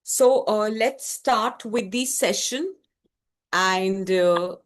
Let's start with the session and a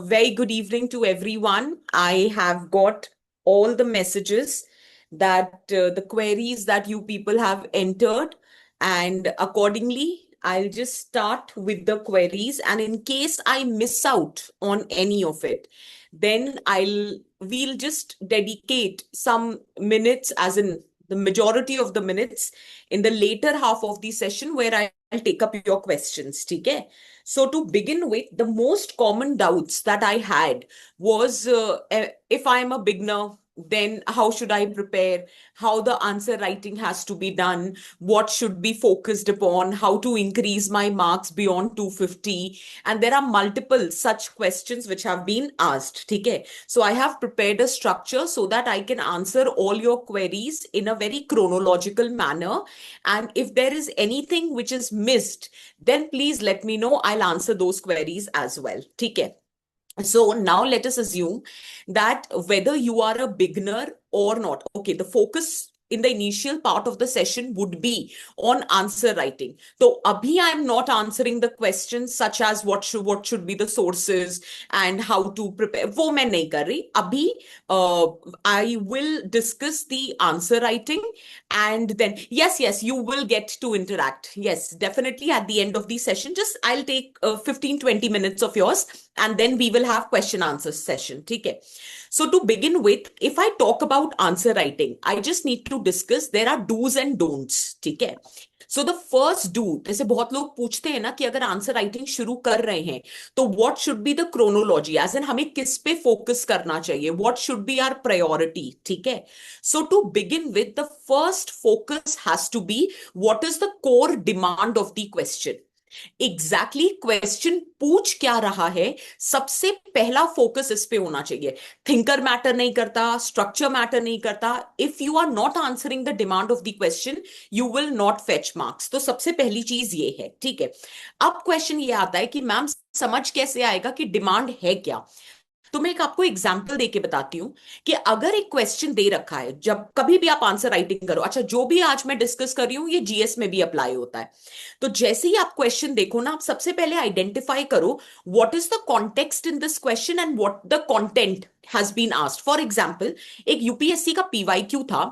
very good evening to everyone. I have got all the messages that the queries that you people have entered, and accordingly, I'll just start with the queries. And in case I miss out on any of it, then we'll just dedicate some minutes, as in the majority of the minutes, in the later half of the session where I'll take up your questions. Okay? So to begin with, the most common doubts that I had was if I'm a beginner, then how should I prepare? How the answer writing has to be done? What should be focused upon? How to increase my marks beyond 250? And there are multiple such questions which have been asked. Okay? So I have prepared a structure so that I can answer all your queries in a very chronological manner. And if there is anything which is missed, then please let me know. I'll answer those queries as well. Okay. So now let us assume that whether you are a beginner or not, okay, the focus in the initial part of the session would be on answer writing. So abhi I am not answering the questions such as what should be the sources and how to prepare. वो मैं नहीं कर रही. Abhi I will discuss the answer writing, and then yes, you will get to interact. Yes, definitely at the end of the session. Just I'll take 15-20 minutes of yours, and then we will have question answer session. Okay. So to begin with, if I talk about answer writing, I just need to discuss there are do's and don'ts. Okay. So the first do, जैसे बहुत लोग पूछते हैं ना कि अगर answer writing शुरू कर रहे हैं तो what should be the chronology, as in हमें किस पे फोकस करना चाहिए, what should be our priority. ठीक है. So to begin with, the first focus has to be what is the core demand of the question. Exactly question पूछ क्या रहा है, सबसे पहला फोकस इस पे होना चाहिए. थिंकर मैटर नहीं करता, स्ट्रक्चर मैटर नहीं करता. If you are not answering the demand of the question, you will not fetch marks. तो सबसे पहली चीज ये है. ठीक है. अब क्वेश्चन ये आता है कि मैम समझ कैसे आएगा कि डिमांड है क्या. तो मैं एक आपको एग्जांपल देके बताती हूं कि अगर एक क्वेश्चन दे रखा है, जब कभी भी आप आंसर राइटिंग करो, अच्छा जो भी आज मैं डिस्कस कर रही हूं ये जीएस में भी अप्लाई होता है. तो जैसे ही आप क्वेश्चन देखो ना, आप सबसे पहले आइडेंटिफाई करो what is the context in this question and what the content has been asked. For example, एक यूपीएससी का पीवाईक्यू था,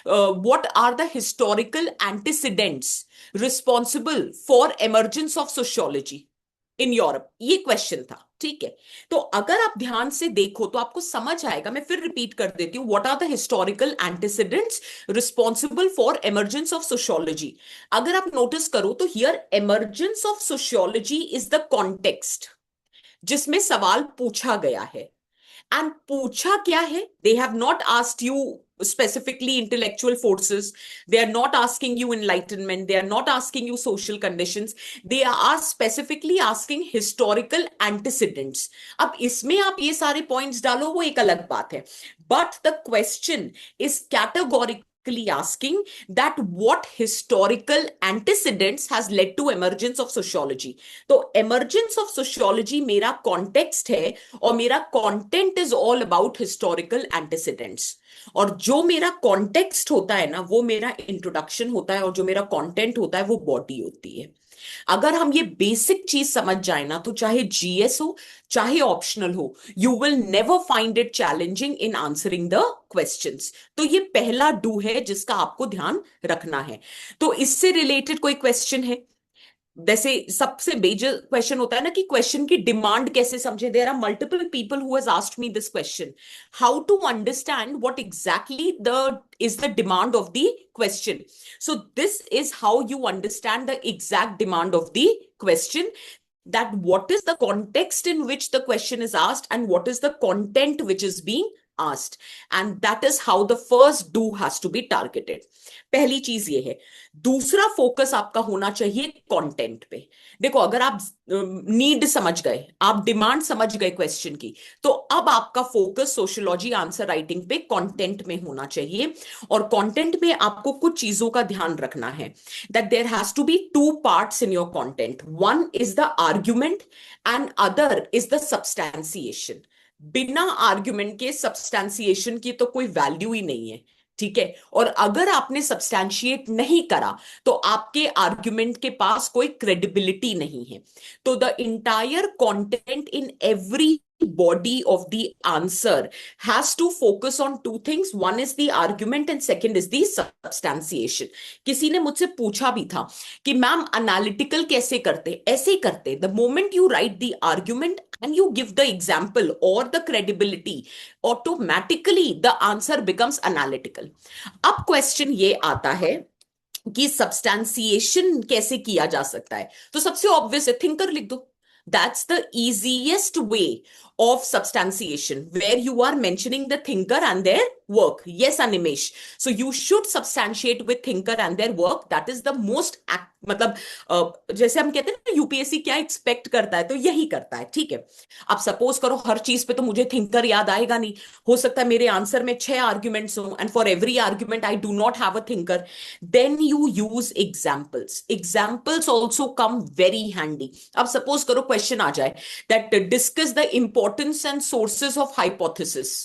what are the historical antecedents responsible for emergence of sociology in Europe. ये question था. ठीक है. तो अगर आप ध्यान से देखो तो आपको समझ आएगा. मैं फिर रिपीट कर देती हूं, what are the historical antecedents responsible for emergence of sociology. अगर आप नोटिस करो तो here emergence of sociology is the context जिसमें सवाल पूछा गया है. एंड पूछा क्या है, they have not asked you specifically intellectual forces, they are not asking you enlightenment, they are not asking you social conditions, they are specifically asking historical antecedents. अब इसमें आप ये सारे पॉइंट्स डालो वो एक अलग बात है, but the question is categorically asking that what historical antecedents has led to emergence of sociology. तो emergence of sociology मेरा context है और मेरा content is all about historical antecedents. और जो मेरा कॉन्टेक्स्ट होता है ना वो मेरा इंट्रोडक्शन होता है, और जो मेरा कंटेंट होता है वो बॉडी होती है. अगर हम ये बेसिक चीज समझ जाए ना, तो चाहे जीएस हो चाहे ऑप्शनल हो, you will never find it challenging in answering the questions. तो ये पहला डू है जिसका आपको ध्यान रखना है. तो इससे रिलेटेड कोई क्वेश्चन है? जैसे सबसे मेजर क्वेश्चन होता है ना कि क्वेश्चन की डिमांड कैसे समझे. There are multiple people who has asked me this question, how to understand what exactly the is the demand of the question. So this is how you understand the exact demand of the question, that what is the context in which the question is asked and what is the content which is being asked, and that is how the first do has to be targeted. पहली चीज ये है. दूसरा focus आपका होना चाहिए content पे. देखो, अगर आप नीड समझ गए, आप डिमांड समझ गए क्वेश्चन की, तो अब आपका फोकस सोशियोलॉजी आंसर राइटिंग पे कंटेंट में होना चाहिए. और कंटेंट में आपको कुछ चीजों का ध्यान रखना है, that there has to be two parts in your content. One is the argument and other is the substantiation. बिना आर्ग्यूमेंट के सब्सटैंसिएशन की तो कोई वैल्यू ही नहीं है. ठीक है, और अगर आपने सब्सटैंशिएट नहीं करा तो आपके आर्ग्यूमेंट के पास कोई क्रेडिबिलिटी नहीं है। तो the entire content in every body of the answer has to focus on two things. One is the argument and second is the substantiation. किसी ने मुझसे पूछा भी था कि मैम एनालिटिकल कैसे करते, ऐसे ही करते, the moment you right the argument and you give the example or the credibility, automatically the answer becomes analytical. अब क्वेश्चन ये आता है कि सब्सटैंसिएशन कैसे किया जा सकता है, तो सबसे ऑब्वियस है थिंकर लिख दो। That's the easiest way of substantiation, where you are mentioning the thinker and their work. Yes, Animesh. So you should substantiate with thinker and their work. That is the most मतलब जैसे हम कहते हैं ना UPSC क्या expect करता है, तो यही करता है, ठीक है। अब सपोज करो हर चीज पे तो मुझे थिंकर याद आएगा नहीं, हो सकता है मेरे आंसर में 6 आर्ग्यूमेंट्स हो and for every argument I do not have a thinker, then you use examples. Examples also come very handy. अब सपोज करो क्वेश्चन आ जाए that discuss the importance and sources of hypothesis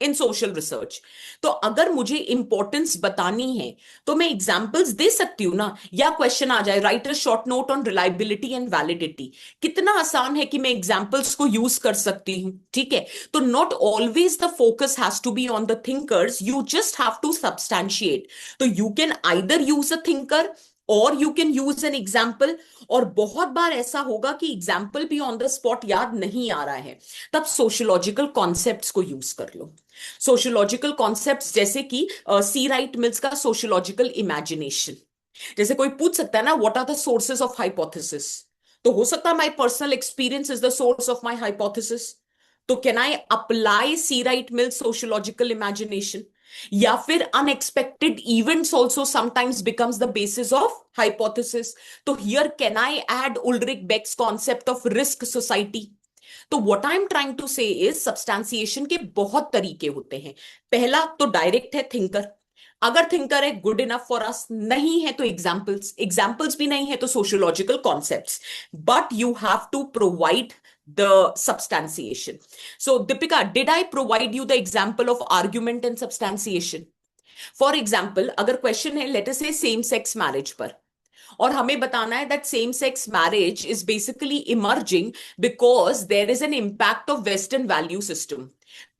in social research, तो अगर मुझे importance बतानी है तो मैं एग्जांपल्स दे सकती हूं ना। या क्वेश्चन आ जाए right a short note on reliability and validity, कितना आसान है कि मैं एग्जांपल्स को यूज कर सकती हूं, ठीक है। तो not always the focus has to be on the thinkers, you just have to substantiate. तो you can either use a thinker और you can use an example. और बहुत बार ऐसा होगा कि एग्जाम्पल भी ऑन द स्पॉट याद नहीं आ रहा है, तब सोशियोलॉजिकल कॉन्सेप्ट्स को यूज कर लो। सोशियोलॉजिकल कॉन्सेप्ट्स जैसे कि सी राइट मिल्स का सोशियोलॉजिकल इमेजिनेशन। जैसे कोई पूछ सकता है ना what are the sources of hypothesis, तो हो सकता है my personal experience is the source of my hypothesis. तो can I apply C Wright Mills sociological imagination? या फिर unexpected events also sometimes becomes the basis of hypothesis, तो here can I add Ulrich Beck's concept of risk society? तो what I M trying to से is सब्सटैंसिएशन के बहुत तरीके होते हैं। पहला तो डायरेक्ट है थिंकर, अगर थिंकर है गुड इनफ फॉर अस, नहीं है तो एग्जाम्पल्स, एग्जाम्पल्स भी नहीं है तो sociological concepts, but you have to provide the substantiation. So Deepika, did I provide you the example of argument and substantiation? For example, अगर क्वेश्चन है let us say same sex marriage पर, और हमें बताना है that same sex marriage is basically emerging because there is an impact of western value system,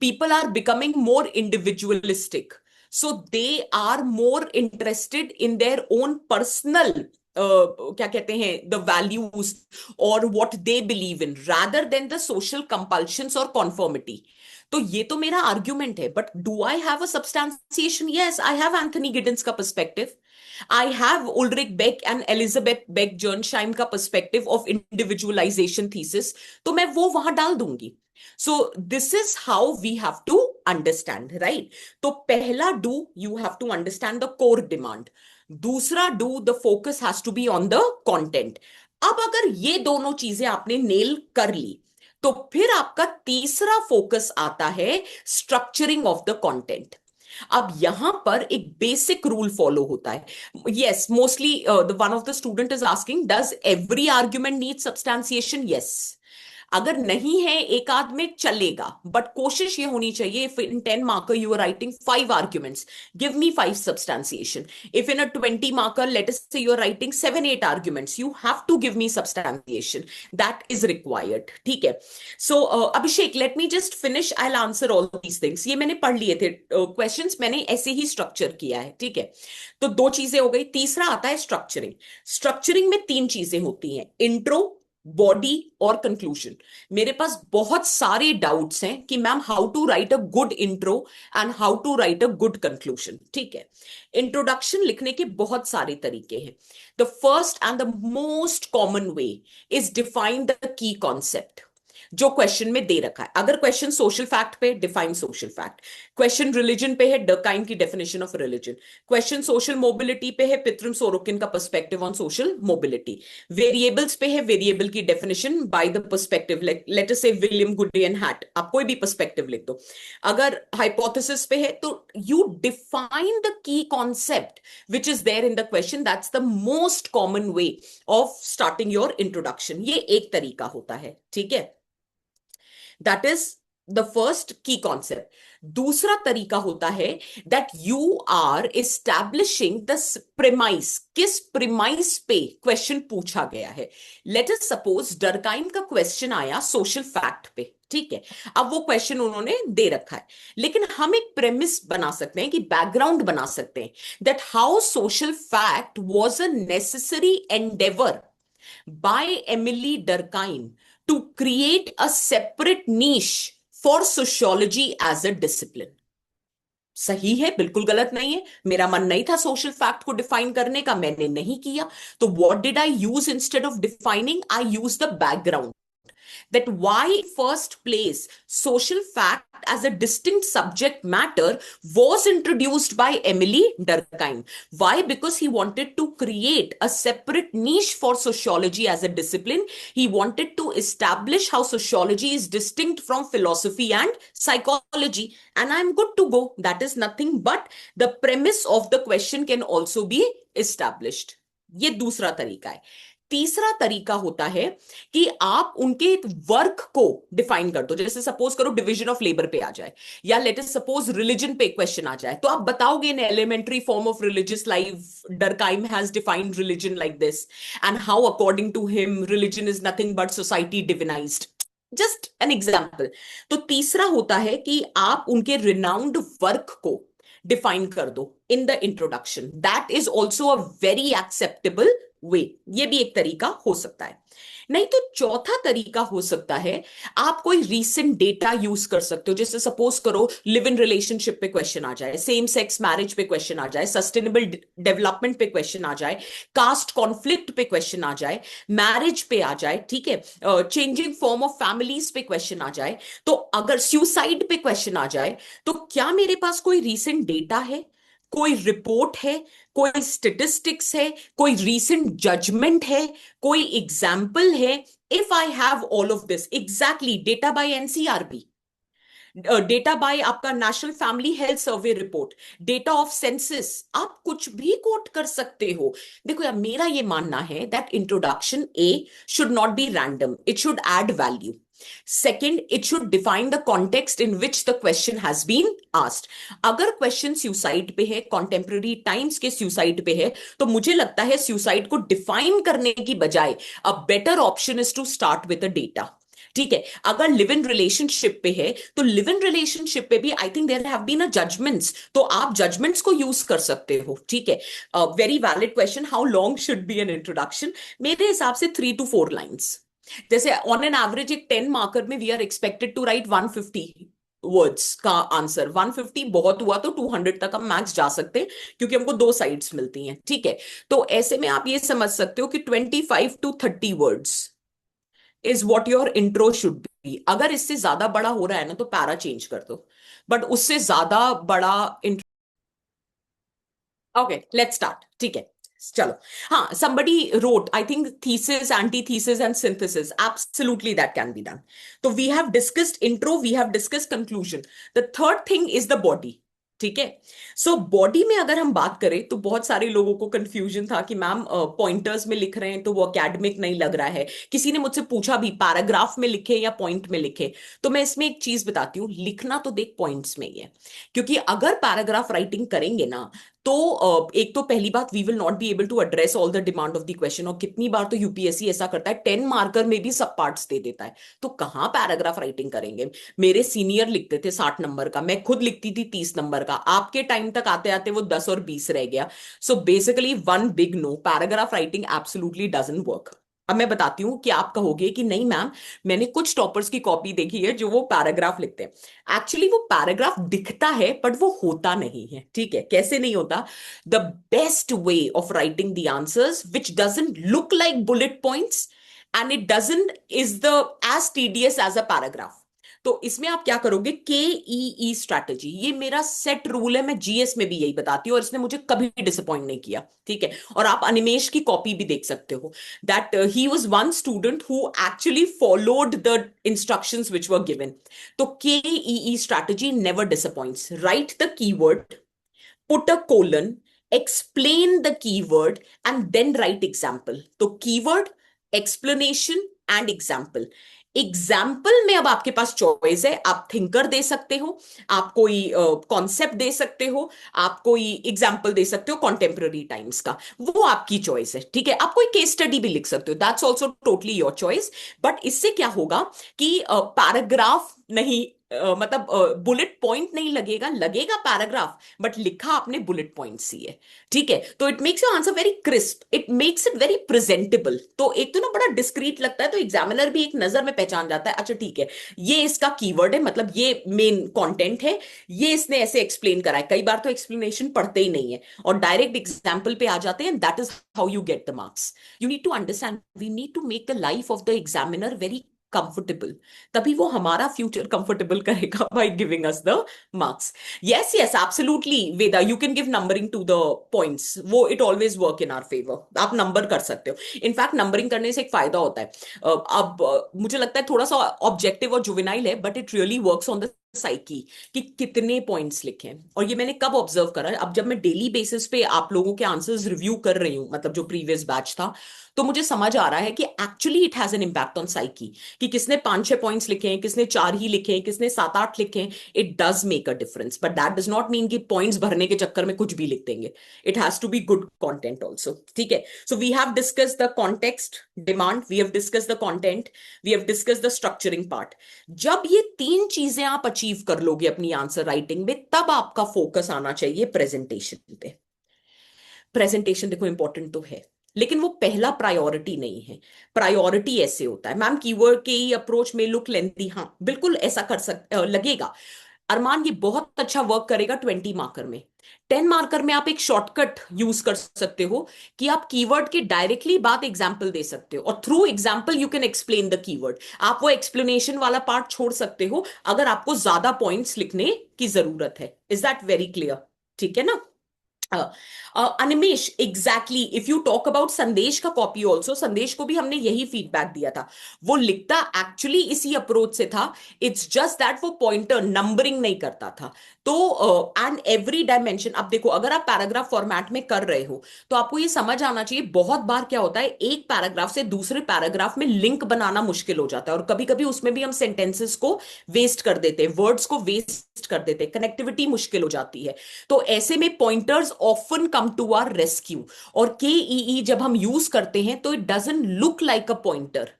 people are becoming more individualistic, so they are more interested in their own personal क्या कहते हैं the values और what they believe in rather than the social compulsions और conformity. तो ये तो मेरा argument है, but do I have a substantiation? Yes, I have Anthony Giddens का perspective, I have Ulrich Beck and Elizabeth Beck Gernsheim का perspective of individualization thesis, तो मैं वो वहां डाल दूंगी। So this is how we have to understand, right? तो पहला do, you have to understand the core demand. दूसरा do, the focus has to be on the content. अब अगर ये दोनों चीजें आपने नेल कर ली, तो फिर आपका तीसरा फोकस आता है स्ट्रक्चरिंग ऑफ द कंटेंट। अब यहां पर एक बेसिक रूल फॉलो होता है। Yes, mostly the one of the student is asking does every argument need substantiation? Yes, अगर नहीं है एक आध में चलेगा, बट कोशिश ये होनी चाहिए if in 10 marker you are writing 5 arguments, give me 5 substantiation. If in a 20 marker, let us say you're writing 7 8 arguments, you have to give me substantiation. That is required. ठीक है। So Abhishek, let me just finish, I'll answer all these things. ये मैंने पढ़ लिए थे questions, मैंने ऐसे ही structure किया है, ठीक है। तो दो चीजें हो गई, तीसरा आता है स्ट्रक्चरिंग। स्ट्रक्चरिंग में 3 चीजें होती हैं, इंट्रो, बॉडी और कंक्लूजन। मेरे पास बहुत सारे डाउट्स हैं कि ma'am how to write a good intro and how to write a good conclusion, ठीक है। इंट्रोडक्शन लिखने के बहुत सारे तरीके हैं। The first and the most common way is define the key concept जो क्वेश्चन में दे रखा है। अगर क्वेश्चन सोशल फैक्ट पे, define social fact. Question religion पे है, डर्काइम की definition of religion. Question social mobility पे है, पित्रम सोरोकिन का perspective on social mobility. Variables पे है, वेरिएबल की definition by the perspective, late us से विलियम गुडे एंड हैट, आप कोई भी पर्सपेक्टिव लिख दो। अगर हाइपोथेसिस पे है तो you define the key concept which is there in the question. That's the most common way of starting your introduction. ये एक तरीका होता है, ठीक है। That is the first key concept. दूसरा तरीका होता है that you are establishing the premise, किस प्रिमाइस पे क्वेश्चन पूछा गया है। लेट अस सपोज डरकाइम का क्वेश्चन आया सोशल फैक्ट पे, ठीक है। अब वो क्वेश्चन उन्होंने दे रखा है, लेकिन हम एक प्रेमिस बना सकते हैं कि बैकग्राउंड बना सकते हैं that how social fact was a necessary Endeavour by Emily Durkheim to create a separate niche for sociology as a discipline। सही है, बिल्कुल गलत नहीं है। मेरा मन नहीं था सोशल फैक्ट को डिफाइन करने का, मैंने नहीं किया। तो what did I use instead of defining? I use the background, that why first place social fact as a distinct subject matter was introduced by Emily Durkheim. Why? Because he wanted to create a separate niche for sociology as a discipline. He wanted to establish how sociology is distinct from philosophy and psychology, and I'm good to go. That is nothing but the premise of the question can also be established. ये दूसरा तरीका है। तीसरा तरीका होता है कि आप उनके वर्क को डिफाइन कर दो। जैसे सपोज करो डिवीजन ऑफ लेबर पे आ जाए, या लेट अस सपोज रिलीजन पे क्वेश्चन आ जाए, तो आप बताओगे in elementary form of religious life Durkheim has defined religion like this, and how according to him religion is nothing but society divinized. Just an example. तो तीसरा होता है कि आप उनके रिनाउंड वर्क को डिफाइन कर दो in the introduction. That is also a very acceptable way. ये भी एक तरीका हो सकता है। नहीं तो चौथा तरीका हो सकता है, आप कोई रीसेंट डेटा यूज कर सकते हो। जैसे सपोज करो लिव इन रिलेशनशिप पे क्वेश्चन आ जाए, सेम सेक्स मैरिज पे क्वेश्चन आ जाए, सस्टेनेबल डेवलपमेंट पे क्वेश्चन आ जाए, कास्ट कॉन्फ्लिक्ट पे क्वेश्चन आ जाए, मैरिज पे आ जाए, ठीक है, चेंजिंग फॉर्म ऑफ फैमिलीज पे क्वेश्चन आ जाए, तो अगर सुसाइड पे क्वेश्चन आ जाए, तो क्या मेरे पास कोई रीसेंट डेटा है, कोई रिपोर्ट है, कोई स्टेटिस्टिक्स है, कोई रीसेंट जजमेंट है, कोई एग्जाम्पल है? If I have all of this, exactly data by NCRB, data by आपका national family health survey report, data of census, आप कुछ भी कोट कर सकते हो। देखो यार, मेरा ये मानना है that introduction a should not be random, it should add value. Second, it should define the context in which the question has been asked. अगर क्वेश्चन सुसाइड पे है, कॉन्टेम्प्ररी टाइम्स के सुसाइड पे है, तो मुझे लगता है सुसाइड को डिफाइन करने की बजाय a better option is to start with a data. ठीक है, अगर लिव इन रिलेशनशिप पे है, तो लिव इन रिलेशनशिप पे भी I think there have been a judgements, तो आप जजमेंट्स को यूज कर सकते हो। ठीक है, very valid question, how long should be an introduction? मेरे हिसाब से 3 to 4 लाइन्स। जैसे ऑन एन एवरेज एक 10 मार्कर में we are expected to write 150 words का आंसर। 150 बहुत हुआ तो 200 तक हम मैक्स जा सकते हैं, क्योंकि हमको दो साइड्स मिलती हैं। ठीक है, तो ऐसे में आप ये समझ सकते हो कि 25 to 30 words is what your intro should be. अगर इससे ज्यादा बड़ा हो रहा है ना, तो पैरा चेंज कर दो, बट उससे ज्यादा बड़ा। Okay, let's start. ठीक है, चलो। हाँ, somebody wrote, I think, thesis, antithesis, and synthesis. Absolutely, that can be done. So we have discussed intro, we have discussed conclusion. The third thing is the body. ठीक है, so body में अगर हम बात करें, तो बहुत सारे लोगों को कंफ्यूजन था कि मैम पॉइंटर्स में लिख रहे हैं तो वो एकेडमिक नहीं लग रहा है। किसी ने मुझसे पूछा भी पैराग्राफ में लिखे या पॉइंट में लिखे, तो मैं इसमें एक चीज बताती हूँ, लिखना तो देख पॉइंट्स में ही है। क्योंकि अगर पैराग्राफ राइटिंग करेंगे ना, तो एक तो पहली बात, we will not be able to address all the demand of the question. और कितनी बार तो यूपीएससी ऐसा करता है, 10 मार्कर में भी सब पार्ट्स दे देता है, तो कहाँ पैराग्राफ राइटिंग करेंगे? मेरे सीनियर लिखते थे 60 नंबर का, मैं खुद लिखती थी 30 नंबर का। आपके टाइम तक आते आते वो 10 और 20 रह गया। So basically one big no, paragraph writing absolutely doesn't work. अब मैं बताती हूँ कि आप कहोगे कि नहीं मैम, मैंने कुछ टॉपर्स की कॉपी देखी है जो वो पैराग्राफ लिखते हैं। एक्चुअली वो पैराग्राफ दिखता है, बट वो होता नहीं है। ठीक है, कैसे नहीं होता? The best way of writing the answers which doesn't look like bullet points and it doesn't is the as tedious as a paragraph. तो इसमें आप क्या करोगे? KEE स्ट्रैटेजी, ये मेरा सेट रूल है, मैं जीएस में भी यही बताती हूँ, और इसने मुझे कभी डिसअपॉइंट नहीं किया। ठीक है, और आप अनिमेश की कॉपी भी देख सकते हो, that he was one student who actually followed the instructions which were given. तो KEE strategy never disappoints. Right the keyword, put a colon, explain the keyword, and then write example. तो keyword, explanation and example. Example में अब आपके पास choice है, आप thinker दे सकते हो, आप कोई कॉन्सेप्ट दे सकते हो, आप कोई एग्जाम्पल दे सकते हो कॉन्टेम्प्ररी टाइम्स का, वो आपकी चॉइस है। ठीक है, आप कोई केस स्टडी भी लिख सकते हो, that's also totally your choice. But इससे क्या होगा कि पैराग्राफ नहीं, मतलब बुलेट पॉइंट नहीं लगेगा, लगेगा पैराग्राफ, बट लिखा आपने बुलेट पॉइंट्स ही है। ठीक है, तो it makes your answer very crisp, it makes it very presentable. तो एक तो ना बड़ा डिस्क्रीट लगता है, तो एग्जामिनर भी एक नजर में पहचान जाता है, अच्छा ठीक है, ये इसका कीवर्ड है, मतलब ये मेन कंटेंट है, ये इसने ऐसे एक्सप्लेन करा है। कई बार तो एक्सप्लेनेशन पढ़ते ही नहीं है और डायरेक्ट एग्जाम्पल पे आ जाते हैं, that is how you get the marks. You need to understand, we need to make the life of the examiner very comfortable, तभी वो हमारा फ्यूचर कंफर्टेबल करेगा by giving us the marks. Yes, yes, absolutely, Veda. You can give numbering to the points. वो it always work in our favor. आप number कर सकते हो। In fact numbering करने से एक फायदा होता है। अब मुझे लगता है थोड़ा सा ऑब्जेक्टिव और जुवेनाइल है, but it really works on the psyche कि कितने पॉइंट्स लिखे हैं। और ये मैंने कब ऑब्जर्व करा है, अब जब मैं डेली बेसिस पे आप लोगों के आंसर्स रिव्यू कर रही हूँ, मतलब जो प्रीवियस बैच था, तो मुझे समझ आ रहा है कि actually it has an impact on psyche, कि किसने 5-6 पॉइंट्स लिखे हैं, किसने 4 ही लिखे हैं, किसने 7-8 लिखे हैं। It does make a difference, but that does not mean कि पॉइंट्स भरने के चक्कर में कुछ भी लिख देंगे। It has to be good content also. ठीक है, so we have discuss the context, demand, we have discuss the content, we have discuss the structuring part. जब ये तीन चीजें आप अचीव कर लोगे अपनी आंसर राइटिंग में, तब आपका फोकस आना चाहिए प्रेजेंटेशन पे। प्रेजेंटेशन देखो इंपॉर्टेंट तो है, लेकिन वो पहला प्रायोरिटी नहीं है। प्रायोरिटी ऐसे होता है, मैम कीवर्ड के ही अप्रोच में लुक लेंथी, हाँ बिल्कुल ऐसा कर लगेगा। अरमान ये बहुत अच्छा वर्क करेगा 20 मार्कर में। 10 मार्कर में आप एक शॉर्टकट यूज कर सकते हो कि आप कीवर्ड के डायरेक्टली बाद एग्जाम्पल दे सकते हो, और through example you can explain the keyword. आप वो एक्सप्लेनेशन वाला पार्ट छोड़ सकते हो अगर आपको ज्यादा पॉइंट्स लिखने की जरूरत है। Is that very clear? ठीक है ना? Animesh, exactly, if you talk about संदेश का कॉपी ऑल्सो, संदेश को भी हमने यही फीडबैक दिया था। वो लिखता एक्चुअली इसी अप्रोच से था, इट्स जस्ट दैट वो पॉइंटर नंबरिंग नहीं करता था। तो एंड एवरी डायमेंशन, अब देखो अगर आप पैराग्राफ फॉर्मेट में कर रहे हो, तो आपको ये समझ आना चाहिए, बहुत बार क्या होता है, एक पैराग्राफ से दूसरे पैराग्राफ में लिंक बनाना मुश्किल हो जाता है, और कभी कभी उसमें भी हम सेंटेंसेस को वेस्ट कर देते हैं, वर्ड्स को वेस्ट कर देते हैं, कनेक्टिविटी मुश्किल हो जाती है। तो ऐसे में pointers often come to our rescue. और केईई जब हम यूज करते हैं तो it doesn't look like a pointer.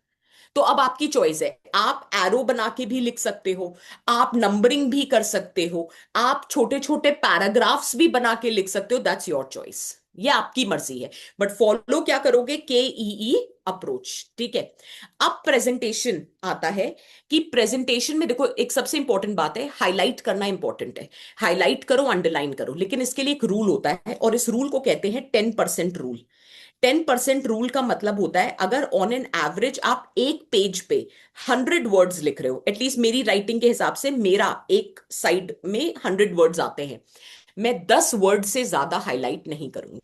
तो अब आपकी चॉइस है, आप एरो बना के भी लिख सकते हो, आप नंबरिंग भी कर सकते हो, आप छोटे छोटे पैराग्राफ्स भी बना के लिख सकते हो, दैट्स योर चॉइस, ये आपकी मर्जी है। बट फॉलो क्या करोगे? केईई अप्रोच। ठीक है, अब प्रेजेंटेशन आता है, कि प्रेजेंटेशन में देखो एक सबसे इंपॉर्टेंट बात है, हाईलाइट करना इंपॉर्टेंट है। हाईलाइट करो, अंडरलाइन करो, लेकिन इसके लिए एक रूल होता है, और इस रूल को कहते हैं 10% रूल। 10% रूल का मतलब होता है, अगर ऑन एन एवरेज आप एक पेज पे 100 वर्ड्स लिख रहे हो, एटलीस्ट मेरी राइटिंग के हिसाब से मेरा एक साइड में 100 वर्ड्स आते हैं, मैं 10 वर्ड से ज्यादा हाईलाइट नहीं करूंगी।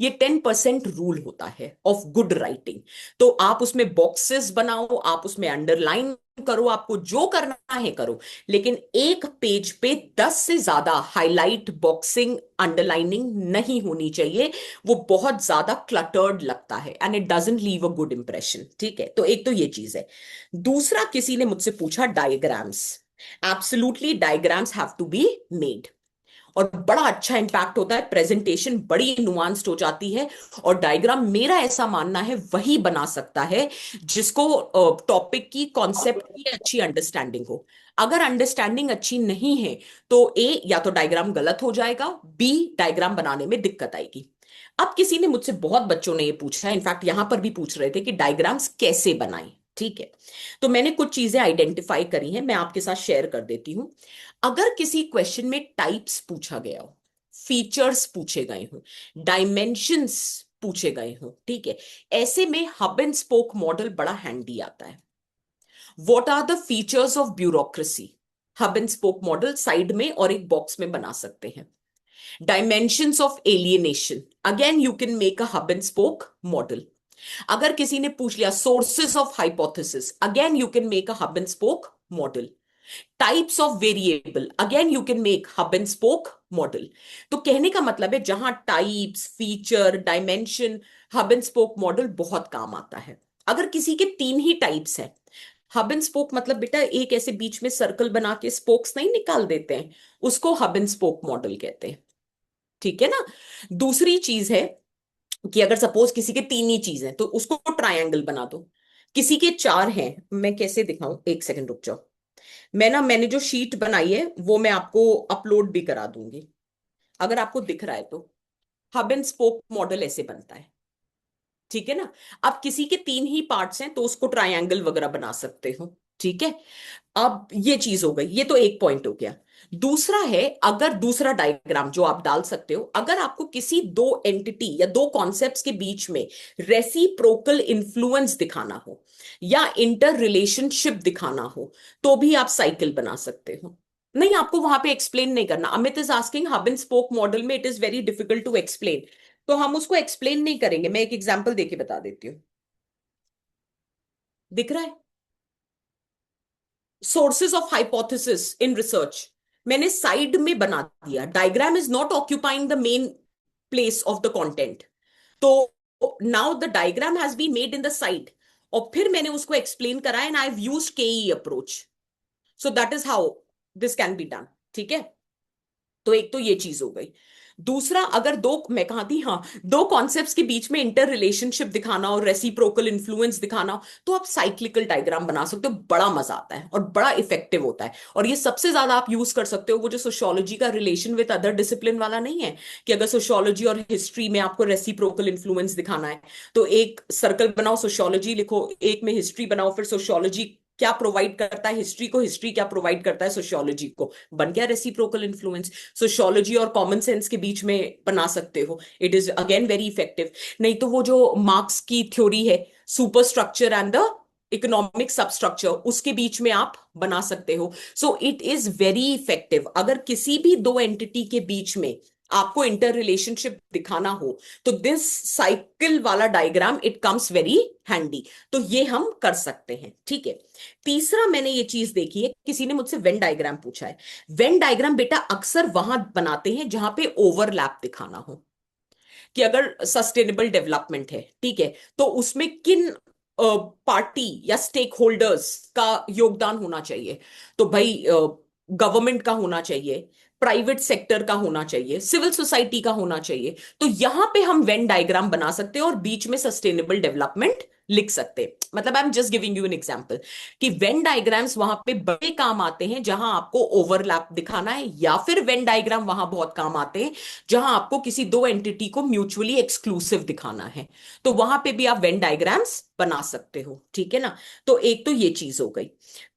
ये 10% रूल होता है ऑफ गुड राइटिंग। तो आप उसमें बॉक्सेस बनाओ, आप उसमें अंडरलाइन करो, आपको जो करना है करो, लेकिन एक पेज पे 10 से ज्यादा हाईलाइट, बॉक्सिंग, अंडरलाइनिंग नहीं होनी चाहिए। वो बहुत ज्यादा क्लटर्ड लगता है and it doesn't leave a good impression. ठीक है, तो एक तो ये चीज है। दूसरा, किसी ने मुझसे पूछा diagrams. Absolutely, diagrams have to be made, और बड़ा अच्छा इंपैक्ट होता है, प्रेजेंटेशन बड़ी नुआंस्ड हो जाती है। और डायग्राम, मेरा ऐसा मानना है, वही बना सकता है जिसको टॉपिक की, कॉन्सेप्ट की अच्छी अंडरस्टैंडिंग हो। अगर अंडरस्टैंडिंग अच्छी नहीं है, तो ए, या तो डायग्राम गलत हो जाएगा, बी, डायग्राम बनाने में दिक्कत आएगी। अब किसी ने मुझसे, बहुत बच्चों ने ये पूछा है, इनफैक्ट यहां पर भी पूछ रहे थे कि डायग्राम्स कैसे बनाएं। ठीक है, तो मैंने कुछ चीजें आइडेंटिफाई करी हैं, मैं आपके साथ शेयर कर देती हूं। अगर किसी क्वेश्चन में टाइप्स पूछा गया हो, फीचर्स पूछे गए हो, डायमेंशंस पूछे गए हो, ठीक है, ऐसे में हब एंड स्पोक मॉडल बड़ा हैंडी आता है। What are the features of bureaucracy? Hub and spoke model side में और एक बॉक्स में बना सकते हैं। Dimensions of alienation, again you can make a hub and spoke model. अगर किसी ने पूछ लिया sources of hypothesis, again you can make a hub and spoke model. Types of variable, again you can make hub and spoke model. तो कहने का मतलब है, जहां types, feature, dimension, hub and spoke model बहुत काम आता है। अगर किसी के 3 ही टाइप्स हैं, हब एंड स्पोक मतलब बेटा एक ऐसे बीच में सर्कल बना के स्पोक्स नहीं निकाल देते हैं, उसको हब एंड स्पोक मॉडल कहते हैं। ठीक है ना। दूसरी चीज है कि अगर सपोज किसी के तीन ही चीज है तो उसको ट्रायंगल बना दो। किसी के चार हैं, मैं कैसे दिखाऊं, एक सेकंड रुक जाओ। मैंने जो शीट बनाई है वो मैं आपको अपलोड भी करा दूंगी, अगर आपको दिख रहा है तो। हब एंड स्पोक मॉडल ऐसे बनता है। ठीक है ना। अब किसी के तीन ही पार्ट्स हैं तो उसको ट्रायंगल वगैरह बना सकते हो। ठीक है। अब ये चीज हो गई, ये तो एक पॉइंट हो गया। दूसरा है, अगर दूसरा डायग्राम जो आप डाल सकते हो, अगर आपको किसी दो एंटिटी या दो कॉन्सेप्ट्स के बीच में रेसिप्रोकल इन्फ्लुएंस दिखाना हो या इंटर रिलेशनशिप दिखाना हो, तो भी आप साइकिल बना सकते हो। नहीं, आपको वहां पे एक्सप्लेन नहीं करना। Amit is asking hub and spoke model में it is very difficult to explain, तो हम उसको एक्सप्लेन नहीं करेंगे। मैं एक एग्जांपल देके बता देती हूँ। दिख रहा है? Sources of hypothesis in research मैंने साइड में बना दिया। Diagram is not occupying the main place of the content. तो now the diagram has been made in the side, और फिर मैंने उसको एक्सप्लेन करा and I have used KE approach. So that is how this can be done. ठीक है। तो एक तो ये चीज हो गई। दूसरा, अगर दो, मैं कहा थी, हाँ, दो कॉन्सेप्ट्स के बीच में इंटर रिलेशनशिप दिखाना और रेसिप्रोकल इन्फ्लुएंस दिखाना हो, तो आप साइक्लिकल डायग्राम बना सकते हो। बड़ा मजा आता है और बड़ा इफेक्टिव होता है। और ये सबसे ज्यादा आप यूज कर सकते हो वो जो सोशियोलॉजी का रिलेशन विद अदर डिसिप्लिन वाला नहीं है, कि अगर सोशियोलॉजी और हिस्ट्री में आपको रेसिप्रोकल इन्फ्लुएंस दिखाना है तो एक सर्कल बनाओ, सोशियोलॉजी लिखो, एक में हिस्ट्री बनाओ, फिर सोशियोलॉजी क्या प्रोवाइड करता है हिस्ट्री को, हिस्ट्री क्या प्रोवाइड करता है सोशियोलॉजी को, बन गया रेसिप्रोकल इन्फ्लुएंस। सोशियोलॉजी और कॉमन सेंस के बीच में बना सकते हो, it is again very effective. नहीं तो वो जो मार्क्स की थ्योरी है, super structure and the economic substructure, उसके बीच में आप बना सकते हो। So it is very effective. अगर किसी भी दो एंटिटी के बीच में आपको इंटर रिलेशनशिप दिखाना हो तो दिस साइकिल वाला diagram it comes very handy. तो ये हम कर सकते हैं। ठीक है। तीसरा, मैंने ये चीज देखी है, किसी ने मुझसे वेन डायग्राम पूछा है। वेन डायग्राम बेटा अक्सर वहां बनाते हैं जहां पे ओवरलैप दिखाना हो, कि अगर सस्टेनेबल डेवलपमेंट है, ठीक है, तो उसमें किन पार्टी या स्टेक होल्डर्स का योगदान होना चाहिए। तो भाई गवर्नमेंट का होना चाहिए, प्राइवेट सेक्टर का होना चाहिए, सिविल सोसाइटी का होना चाहिए। तो यहां पे हम वेन डायग्राम बना सकते हैं और बीच में सस्टेनेबल डेवलपमेंट लिख सकते हैं। मतलब I am just giving you an example कि वेन डायग्राम्स वहां पे बड़े काम आते हैं जहां आपको ओवरलैप दिखाना है, या फिर वेन डायग्राम वहां बहुत काम आते हैं जहां आपको किसी दो एंटिटी को म्यूचुअली एक्सक्लूसिव दिखाना है। तो वहां पे भी आप वेन डायग्राम्स बना सकते हो। ठीक है ना। तो एक तो ये चीज हो गई।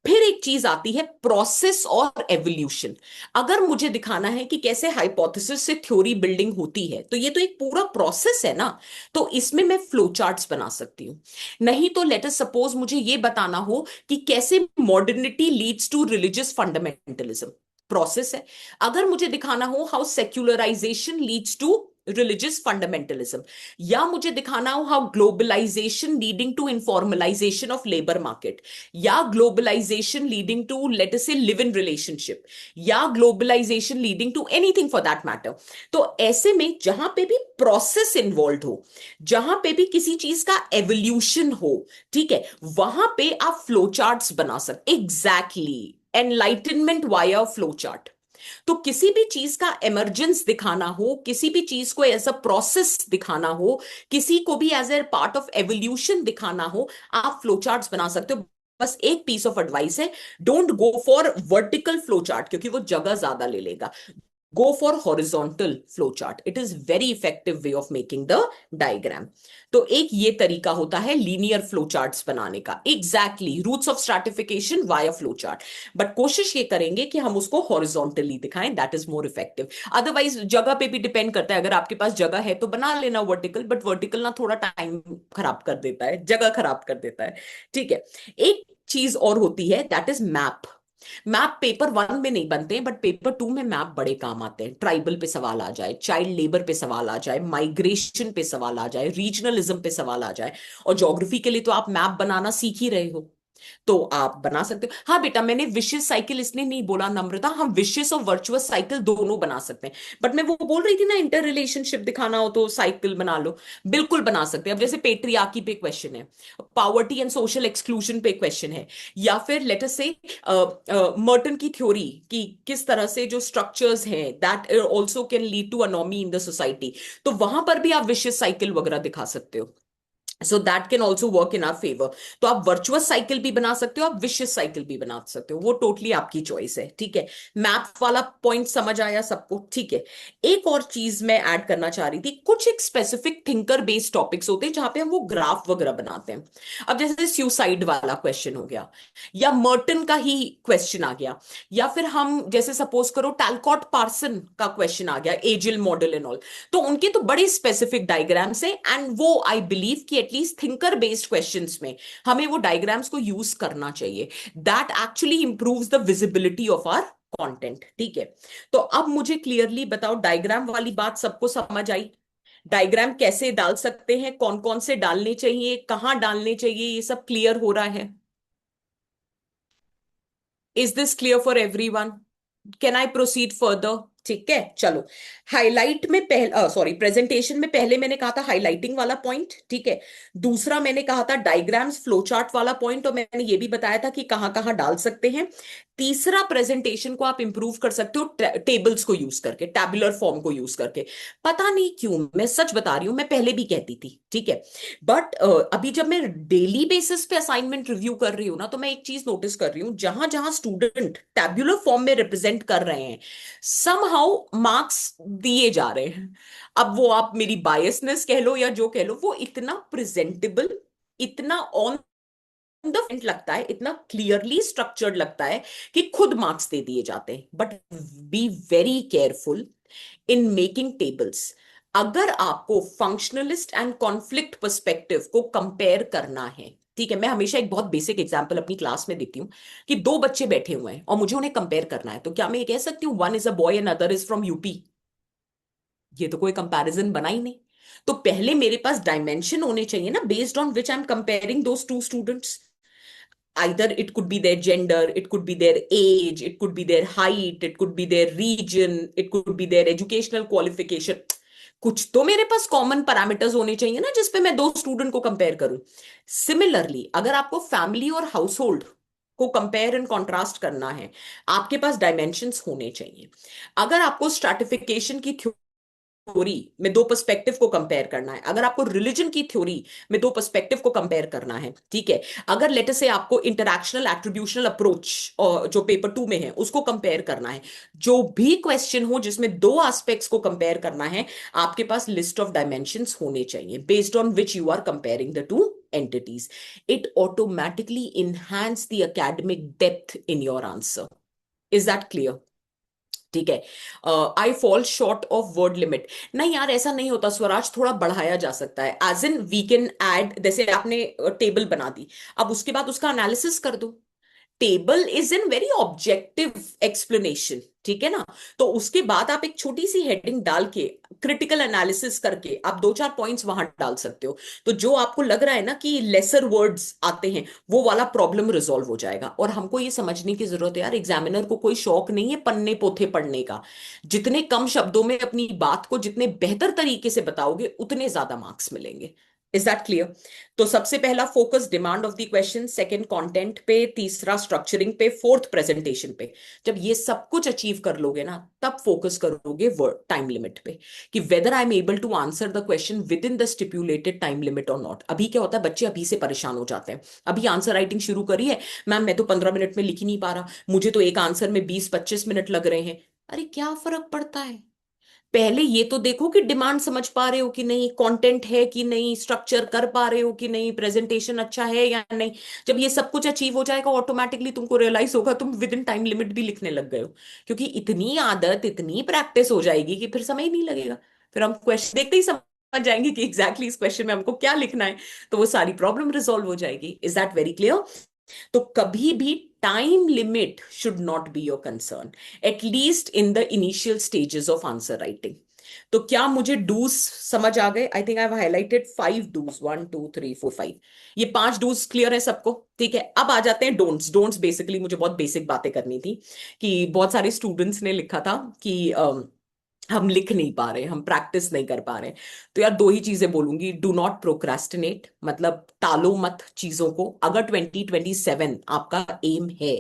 फिर एक चीज आती है प्रोसेस और एवोल्यूशन। अगर मुझे दिखाना है कि कैसे हाइपोथेसिस से थ्योरी बिल्डिंग होती है, तो ये तो एक पूरा प्रोसेस है ना। तो इसमें मैं फ्लो चार्ट्स बना सकती हूँ। नहीं तो लेट अस सपोज मुझे ये बताना हो कि कैसे modernity leads to religious fundamentalism, process है। अगर मुझे दिखाना हो how secularization leads to religious fundamentalism, या मुझे दिखाना हो how globalization leading to informalization of labour market, या globalization leading to let us say live in relationship, या globalization leading to anything for that matter. तो ऐसे में जहां पे भी प्रोसेस इन्वॉल्व हो, जहां पे भी किसी चीज का एवोल्यूशन हो, ठीक है, वहां पे आप फ्लो चार्ट्स बना सकते। Exactly, enlightenment via flow chart. तो किसी भी चीज का इमरजेंस दिखाना हो, किसी भी चीज को एज अ प्रोसेस दिखाना हो, किसी को भी as a part of evolution दिखाना हो, आप फ्लो चार्ट्स बना सकते हो। बस एक पीस ऑफ एडवाइस है, don't go for vertical flow chart क्योंकि वो जगह ज्यादा ले लेगा। Go for horizontal flowchart. It is very effective way of making the diagram. तो एक ये तरीका होता है लीनियर फ्लो चार्ट्स बनाने का। Exactly, roots of stratification via flow chart. But कोशिश ये करेंगे कि हम उसको हॉरिजॉन्टली दिखाएं, that is more effective. Otherwise जगह पे भी डिपेंड करता है, अगर आपके पास जगह है तो बना लेना वर्टिकल, बट वर्टिकल ना थोड़ा टाइम खराब कर देता है, जगह खराब कर देता है। ठीक है। एक चीज और होती है, that is map. Map paper one में नहीं बनते हैं, बट पेपर टू में मैप बड़े काम आते हैं। ट्राइबल पे सवाल आ जाए, चाइल्ड लेबर पे सवाल आ जाए, माइग्रेशन पे सवाल आ जाए, रीजनलिज्म पे सवाल आ जाए। और ज्योग्राफी के लिए तो आप मैप बनाना सीख ही रहे हो। तो आप बना सकते हो। हाँ बेटा, मैंने विशेष साइकिल इसलिए नहीं बोला नम्रता, हम विशेष और वर्चुअस साइकिल दोनों बना सकते हैं। बट मैं वो बोल रही थी ना, इंटर रिलेशनशिप दिखाना हो तो साइकिल बना लो। बिल्कुल बना सकते हैं। अब जैसे पेट्रियार्की पे क्वेश्चन है, पॉवर्टी एंड सोशल एक्सक्लूजन पे क्वेश्चन है, या फिर लेट अस से मर्टन की थ्योरी कि किस तरह से जो स्ट्रक्चर्स हैं that also can lead to anomie in the society, तो वहां पर भी आप विशेष साइकिल वगैरह दिखा सकते हो। So that can also work in our favour. तो आप वर्चुअस साइकिल भी बना सकते हो, आप विशियस साइकिल भी बना सकते हो, वो टोटली आपकी चॉइस है। ठीक है, मैप वाला पॉइंट समझ आया सबको? ठीक है। एक और चीज मैं ऐड करना चाह रही थी, कुछ एक स्पेसिफिक थिंकर बेस्ड टॉपिक्स होते हैं जहां पे हम वो ग्राफ वगैरह बनाते हैं। अब जैसे सुसाइड वाला क्वेश्चन हो गया, या मर्टन का ही क्वेश्चन आ गया, या फिर हम जैसे सपोज करो टैलकॉट पार्सन का क्वेश्चन आ गया, एजिल मॉडल एंड ऑल। तो उनके तो बड़े स्पेसिफिक डायग्राम्स हैं, एंड वो आई बिलीव कि एटलीस्ट थिंकर बेस्ड क्वेश्चंस में हमें वो डायग्राम्स को यूज करना चाहिए। That actually improves the visibility of our content. ठीक है, तो अब मुझे क्लियरली बताओ, डायग्राम वाली बात सबको समझ आई? डायग्राम कैसे डाल सकते हैं, कौन कौन से डालने चाहिए, कहां डालने चाहिए, ये सब क्लियर हो रहा है? Is this clear for everyone? Can I proceed further? ठीक है, चलो। हाईलाइट में पहले, सॉरी, प्रेजेंटेशन में पहले मैंने कहा था हाईलाइटिंग वाला पॉइंट। ठीक है, दूसरा मैंने कहा था डायग्राम्स फ्लो चार्ट वाला पॉइंट, और मैंने ये भी बताया था कि कहां कहां डाल सकते हैं। तीसरा, प्रेजेंटेशन को आप इंप्रूव कर सकते हो टेबल्स को यूज करके, टैबुलर फॉर्म को यूज करके। पता नहीं क्यों, मैं सच बता रही हूं, मैं पहले भी कहती थी, ठीक है, बट अभी जब मैं डेली बेसिस पे असाइनमेंट रिव्यू कर रही हूँ ना, तो मैं एक चीज नोटिस कर रही हूँ, जहां जहां स्टूडेंट टैब्यूलर फॉर्म में रिप्रेजेंट कर रहे हैं, समहाउ मार्क्स दिए जा रहे हैं। अब वो आप मेरी बायसनेस कह लो या जो कह लो, वो इतना प्रेजेंटेबल, इतना ऑन द फ्रंट लगता है, इतना क्लियरली स्ट्रक्चर्ड लगता है कि खुद मार्क्स दे दिए जाते हैं। But be very careful in making tables. अगर आपको फंक्शनलिस्ट एंड कॉन्फ्लिक्ट पर्सपेक्टिव को कंपेयर करना है, ठीक है, मैं हमेशा एक बहुत बेसिक एग्जांपल अपनी क्लास में देती हूँ कि दो बच्चे बैठे हुए हैं और मुझे उन्हें कंपेयर करना है, तो क्या मैं ये कह सकती हूँ one is a boy and other is from UP? ये तो कोई कंपैरिजन बना ही नहीं। तो पहले मेरे पास डायमेंशन होने चाहिए ना, based on which I am comparing those two students. either it could be their gender, it could be their age, it could be their height, it could be their region, it could be their educational qualification। कुछ तो मेरे पास common parameters होने चाहिए ना, जिसपे मैं दो student को कंपेयर करूं। सिमिलरली, अगर आपको फैमिली और हाउस होल्ड को कंपेयर एंड कॉन्ट्रास्ट करना है, आपके पास डायमेंशंस होने चाहिए। अगर आपको स्ट्रैटिफिकेशन की थ्योरी में दो पर्सपेक्टिव को कंपेयर करना है, अगर आपको रिलीजन की थ्योरी में दो पर्सपेक्टिव को कंपेयर करना है, ठीक है, अगर लेटर से आपको इंटरैक्शनल एट्रीब्यूशनल अप्रोच और जो पेपर 2 में है उसको कंपेयर करना है, जो भी क्वेश्चन हो जिसमें दो एस्पेक्ट्स को कंपेयर करना है, आपके पास लिस्ट ऑफ डायमेंशंस होने चाहिए based on which you are comparing the two entities. It automatically enhance the academic depth in your answer. Is that clear? ठीक है। I fall short of word limit, नहीं यार ऐसा नहीं होता स्वराज, थोड़ा बढ़ाया जा सकता है, as in we can add, जैसे आपने टेबल बना दी, अब उसके बाद उसका एनालिसिस कर दो। Table is in very objective explanation, ठीक है ना? तो उसके बाद आप एक छोटी सी हेडिंग डाल के क्रिटिकल एनालिसिस करके आप दो चार पॉइंट्स वहां डाल सकते हो। तो जो आपको लग रहा है ना कि लेसर वर्ड्स आते हैं, वो वाला प्रॉब्लम रिजॉल्व हो जाएगा। और हमको ये समझने की जरूरत है यार, एग्जामिनर को कोई शौक नहीं है पन्ने पोथे पढ़ने का। जितने कम शब्दों में अपनी बात को जितने बेहतर तरीके से बताओगे, उतने ज्यादा मार्क्स मिलेंगे। Is that clear? तो सबसे पहला focus demand of the question, second content पे, तीसरा स्ट्रक्चरिंग पे, फोर्थ प्रेजेंटेशन पे। जब ये सब कुछ अचीव कर लोगे ना, तब फोकस करोगे वर्ड टाइम लिमिट पे, कि whether I am able to answer the question within the stipulated time limit और नॉट। अभी क्या होता है, बच्चे अभी से परेशान हो जाते हैं। अभी आंसर राइटिंग शुरू करी है, मैम मैं तो 15 मिनट में लिख ही नहीं पा रहा, मुझे तो एक आंसर में 20-25 मिनट लग रहे हैं। अरे क्या फर्क पड़ता है? पहले ये तो देखो कि डिमांड समझ पा रहे हो कि नहीं, कंटेंट है कि नहीं, स्ट्रक्चर कर पा रहे हो कि नहीं, प्रेजेंटेशन अच्छा है या नहीं। जब ये सब कुछ अचीव हो जाएगा, ऑटोमेटिकली तुमको रियलाइज होगा तुम विद इन टाइम लिमिट भी लिखने लग गए हो, क्योंकि इतनी आदत, इतनी प्रैक्टिस हो जाएगी कि फिर समय ही नहीं लगेगा। फिर हम क्वेश्चन देखते ही समझ जाएंगे कि एग्जैक्टली इस क्वेश्चन में हमको क्या लिखना है, तो वो सारी प्रॉब्लम रिजॉल्व हो जाएगी। Is that very clear? तो कभी भी time limit should not be your concern, at least in the initial stages of answer writing. तो क्या मुझे डूज समझ आ गए? I think I have highlighted 5 do's, 1 2 3 4 5। ये 5 डूज क्लियर है सबको? ठीक है, अब आ जाते हैं डोंट्स। डोंट्स बेसिकली मुझे बहुत बेसिक बातें करनी थी, कि बहुत सारे स्टूडेंट्स ने लिखा था कि हम लिख नहीं पा रहे, हम प्रैक्टिस नहीं कर पा रहे। तो यार दो ही चीजें बोलूंगी। डू नॉट प्रोक्रेस्टिनेट, मतलब टालो मत चीजों को। अगर 2027 आपका एम है,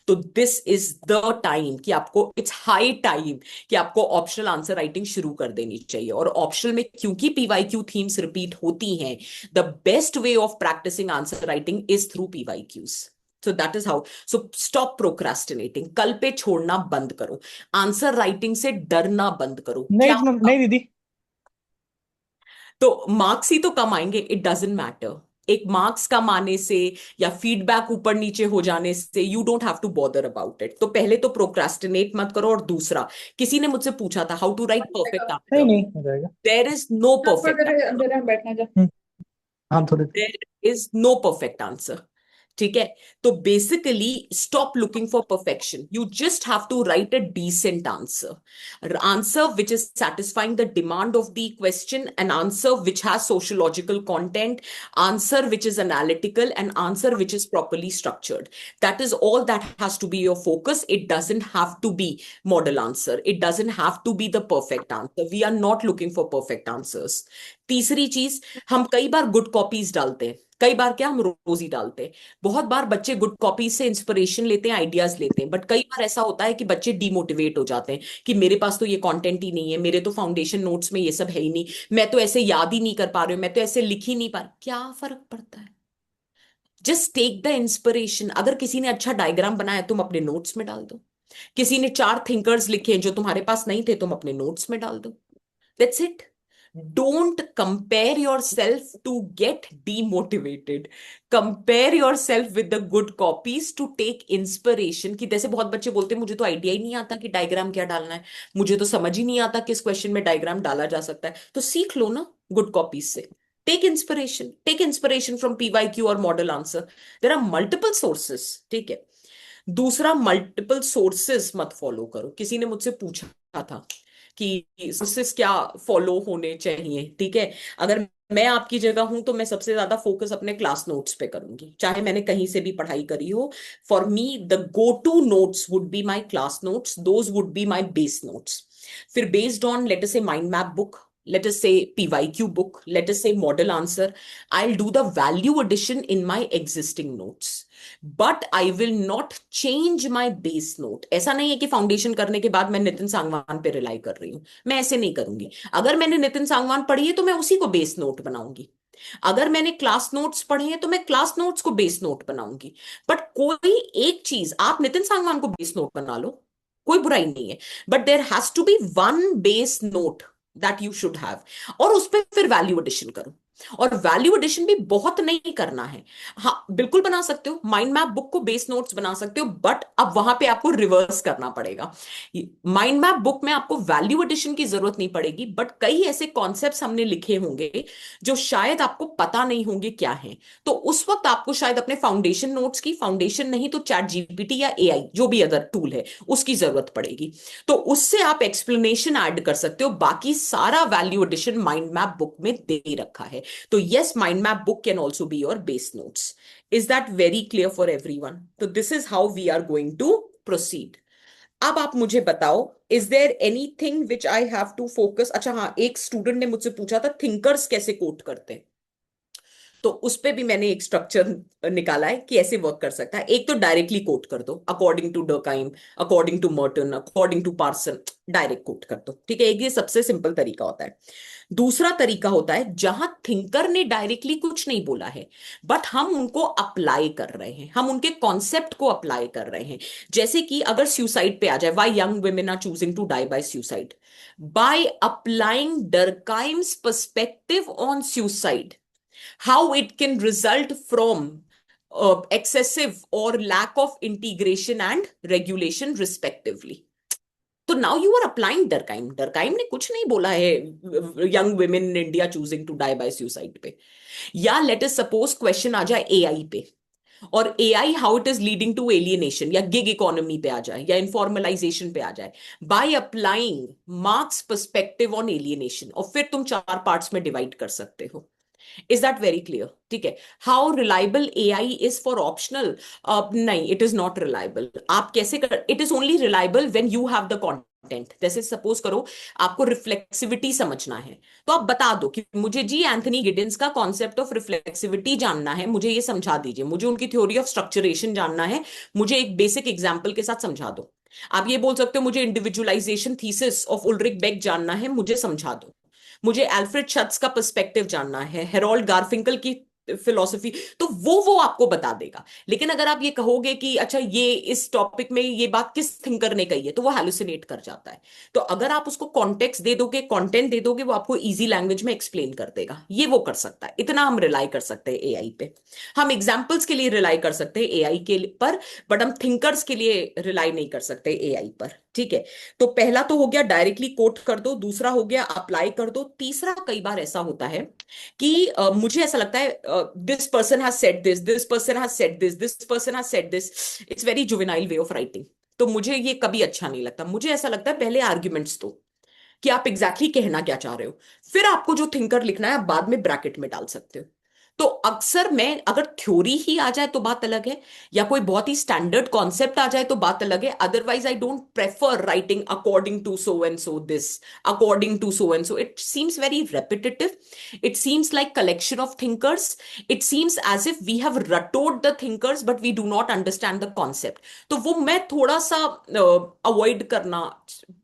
तो दिस इज द टाइम कि आपको, इट्स हाई टाइम कि आपको ऑप्शनल आंसर राइटिंग शुरू कर देनी चाहिए। और ऑप्शनल में क्योंकि पीवाईक्यू थीम्स रिपीट होती हैं, the best way of practising answer writing is through PYQs. So that is how. So stop procrastinating, कल पे छोड़ना बंद करो। आंसर राइटिंग से डरना बंद करो। क्या नहीं नहीं दीदी। तो मार्क्स ही तो कम आएंगे, इट डजेंट मैटर। एक मार्क्स कम आने से या फीडबैक ऊपर नीचे हो जाने से you don't have to bother about it. तो पहले तो प्रोक्रास्टिनेट मत करो। और दूसरा, किसी ने मुझसे पूछा था हाउ टू राइट परफेक्ट नहीं आंसर। नहीं हो जाएगा। देयर इज नो चल थोड़ी परफेक्ट देर आंसर। अंधेरे में बैठना जा। हाँ थोड़ी देर। There is no perfect answer. ठीक है, तो basically stop looking for perfection, you just have to write a decent answer, answer which is satisfying the demand of the question, an answer which has sociological content, answer which is analytical, and answer which is properly structured. That is all that has to be your focus. It doesn't have to be model answer, it doesn't have to be the perfect answer. We are not looking for perfect answers. तीसरी चीज, हम कई बार good copies डालते हैं। कई बार क्या, हम रोज ही डालते हैं। बहुत बार बच्चे गुड कॉपीज से इंस्पिरेशन लेते हैं, आइडियाज लेते हैं, बट कई बार ऐसा होता है कि बच्चे डिमोटिवेट हो जाते हैं कि मेरे पास तो ये कंटेंट ही नहीं है, मेरे तो फाउंडेशन नोट्स में ये सब है ही नहीं, मैं तो ऐसे याद ही नहीं कर पा रही हूँ, मैं तो ऐसे लिख ही नहीं पा रही। क्या फर्क पड़ता है? Just take the inspiration. अगर किसी ने अच्छा डायग्राम बनाया, तुम अपने नोट्स में डाल दो। किसी ने 4 थिंकर्स लिखे हैं जो तुम्हारे पास नहीं थे, तुम अपने नोट्स में डाल दो। That's it. Don't compare yourself to get demotivated. Compare yourself with the good copies to take inspiration। कि जैसे बहुत बच्चे बोलते हैं मुझे तो आइडिया ही नहीं आता कि डायग्राम क्या डालना है, मुझे तो समझ ही नहीं आता कि इस क्वेश्चन में डायग्राम डाला जा सकता है। तो सीख लो ना गुड कॉपीज से। टेक इंस्पिरेशन फ्रॉम पीवाईक्यू और model answer. There are multiple sources. ठीक है। दूसरा, मल्टीपल सोर्सेस मत फॉलो करो। किसी ने मुझसे पूछा था कि सोर्सेस क्या फॉलो होने चाहिए। ठीक है, अगर मैं आपकी जगह हूं तो मैं सबसे ज्यादा फोकस अपने क्लास नोट्स पे करूंगी, चाहे मैंने कहीं से भी पढ़ाई करी हो। For me the go to notes would be my class notes, those would be my base notes. फिर based on let us say mind map book, let us say PYQ book, let us say model answer, I'll do the value addition in my existing notes, but I will not change my base note। ऐसा नहीं है कि foundation करने के बाद मैं नितिन सांगवान पे rely कर रही हूं, मैं ऐसे नहीं करूंगी। अगर मैंने नितिन सांगवान पढ़ी है तो मैं उसी को बेस नोट बनाऊंगी। अगर मैंने क्लास नोट्स पढ़े हैं तो मैं क्लास नोट्स को बेस नोट बनाऊंगी। बट कोई एक चीज, आप नितिन सांगवान को बेस नोट बना लो, कोई बुराई नहीं है, but there has to be one base note that you should have. और उस पर फिर वैल्यू एडिशन करो। और वैल्यू एडिशन भी बहुत नहीं करना है। हाँ बिल्कुल बना सकते हो, माइंड मैप बुक को बेस नोट्स बना सकते हो, बट अब वहां पे आपको रिवर्स करना पड़ेगा। माइंड मैप बुक में आपको वैल्यू एडिशन की जरूरत नहीं पड़ेगी, बट कई ऐसे कॉन्सेप्ट्स हमने लिखे होंगे जो शायद आपको पता नहीं होंगे क्या है। तो उस वक्त आपको शायद अपने फाउंडेशन नोट्स की, फाउंडेशन नहीं तो चैट जीपीटी या एआई जो भी अदर टूल है उसकी जरूरत पड़ेगी। तो उससे आप एक्सप्लेनेशन ऐड कर सकते हो, बाकी सारा value addition mind map book में दे रखा है। तो yes, mind map book can also be your base notes. Is that very clear for everyone? तो this is how we are going to proceed. अब आप मुझे बताओ, is there anything which I have to focus? अच्छा हाँ, एक student ने मुझसे पूछा था थिंकर्स कैसे कोट करते हैं। तो उस पे भी मैंने एक स्ट्रक्चर निकाला है कि ऐसे वर्क कर सकता है। एक तो डायरेक्टली कोट कर दो, according to Durkheim, according to Merton, according to Parson, direct quote कर दो। ठीक है, एक ये सबसे सिंपल तरीका होता है। दूसरा तरीका होता है जहां थिंकर ने डायरेक्टली कुछ नहीं बोला है, बट हम उनको अप्लाई कर रहे हैं, हम उनके कॉन्सेप्ट को अप्लाई कर रहे हैं। जैसे कि अगर सुसाइड पे आ जाए, why young women are choosing to die by suicide, by applying Durkheim's perspective on suicide, how it can result from excessive or lack of integration and regulation respectively। तो now you are applying Durkheim. Durkheim ने कुछ नहीं बोला है young women in India choosing to die by suicide पे। या let us suppose question आ जाए एआई पे, और AI how it is leading to alienation या गिग इकोनॉमी पे आ जाए या इनफॉर्मलाइजेशन पे आ जाए by applying Marx perspective on alienation, और फिर तुम चार पार्ट्स में डिवाइड कर सकते हो। Is that very clear? ठीक है। How reliable AI is for optional? नहीं, इट इज नॉट रिलायबल। आप कैसे कर, it is only reliable when you have the content. जैसे सपोज करो आपको रिफ्लेक्सिविटी समझना है, तो आप बता दो कि मुझे जी एंथनी गिडेंस का कॉन्सेप्ट ऑफ रिफ्लेक्सिविटी जानना है, मुझे ये समझा दीजिए। मुझे उनकी थ्योरी ऑफ स्ट्रक्चरेशन जानना है, मुझे एक बेसिक एग्जाम्पल के साथ समझा दो। आप ये बोल सकते हो मुझे individualisation thesis of Ulrich Beck जानना है, मुझे समझा दो। मुझे एल्फ्रेड शत्स का पर्सपेक्टिव जानना है, हेरोल्ड गारफिंकल की फिलॉसफी, तो वो आपको बता देगा। लेकिन अगर आप ये कहोगे कि अच्छा ये इस टॉपिक में ये बात किस थिंकर ने कही है, तो वो हेलुसिनेट कर जाता है। तो अगर आप उसको कॉन्टेक्स्ट दे दोगे, कंटेंट दे दोगे, वो आपको इजी लैंग्वेज में एक्सप्लेन कर देगा। ये वो कर सकता है, इतना हम रिलाई कर सकते हैं एआई पे। हम एग्जाम्पल्स के लिए रिलाई कर सकते हैं एआई के पर, बट हम थिंकर्स के लिए रिलाई नहीं कर सकते एआई पर। ठीक है। तो पहला तो हो गया डायरेक्टली कोट कर दो, दूसरा हो गया अप्लाई कर दो, तीसरा कई बार ऐसा होता है कि मुझे ऐसा लगता है this person has said this, this person has said this, this person has said this. It's very juvenile way of writing. तो मुझे ये कभी अच्छा नहीं लगता। मुझे ऐसा लगता है पहले आर्ग्यूमेंट्स दो कि आप एग्जैक्टली exactly कहना क्या चाह रहे हो, फिर आपको जो थिंकर लिखना है आप बाद में ब्रैकेट में डाल सकते हो। तो अक्सर मैं, अगर थ्योरी ही आ जाए तो बात अलग है, या कोई बहुत ही स्टैंडर्ड कॉन्सेप्ट आ जाए तो बात अलग है। Otherwise I don't prefer writing according to so and so this, according to so and so. It seems very repetitive, it seems like collection of thinkers, it seems as if we have रटोड the thinkers but we do not understand the concept. तो वो मैं थोड़ा सा avoid करना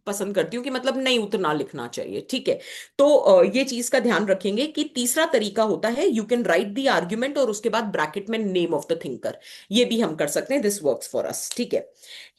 पसंद करती हूँ कि मतलब नहीं, उतना लिखना चाहिए। ठीक है। तो ये चीज का ध्यान रखेंगे कि तीसरा तरीका होता है you can right the argument और उसके बाद ब्रैकेट में नेम ऑफ द थिंकर। ये भी हम कर सकते हैं, दिस वर्क्स फॉर अस। ठीक है।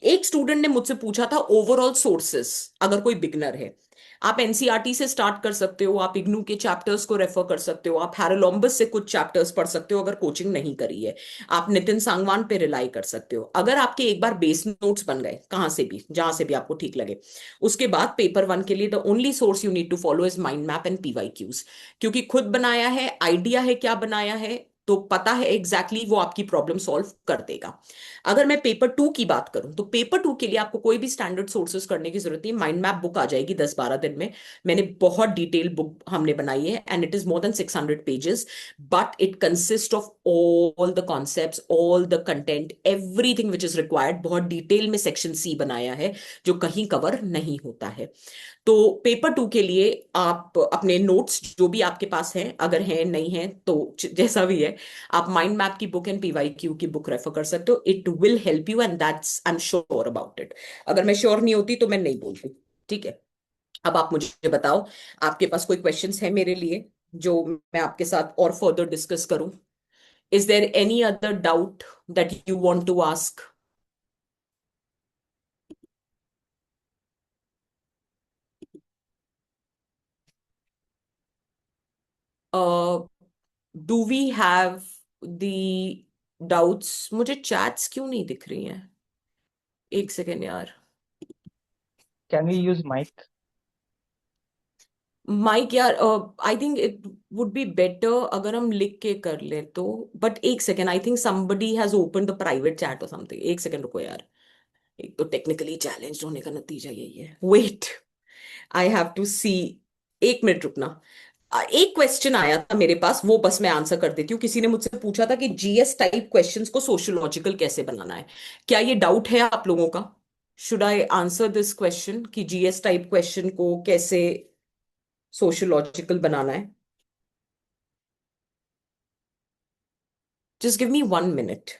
एक स्टूडेंट ने मुझसे पूछा था ओवरऑल सोर्सेस, अगर कोई बिगनर है। आप एनसीईआरटी से स्टार्ट कर सकते हो, आप इग्नू के चैप्टर्स को रेफर कर सकते हो, आप हैरोलॉम्बस से कुछ चैप्टर्स पढ़ सकते हो अगर कोचिंग नहीं करी है, आप नितिन सांगवान पे रिलाई कर सकते हो। अगर आपके एक बार बेस नोट्स बन गए कहां से भी, जहां से भी आपको ठीक लगे, उसके बाद पेपर वन के लिए the only source you need to follow is mind map and PYQs. क्योंकि खुद बनाया है, आइडिया है क्या बनाया है, तो पता है एग्जैक्टली exactly वो आपकी प्रॉब्लम सॉल्व कर देगा। अगर मैं पेपर टू की बात करूं तो पेपर टू के लिए आपको कोई भी स्टैंडर्ड सोर्सेज करने की जरूरत नहीं। माइंड मैप बुक आ जाएगी 10-12 दिन में। मैंने बहुत डिटेल बुक हमने बनाई है and it is more then 600 pages, but it consist of all the concepts, all the content, everything which is required. बहुत डिटेल में सेक्शन सी बनाया है जो कहीं कवर नहीं होता है। तो पेपर टू के लिए आप अपने नोट्स जो भी आपके पास हैं, अगर हैं नहीं हैं तो जैसा भी है, आप माइंड मैप की बुक एंड पीवाईक्यू की बुक रेफर कर सकते हो। It will help you and that's I am sure about it. अगर मैं श्योर नहीं होती तो मैं नहीं बोलती। ठीक है। अब आप मुझे बताओ, आपके पास कोई क्वेश्चंस है मेरे लिए जो मैं आपके साथ और फर्दर डिस्कस करूं? Is there any other doubt that you want to ask? Do we have the doubts? मुझे चैट्स क्यों नहीं दिख रही हैं? एक सेकेंड यार। Can we use mic? Mic यार, I think it would be better अगर हम लिख के कर ले तो। बट एक second, I think somebody has open the private chat और समथिंग। एक सेकेंड रुको यार। एक तो टेक्निकली चैलेंज होने का नतीजा यही है। वेट, आई हैव टू सी। एक मिनट रुकना। एक क्वेश्चन आया था मेरे पास, वो बस मैं आंसर कर देती हूँ। किसी ने मुझसे पूछा था कि जीएस टाइप क्वेश्चंस को सोशियोलॉजिकल कैसे बनाना है। क्या ये डाउट है आप लोगों का? Should I answer this question कि जीएस टाइप क्वेश्चन को कैसे सोशियोलॉजिकल बनाना है? Just give me 1 minute.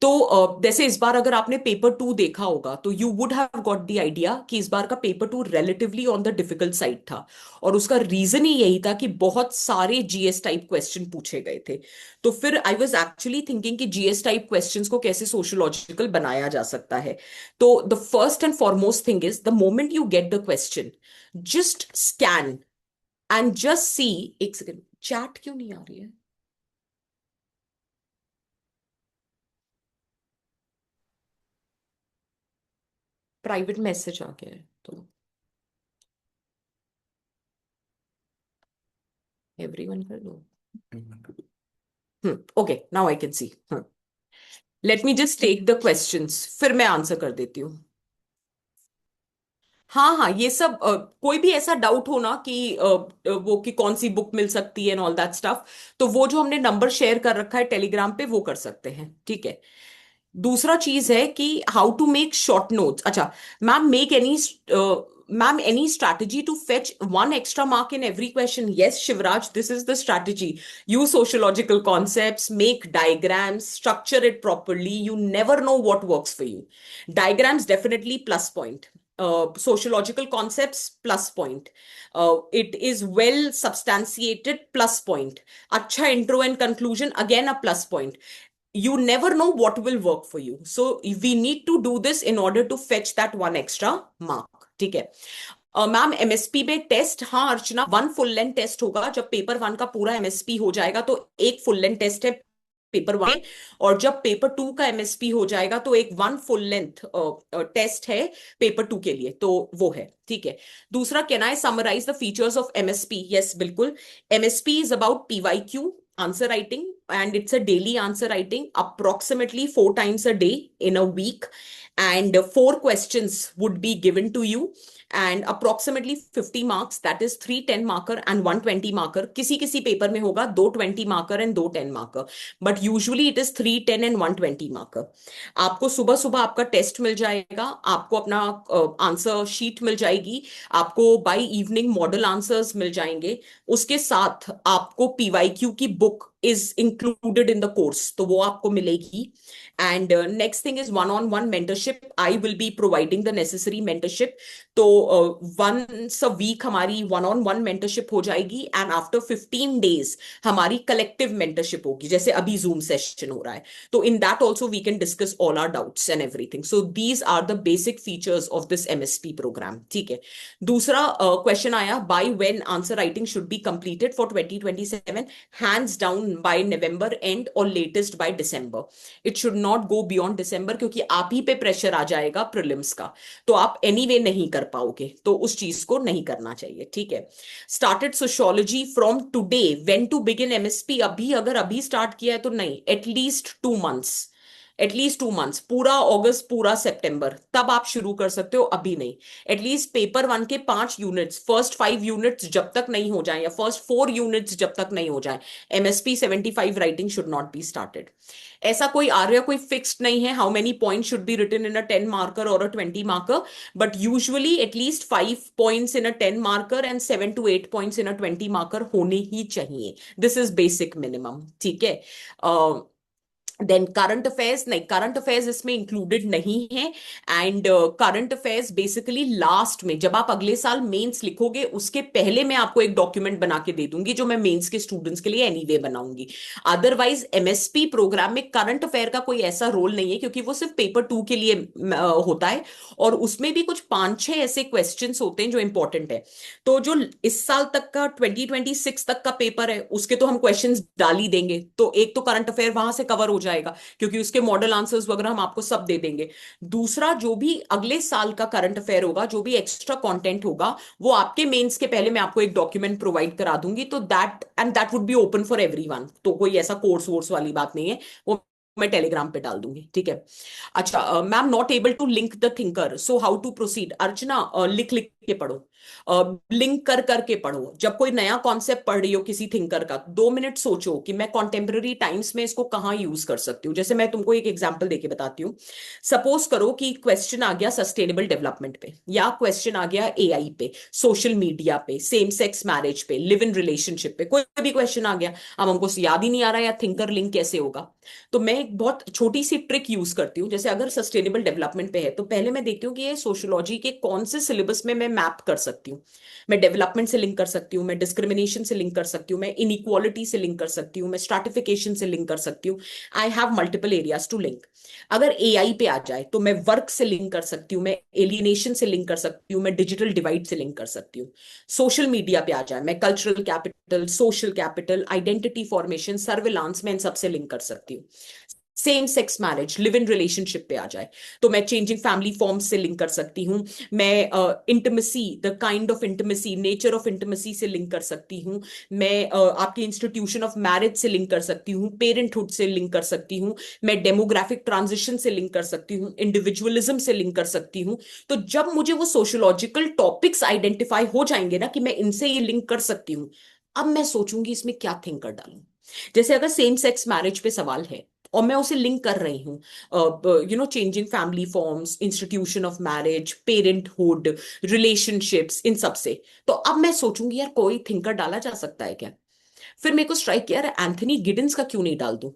तो जैसे इस बार अगर आपने पेपर टू देखा होगा तो you would have got the idea कि इस बार का paper two relatively on the difficult side था। और उसका रीजन ही यही था कि बहुत सारे जीएस टाइप क्वेश्चन पूछे गए थे। तो फिर आई वाज एक्चुअली थिंकिंग कि जीएस टाइप क्वेश्चंस को कैसे सोशियोलॉजिकल बनाया जा सकता है। तो the first and foremost thing is the moment you get the question, just scan and just see. एक सेकेंड, चैट क्यों नहीं आ रही है? प्राइवेट मैसेज आ गया है तो एवरीवन कर दो। Okay, now I can see. Let me just take the questions, फिर मैं आंसर कर देती हूँ। हाँ हाँ, ये सब कोई भी ऐसा डाउट हो ना कि वो कि कौन सी बुक मिल सकती है एंड ऑल दैट स्टफ, तो वो जो हमने नंबर शेयर कर रखा है टेलीग्राम पे वो कर सकते हैं, ठीक है। दूसरा चीज है कि how to make short notes. अच्छा ma'am, make any ma'am any strategy to fetch one extra mark in every question? Yes Shivraj, this is the strategy. Use sociological concepts, make diagrams, structure it properly, you never know what works for you. Diagrams definitely plus point. Sociological concepts plus point. It is well substantiated plus point. Acha intro and conclusion again a plus point. You never know what will work for you, so we need to do this in order to fetch that one extra mark, ठीक है। Ma'am MSP में test, हाँ अर्चना, one full length test होगा जब paper one का पूरा MSP हो जाएगा, तो एक फुल लेंथ टेस्ट है पेपर वन। और जब पेपर टू का एमएसपी हो जाएगा तो एक वन फुल लेंथ टेस्ट है पेपर टू के लिए, तो वो है, ठीक है। दूसरा, can I summarise the features of MSP? Yes बिल्कुल। MSP is about PYQ answer writing, and it's a daily answer writing approximately 4 times a day in a week, and 4 questions would be given to you, and approximately 50 marks, that is 3 10 marker and 1 20 marker। किसी किसी paper में होगा 2 20 marker and 2 10 marker, but usually it is 3 10 and 1 20 marker। आपको सुबह सुबह आपका test मिल जाएगा, आपको अपना आंसर शीट मिल जाएगी, आपको बाय इवनिंग मॉडल आंसर्स मिल जाएंगे, उसके साथ आपको पीवाईक्यू की book is included in the course, तो वो आपको मिलेगी। And next thing is one on one mentorship, I will be providing the necessary mentorship. तो वंस अ वीक हमारी वन ऑन वन मेंटरशिप हो जाएगी, एंड आफ्टर 15 days हमारी collective mentorship होगी, जैसे अभी जूम सेशन हो रहा है, तो in that also we can discuss all our doubts and everything। So these are the basic features of this MSP program, ठीक है। दूसरा क्वेश्चन आया, by when answer writing should be completed for 2027? hands down by November end or latest by December। it should not go beyond December, क्योंकि आप ही पे pressure आ जाएगा prelims का, तो आप एनीवे नहीं कर पाओगे, तो उस चीज को नहीं करना चाहिए, ठीक है। Started sociology from today, when to begin MSP? अभी अगर अभी स्टार्ट किया है तो नहीं, एटलीस्ट 2 months, एटलीस्ट 2 months, पूरा अगस्त पूरा सितंबर, तब आप शुरू कर सकते हो, अभी नहीं। एटलीस्ट पेपर वन के 5 यूनिट्स, फर्स्ट 5 यूनिट्स जब तक नहीं हो जाए, या फर्स्ट 4 यूनिट्स जब तक नहीं हो जाए, MSP 75 writing should not be started. ऐसा कोई आर्या कोई फिक्स्ड नहीं है how many point should be written in a 10 marker और a 20 marker, but usually at least 5 points in a 10 marker and 7 to 8 points in a 20 marker होने ही चाहिए। This is basic minimum, ठीक है। देन करंट अफेयर्स, नहीं current affairs इसमें included नहीं है। And current affairs basically last में, जब आप अगले साल मेंस लिखोगे उसके पहले मैं आपको एक डॉक्यूमेंट बना के दे दूंगी, जो मैं मेंस के स्टूडेंट्स के लिए एनीवे बनाऊंगी। अदरवाइज एमएसपी प्रोग्राम में करंट अफेयर का कोई ऐसा रोल नहीं है, क्योंकि वो सिर्फ पेपर टू के लिए होता है, और उसमें भी कुछ 5 6 ऐसे क्वेश्चन होते हैं जो इंपॉर्टेंट है। तो जो इस साल तक का 2026 तक का पेपर है उसके तो हम क्वेश्चंस डाल ही देंगे, तो एक तो करंट अफेयर वहां से कवर हो जाएगा, क्योंकि उसके मॉडल आंसर्स वगैरह हम आपको सब दे देंगे। दूसरा, जो भी अगले साल का करंट अफेयर होगा, जो भी एक्स्ट्रा कंटेंट होगा, वो आपके मेंस के पहले मैं आपको एक डॉक्यूमेंट प्रोवाइड करा दूंगी, तो that would be open for everyone, तो कोई ऐसा कोर्स वोर्स वाली बात नहीं है, वो मैं टेलीग्राम पे डाल दूंगी, ठीक है। अच्छा ma'am, not able to link the thinker, so how to proceed? Archana लिख लिख के पढ़ो, लिंक कर करके पढ़ो। जब कोई नया कॉन्सेप्ट पढ़ रही हो किसी थिंकर का, 2 मिनट सोचो कि मैं कॉन्टेम्पररी टाइम्स में इसको कहाँ यूज कर सकती हूँ। जैसे मैं तुमको एक एग्जांपल देके बताती हूँ। सपोज करो कि क्वेश्चन आ गया सस्टेनेबल डेवलपमेंट पे, या क्वेश्चन आ गया एआई पे, सोशल मीडिया पे, सेम सेक्स मैरिज पे, लिव इन रिलेशनशिप पे, कोई भी क्वेश्चन आ गया, अब हमको याद ही नहीं आ रहा या थिंकर लिंक कैसे होगा, तो मैं एक बहुत छोटी सी ट्रिक यूज करती हूँ। जैसे अगर सस्टेनेबल डेवलपमेंट पे है, तो पहले मैं देखती हूँ कि ये सोशियोलॉजी के कौन से सिलेबस में मैं मैप कर सकती हूँ। मैं डेवलपमेंट से लिंक कर सकती हूँ, मैं डिस्क्रिमिनेशन से लिंक कर सकती हूँ, मैं इनइक्वालिटी से लिंक कर सकती हूँ, मैं स्ट्रैटिफिकेशन से लिंक कर सकती हूँ। I have multiple areas to link. अगर एआई पे आ जाए तो मैं वर्क से लिंक कर सकती हूँ, मैं एलियनेशन से लिंक कर सकती हूँ, मैं डिजिटल डिवाइड से लिंक कर सकती हूँ। सोशल मीडिया पे आ जाए, मैं cultural capital, social capital, identity formation, surveillance में इन सबसे लिंक कर सकती हूँ। Same sex marriage, live in relationship पे आ जाए, तो मैं चेंजिंग फैमिली फॉर्म्स से लिंक कर सकती हूँ। मैं intimacy, the kind of intimacy, nature of intimacy से लिंक कर सकती हूँ। मैं आपकी इंस्टीट्यूशन ऑफ मैरिज से लिंक कर सकती हूँ, पेरेंटहुड से लिंक कर सकती हूँ, मैं डेमोग्राफिक ट्रांजिशन से लिंक कर सकती हूँ, इंडिविजुअलिज्म से लिंक कर सकती हूँ। तो जब मुझे वो सोशोलॉजिकल टॉपिक्स आइडेंटिफाई हो जाएंगे ना कि मैं इनसे ये लिंक कर सकती हूँ, अब मैं सोचूंगी इसमें क्या थिंकर डालूं। जैसे अगर सेम सेक्स मैरिज पे सवाल है और मैं उसे लिंक कर रही हूँ, changing family forms, institution of marriage, parenthood, relationships, इन सब से, तो अब मैं सोचूंगी यार कोई थिंकर डाला जा सकता है क्या। फिर मेरे को स्ट्राइक किया, यार एंथनी गिडन्स का क्यों नहीं डाल दूं,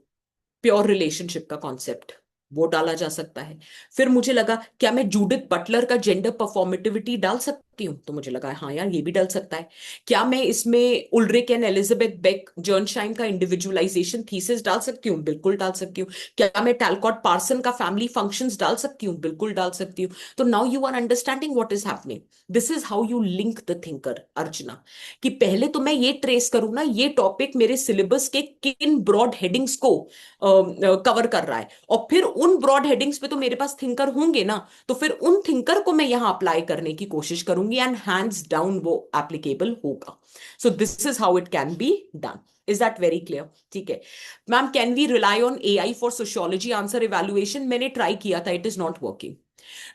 प्योर रिलेशनशिप का कॉन्सेप्ट, वो डाला जा सकता है। फिर मुझे लगा क्या मैं जूडिथ बटलर का जेंडर परफॉर्मेटिविटी डाल सकती हूँ, तो मुझे लगा हाँ यार ये भी डाल सकता है। क्या मैं इसमें उल्रिक एंड एलिजाबेथ बेक जर्नशाइन का इंडिविजुअलाइजेशन थीसिस डाल सकती हूँ, बिल्कुल डाल सकती हूँ। क्या मैं टैलकॉट पार्सन का फैमिली फंक्शंस डाल सकती हूँ, बिल्कुल डाल सकती हूँ। तो now you are understanding what is happening. This is how you link the thinker, Archana. कि पहले तो मैं ये ट्रेस करूँ ना, ये टॉपिक मेरे सिलेबस के किन ब्रॉड हेडिंग्स को कवर कर रहा है, और फिर उन ब्रॉड हेडिंग्स पे तो मेरे पास थिंकर होंगे ना, तो फिर उन थिंकर को मैं यहां अप्लाई करने की कोशिश करूंगी एंड हैंड्स डाउन वो एप्लीकेबल होगा। So this is how it can be done. Is that very clear? ठीक है ma'am. Can we rely on AI for sociology answer evaluation? मैंने ट्राई किया था, it is not working.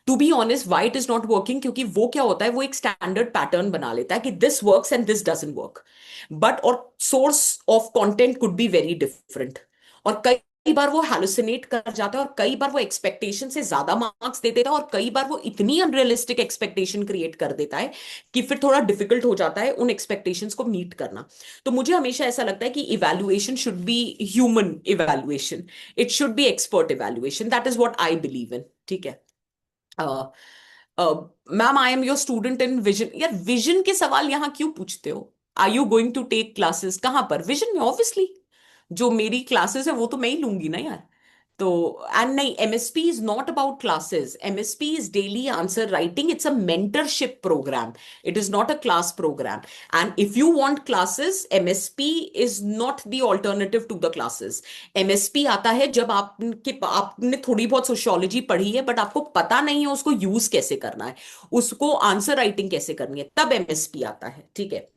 To be honest, why it is not working, क्योंकि वो क्या होता है, वो एक स्टैंडर्ड पैटर्न बना लेता है कि this works and this doesn't work, but और source of content could be very different. और कई बार वो हैलुसिनेट कर जाता है, और कई बार वो एक्सपेक्टेशन से ज्यादा मार्क्स दे देता है, और कई बार वो इतनी अनरियलिस्टिक एक्सपेक्टेशन क्रिएट कर देता है कि फिर थोड़ा डिफिकल्ट हो जाता है उन एक्सपेक्टेशंस को मीट करना। तो मुझे हमेशा ऐसा लगता है कि evaluation should be human evaluation, it should be expert evaluation, that is what I believe in. ठीक है ma'am, I am your student in vision. यार विजन के सवाल यहाँ क्यों पूछते हो? Are you going to take classes कहाँ पर? विजन में ऑब्वियसली जो मेरी क्लासेस है वो तो मैं ही लूंगी ना यार। तो एंड नहीं, MSP is not about classes, MSP is daily answer writing, it's a mentorship program, it is not a class program. And if you want classes, MSP is not the alternative to the classes. MSP आता है जब आपने थोड़ी बहुत sociology पढ़ी है but आपको पता नहीं है उसको यूज कैसे करना है, उसको आंसर राइटिंग कैसे करनी है, तब एमएसपी आता है। ठीक है।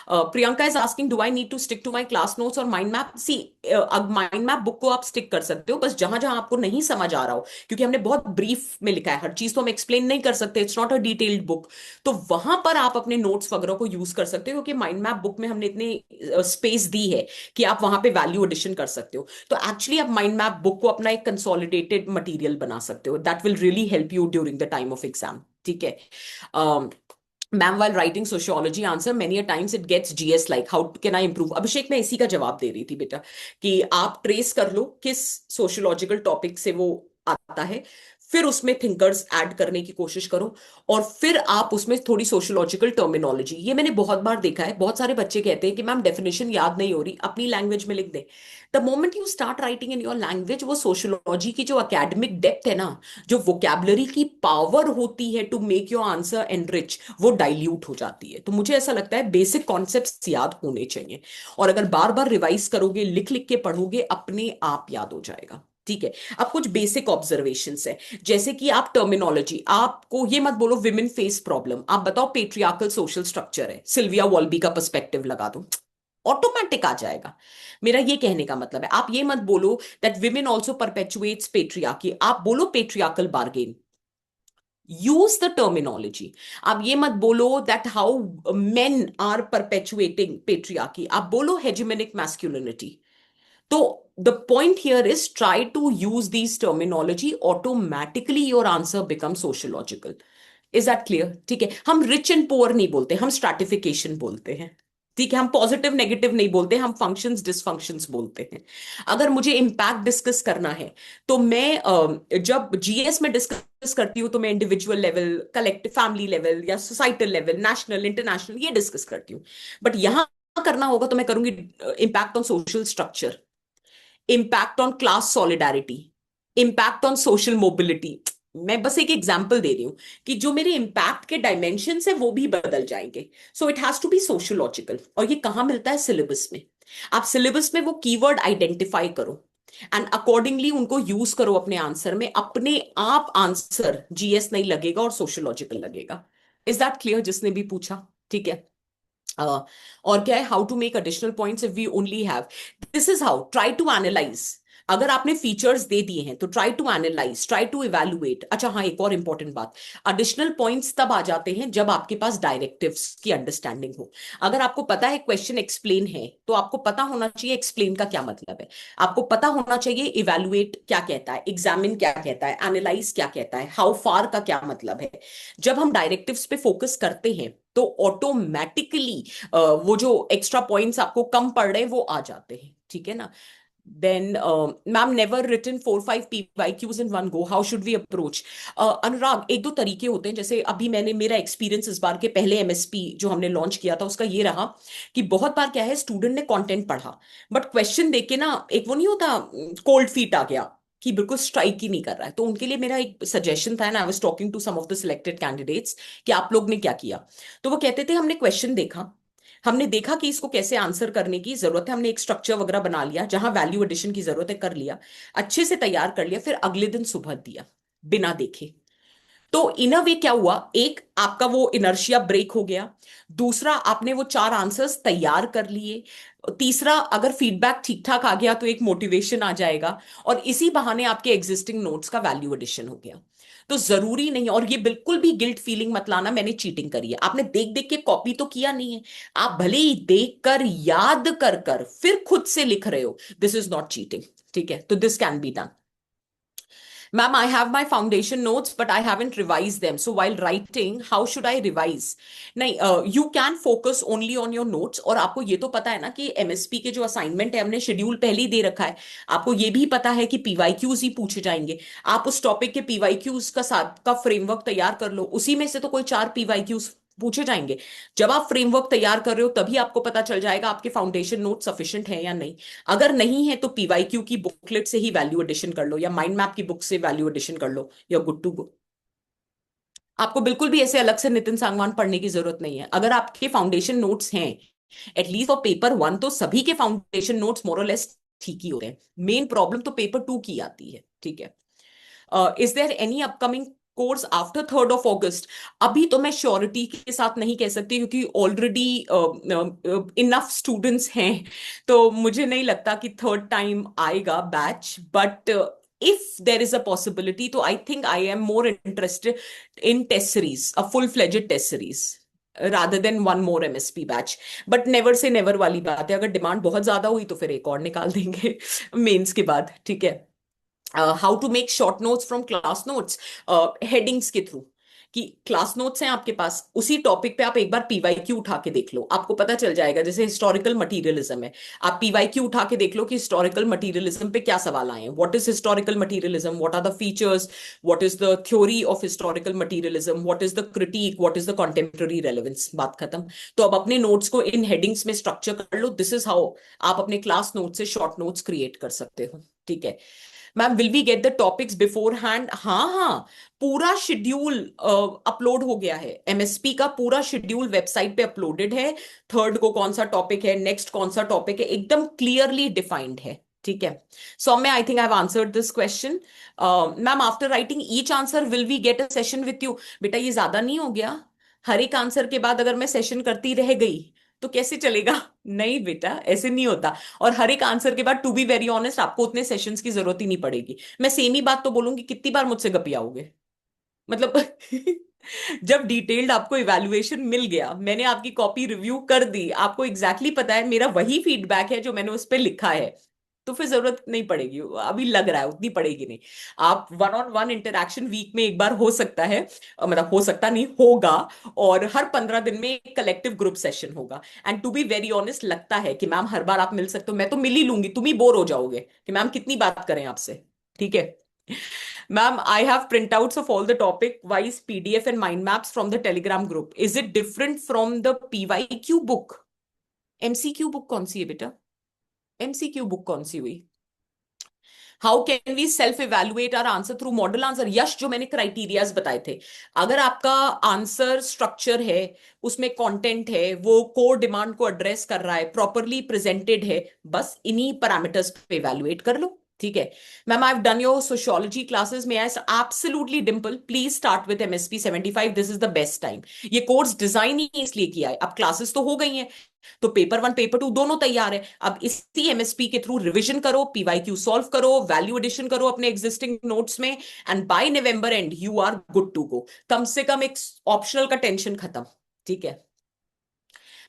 Priyanka is asking, do I need to stick to my class notes और mind map? See, mind map book को आप स्टिक कर सकते हो, बस जहां जहां आपको नहीं समझ आ रहा हो, क्योंकि हमने बहुत ब्रीफ में लिखा है, हर चीज तो हम एक्सप्लेन नहीं कर सकते, it's not a detailed book. तो वहां पर आप अपने नोट्स वगैरह को यूज कर सकते हो, क्योंकि माइंड मैप बुक में हमने इतनी स्पेस दी है कि आप वहां पे वैल्यू एडिशन कर सकते हो। तो एक्चुअली आप माइंड मैप बुक को अपना एक कंसोलिडेटेड मटेरियल बना सकते हो, that will really help you during the time of exam. ठीक है ma'am, while writing sociology answer many a times it gets GS like how can I improve? अभिषेक, मैं इसी का जवाब दे रही थी बेटा, कि आप ट्रेस कर लो किस सोशियोलॉजिकल टॉपिक से वो आता है, फिर उसमें थिंकर्स ऐड करने की कोशिश करो, और फिर आप उसमें थोड़ी सोशियोलॉजिकल टर्मिनोलॉजी, ये मैंने बहुत बार देखा है, बहुत सारे बच्चे कहते हैं कि मैम डेफिनेशन याद नहीं हो रही, अपनी लैंग्वेज में लिख दे। The moment you start writing in your language, वो सोशियोलॉजी की जो अकेडमिक डेप्थ है ना, जो वोकैबुलरी की पावर होती है to make your answer enrich, वो डाइल्यूट हो जाती है। तो मुझे ऐसा लगता है बेसिक कॉन्सेप्ट्स याद होने चाहिए, और अगर बार बार रिवाइज करोगे, लिख लिख के पढ़ोगे, अपने आप याद हो जाएगा। ठीक है। अब कुछ बेसिक ऑब्जर्वेशंस है, जैसे कि आप टर्मिनोलॉजी, आपको ये मत बोलो विमेन फेस प्रॉब्लम, आप बताओ पेट्रियार्कल सोशल स्ट्रक्चर है, सिल्विया वॉल्बी का पर्सपेक्टिव लगा दो, ऑटोमेटिक आ जाएगा। मेरा ये कहने का मतलब है, आप ये मत बोलो that women also perpetuates patriarchy, आप बोलो patriarchal bargain, use the terminology. आप ये मत बोलो that how men are perpetuating patriarchy, आप बोलो हेजेमोनिक मैस्कुलिनिटी। तो the point here is try to use these terminology, automatically your answer becomes sociological. Is that clear? ठीक है, हम रिच एंड पुअर नहीं बोलते, हम स्ट्रैटिफिकेशन बोलते हैं। ठीक है, हम पॉजिटिव नेगेटिव नहीं बोलते, हम फंक्शंस डिसफंक्शंस बोलते हैं। अगर मुझे इम्पैक्ट डिस्कस करना है, तो मैं जब जीएस में डिस्कस करती हूँ, तो मैं individual level, collective, family level, या सोसाइटल लेवल, नेशनल, इंटरनेशनल, ये डिस्कस करती हूँ। बट यहां करना होगा तो मैं करूंगी impact on social structure, impact on class solidarity, impact on social mobility. मैं बस एक एग्जांपल दे रही हूं कि जो मेरे इम्पैक्ट के डायमेंशन है वो भी बदल जाएंगे। So it has to be sociological, और ये कहां मिलता है? सिलेबस में। आप सिलेबस में वो कीवर्ड आइडेंटिफाई करो, एंड अकॉर्डिंगली उनको यूज करो अपने आंसर में, अपने आप आंसर जीएस नहीं लगेगा और सोशियोलॉजिकल लगेगा। इज दैट क्लियर जिसने भी पूछा? ठीक है। और क्या है, how to make additional points if we only have, this is how, try to analyse. अगर आपने फीचर्स दे दिए हैं तो try to analyse, try to evaluate. अच्छा हाँ, एक और इंपॉर्टेंट बात, एडिशनल पॉइंट्स तब आ जाते हैं जब आपके पास डायरेक्टिव्स की अंडरस्टैंडिंग हो। अगर आपको पता है क्वेश्चन एक्सप्लेन है, तो आपको पता होना चाहिए एक्सप्लेन का क्या मतलब है। आपको पता होना चाहिए इवैल्यूएट क्या कहता है, एग्जामिन क्या कहता है, एनालाइज क्या कहता है, हाउ फार का क्या मतलब है। जब हम डायरेक्टिव्स पे फोकस करते हैं तो ऑटोमेटिकली वो जो एक्स्ट्रा पॉइंट्स आपको कम पड़ रहे हैं वो आ जाते हैं। ठीक है ना? Then ma'am, never written 4-5 PYQs in one go, how should we approach? Anurag, एक दो तरीके होते हैं। जैसे अभी मैंने, मेरा एक्सपीरियंस इस बार के पहले एमएसपी जो हमने लॉन्च किया था उसका ये रहा कि बहुत बार क्या है, स्टूडेंट ने कंटेंट पढ़ा बट क्वेश्चन देख के ना एक वो नहीं होता, कोल्ड फीट आ गया कि बिल्कुल स्ट्राइक ही नहीं कर रहा है। तो उनके लिए मेरा एक सजेशन था, and I was talking to some of the selected candidates कि आप लोग ने क्या किया। तो वो कहते थे हमने क्वेश्चन देखा, हमने देखा कि इसको कैसे आंसर करने की जरूरत है, हमने एक स्ट्रक्चर वगैरह बना लिया, जहां वैल्यू एडिशन की जरूरत है कर लिया, अच्छे से तैयार कर लिया, फिर अगले दिन सुबह दिया बिना देखे। तो इन अ वे क्या हुआ, एक आपका वो इनर्शिया ब्रेक हो गया, दूसरा आपने वो चार आंसर्स तैयार कर लिए, तीसरा अगर फीडबैक ठीक ठाक आ गया तो एक मोटिवेशन आ जाएगा, और इसी बहाने आपके एग्जिस्टिंग नोट्स का वैल्यू एडिशन हो गया। तो जरूरी नहीं, और ये बिल्कुल भी गिल्ट फीलिंग मत लाना मैंने चीटिंग करी है, आपने देख देख के कॉपी तो किया नहीं है। आप भले ही देख कर याद कर कर फिर खुद से लिख रहे हो, दिस इज नॉट चीटिंग। ठीक है, तो this can be done. Ma'am, I have my foundation notes, but I haven't revised them. So while writing, how should I revise? नहीं, you can focus only on your notes. और आपको ये तो पता है ना कि एमएसपी के जो असाइनमेंट है हमने शेड्यूल पहले ही दे रखा है। आपको ये भी पता है कि पीवाईक्यूज ही पूछे जाएंगे। आप उस टॉपिक के पीवाईक्यूज का साथ का फ्रेमवर्क तैयार कर लो, उसी में से तो कोई चार पीवाईक्यूज पूछे जाएंगे। जब आप फ्रेमवर्क तैयार कर रहे हो तभी आपको पता चल जाएगा आपके फाउंडेशन नोट सफिशिएंट है या नहीं। अगर नहीं है तो पीवाईक्यू की बुकलेट से ही वैल्यू एडिशन कर लो, या माइंड मैप की बुक से वैल्यू एडिशन कर लो, या गुड टू गो। आपको बिल्कुल भी ऐसे अलग से नितिन सांगवान पढ़ने की जरूरत नहीं है। अगर आपके फाउंडेशन नोट्स हैं एटलीस्ट फॉर पेपर वन, तो सभी के फाउंडेशन नोट्स मोर और लेस ठीक ही होते हैं। मेन प्रॉब्लम तो पेपर टू की आती है। ठीक है। Is there any upcoming course after 3rd of August? अभी तो मैं श्योरिटी के साथ नहीं कह सकती क्योंकि ऑलरेडी इनफ स्टूडेंट्स हैं, तो मुझे नहीं लगता कि थर्ड टाइम आएगा batch. But if there is a possibility, तो I think I am more interested in test series, a full fledged test series rather than one more MSP batch. But never से never वाली बात है, अगर demand बहुत ज्यादा हुई तो फिर एक और निकाल देंगे मेंस के बाद। ठीक है। How to make short notes from class notes, headings के थ्रू, कि क्लास नोट्स हैं आपके पास, उसी टॉपिक पे आप एक बार पीवाईक्यू उठा के देख लो, आपको पता चल जाएगा। जैसे हिस्टोरिकल मटीरियलिज्म है, आप पीवाईक्यू उठा के देख लो कि हिस्टोरिकल मटीरियलिज्म पे क्या सवाल आए हैं, what is historical materialism, what are the features, what is the theory of historical materialism, what is the critique, what is the contemporary relevance, बात खत्म। तो अब अपने नोट्स को इन हेडिंग्स में स्ट्रक्चर कर लो, दिस इज हाउ आप अपने क्लास नोट से शॉर्ट नोट्स क्रिएट कर सकते हो। ठीक है। Ma'am, will we get the topics beforehand? हाँ हाँ, पूरा शेड्यूल अपलोड हो गया है, एमएसपी का पूरा शेड्यूल वेबसाइट पे अपलोडेड है। थर्ड को कौन सा टॉपिक है, नेक्स्ट कौन सा टॉपिक है, एकदम क्लियरली डिफाइंड है। ठीक है। Saumya, I think I have answered this question. Ma'am, after writing each answer will we get a session with you? बेटा, ये ज्यादा नहीं हो गया? हर एक आंसर के बाद अगर मैं सेशन करती रह गई तो कैसे चलेगा? नहीं बेटा, ऐसे नहीं होता। और हर एक आंसर के बाद टू बी वेरी ऑनेस्ट आपको उतने सेशंस की जरूरत ही नहीं पड़ेगी। मैं सेम ही बात तो बोलूंगी, कितनी बार मुझसे गपियाओगे? मतलब जब डिटेल्ड आपको इवैल्यूएशन मिल गया, मैंने आपकी कॉपी रिव्यू कर दी, आपको एग्जैक्टली exactly पता है मेरा वही फीडबैक है जो मैंने उस पर लिखा है, तो फिर जरूरत नहीं पड़ेगी, अभी लग रहा है उतनी पड़ेगी नहीं। आप one on one interaction week में एक बार हो सकता है, मतलब हो सकता नहीं, होगा। और हर 15 दिन में एक कलेक्टिव ग्रुप सेशन होगा। And to be very honest, लगता है कि मैम हर बार आप मिल सकते हो, मैं तो मिल ही लूंगी, तुम ही बोर हो जाओगे कि मैम कितनी बात करें आपसे। ठीक है। Ma'am, I have printouts of all the topic wise PDF and mind maps from the Telegram group. Is it different from the PYQ book? MCQ book कौन सी है बेटा? MCQ बुक कौन सी हुई? How can we self evaluate our answer through model answer? Yash, जो मैंने criterias बताए थे, अगर आपका आंसर स्ट्रक्चर है, उसमें कंटेंट है, वो कोर डिमांड को एड्रेस कर रहा है, प्रॉपरली प्रेजेंटेड है, बस इन्हीं पैरामीटर्स पे इवेलुएट कर लो। ठीक है ma'am, I have done your sociology classes में। I absolutely Dimple, please start with MSP 75, this is the best time. ये कोर्स डिजाइन ही इसलिए किया है, अब क्लासेस तो हो गई हैं, तो पेपर वन पेपर टू दोनों तैयार है। अब इसी एमएसपी के थ्रू रिवीजन करो, पीवाईक्यू सॉल्व करो, वैल्यू एडिशन करो अपने एग्जिस्टिंग नोट्स में, and by November end you are good to go. कम से कम एक ऑप्शनल का टेंशन खत्म। ठीक है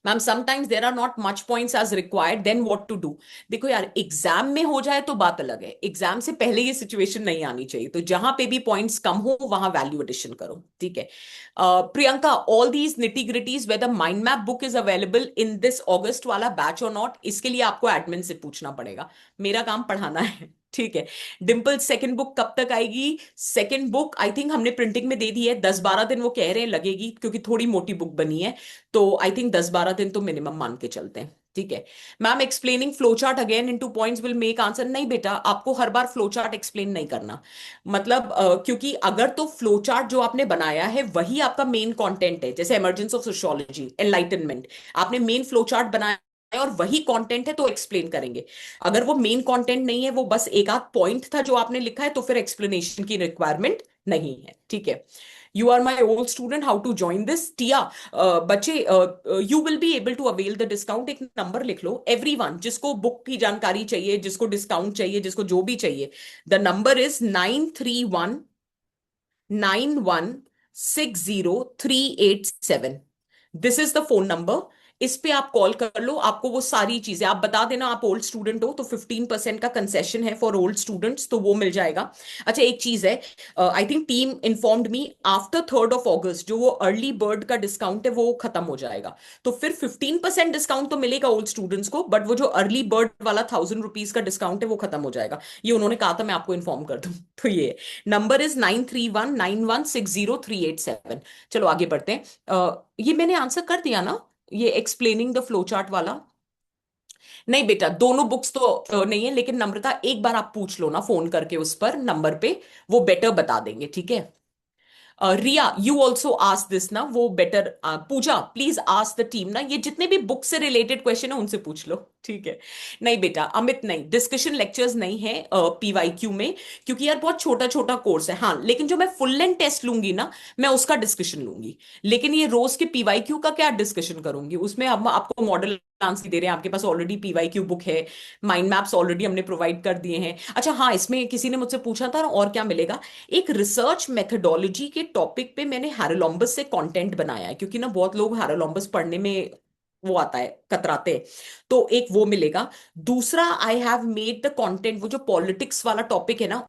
ma'am, sometimes there are not much points as required, then what to do. देखो यार, एग्जाम में हो जाए तो बात अलग है, एग्जाम से पहले ये सिचुएशन नहीं आनी चाहिए, तो जहां पे भी पॉइंट्स कम हो वहां वैल्यू एडिशन करो। ठीक है Priyanka, all these nitty gritties whether mind map book is available in this August वाला बैच और नॉट, इसके लिए आपको एडमिन से पूछना पड़ेगा, मेरा काम पढ़ाना है। ठीक है डिम्पल, सेकंड बुक कब तक आएगी? सेकंड बुक आई थिंक हमने प्रिंटिंग में दे दी है, 10-12 दिन वो कह रहे हैं लगेगी, क्योंकि थोड़ी मोटी बुक बनी है, तो आई थिंक 10-12 दिन तो मिनिमम मान के चलते हैं। ठीक है ma'am, explaining flow chart again into points will make answer. नहीं बेटा, आपको हर बार फ्लो चार्ट एक्सप्लेन नहीं करना, मतलब क्योंकि अगर तो फ्लो चार्ट जो आपने बनाया है वही आपका मेन कंटेंट है, जैसे इमर्जेंस ऑफ सोशियोलॉजी, एनलाइटनमेंट, आपने मेन फ्लो चार्ट बनाया है और वही कंटेंट है तो एक्सप्लेन करेंगे। अगर वो मेन कंटेंट नहीं है, वो बस एक आध पॉइंट था जो आपने लिखा है, तो फिर एक्सप्लेनेशन की रिक्वायरमेंट नहीं है। ठीक है you are my old student, how to join this tier. बच्चे, you will be able to avail the discount. एक नंबर लिख लो, एवरीवन जिसको बुक की जानकारी चाहिए, जिसको डिस्काउंट चाहिए, जिसको जो भी चाहिए, the number is 9319160387। This is the phone number, इस पे आप कॉल कर लो, आपको वो सारी चीजें आप बता देना। आप ओल्ड स्टूडेंट हो तो 15% का कंसेशन है फॉर ओल्ड स्टूडेंट्स, तो वो मिल जाएगा। अच्छा एक चीज है, I think team informed me, after 3rd of August जो वो अर्ली बर्ड का डिस्काउंट है वो खत्म हो जाएगा, तो फिर 15% डिस्काउंट तो मिलेगा ओल्ड स्टूडेंट्स को, बट वो जो अर्ली बर्ड वाला 1000 रुपीज का डिस्काउंट है वो खत्म हो जाएगा। ये उन्होंने कहा था मैं आपको इन्फॉर्म कर दूं। तो ये नंबर इज 9319160387। चलो आगे बढ़ते हैं। ये मैंने आंसर कर दिया ना, ये एक्सप्लेनिंग द फ्लो चार्ट वाला? नहीं बेटा, दोनों बुक्स तो नहीं है, लेकिन नम्रता एक बार आप पूछ लो ना फोन करके उस पर नंबर पे, वो बेटर बता देंगे। ठीक है Riya, you also ask this ना, वो better. Pooja, please ask the team ना, ये जितने भी बुक से रिलेटेड क्वेश्चन है उनसे पूछ लो। ठीक है नहीं बेटा, अमित नहीं, डिस्कशन लेक्चर्स नहीं है पीवाईक्यू में, क्योंकि यार बहुत छोटा छोटा कोर्स है। हाँ लेकिन जो मैं फुल लेंथ टेस्ट लूंगी ना, मैं उसका डिस्कशन लूंगी, लेकिन ये रोज के पीवाईक्यू का क्या डिस्कशन करूंगी, उसमें हम आपको मॉडल आंसर दे रहे हैं, आपके पास ऑलरेडी पीवाईक्यू बुक है, माइंड मैप्स ऑलरेडी हमने प्रोवाइड कर दिए हैं। अच्छा हाँ, इसमें किसी ने मुझसे पूछा था और क्या मिलेगा, एक रिसर्च मेथडोलॉजी के टॉपिक पे मैंने हैरोलॉम्बस से कंटेंट बनाया है, क्योंकि ना बहुत लोग हैरोलॉम्बस पढ़ने में वो आता है, कतराते हैं, तो एक वो मिलेगा। दूसरा, I have made the content, वो जो पॉलिटिक्स वाला टॉपिक है ना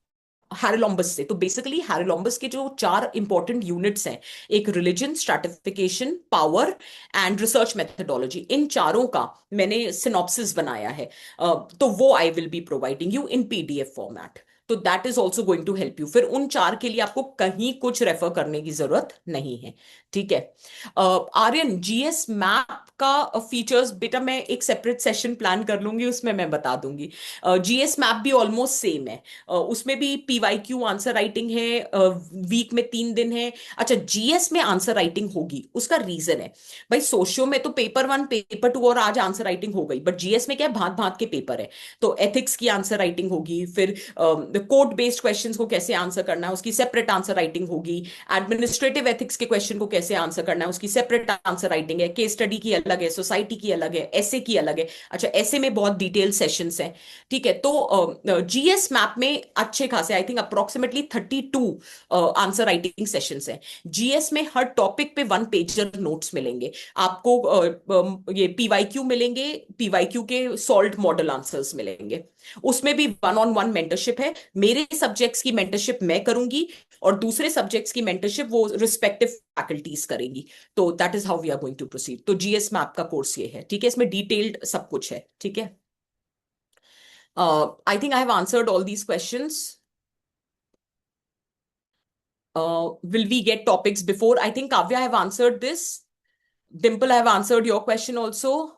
हैरोलॉम्बस से, तो बेसिकली हैरोलॉम्बस के जो 4 इंपॉर्टेंट यूनिट्स हैं, एक religion, stratification, power and research methodology, इन चारों का मैंने सिनॉप्सिस बनाया है। तो वो I will be providing you in PDF format, तो that is also going to help you, फिर उन 4 के लिए आपको कहीं कुछ रेफर करने की जरूरत नहीं है। ठीक है आर्यन, जीएस मैप का फीचर्स बेटा मैं एक सेपरेट सेशन प्लान कर लूंगी, उसमें मैं बता दूंगी। जीएस मैप भी ऑलमोस्ट सेम है, उसमें भी पीवाईक्यू आंसर राइटिंग है, वीक में 3 दिन है। अच्छा जीएस में आंसर राइटिंग होगी, उसका रीजन है भाई, सोशियो में तो पेपर 1 पेपर 2 और आज आंसर राइटिंग हो गई, बट जीएस में क्या है, भांत भांत के पेपर है, तो एथिक्स की आंसर राइटिंग होगी, फिर कोड बेस्ड क्वेश्चंस को कैसे आंसर करना है उसकी सेपरेट आंसर राइटिंग होगी, एडमिनिस्ट्रेटिव एथिक्स के क्वेश्चन को कैसे आंसर करना है उसकी सेपरेट आंसर राइटिंग है, केस स्टडी की अलग है, सोसाइटी की अलग है, ऐसे की अलग है। अच्छा ऐसे में बहुत डिटेल सेशंस हैं। ठीक है तो जीएस मैप में अच्छे खासे I think approximately 32 answer writing sessions हैं। जीएस में हर टॉपिक पे 1 पेजर नोट्स मिलेंगे आपको, ये पीवाईक्यू मिलेंगे, पीवाईक्यू के सॉल्व मॉडल आंसर्स मिलेंगे, उसमें भी 1-on-1 मेंटरशिप है, मेरे सब्जेक्ट्स की मेंटरशिप मैं करूंगी और दूसरे सब्जेक्ट्स की मेंटरशिप वो रिस्पेक्टिव फैकल्टीज करेंगी, तो that is how we are going to proceed. तो जीएस मैप का कोर्स ये है। ठीक है इसमें डिटेल्ड सब कुछ है। ठीक है आई think I have answered all these questions. Will we get topics before? I think Kavya I have answered this. Dimple, I have answered your question also.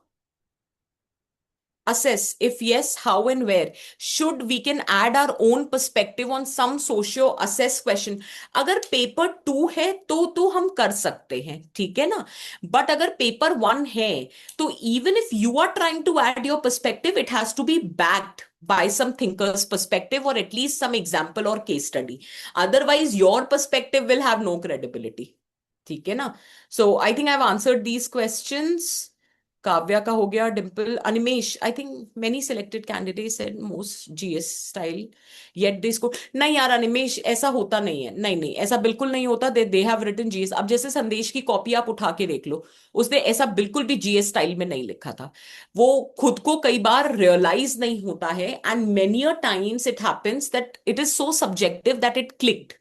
Assess, if yes, how and where. Should we can add our own perspective on some socio assess question. अगर paper 2 है तो हम कर सकते हैं, ठीक है ना, बट अगर पेपर 1 है तो even if you are trying to add your perspective, it has to be backed by some thinker's perspective or at least some example or case study. Otherwise your perspective will have no credibility. ठीक है ना? So I think I've answered these questions. Kavya का हो गया, Dimple, Animesh, I think many selected candidates said most GS style yet they score. नहीं यार अनिमेश, ऐसा होता नहीं है, नहीं नहीं ऐसा बिल्कुल नहीं होता। They have written GS. अब जैसे संदेश की कॉपी आप उठा के देख लो, उसने ऐसा बिल्कुल भी जीएस स्टाइल में नहीं लिखा था। वो खुद को कई बार रियलाइज नहीं होता है, and many a times it happens that it is so subjective that it clicked,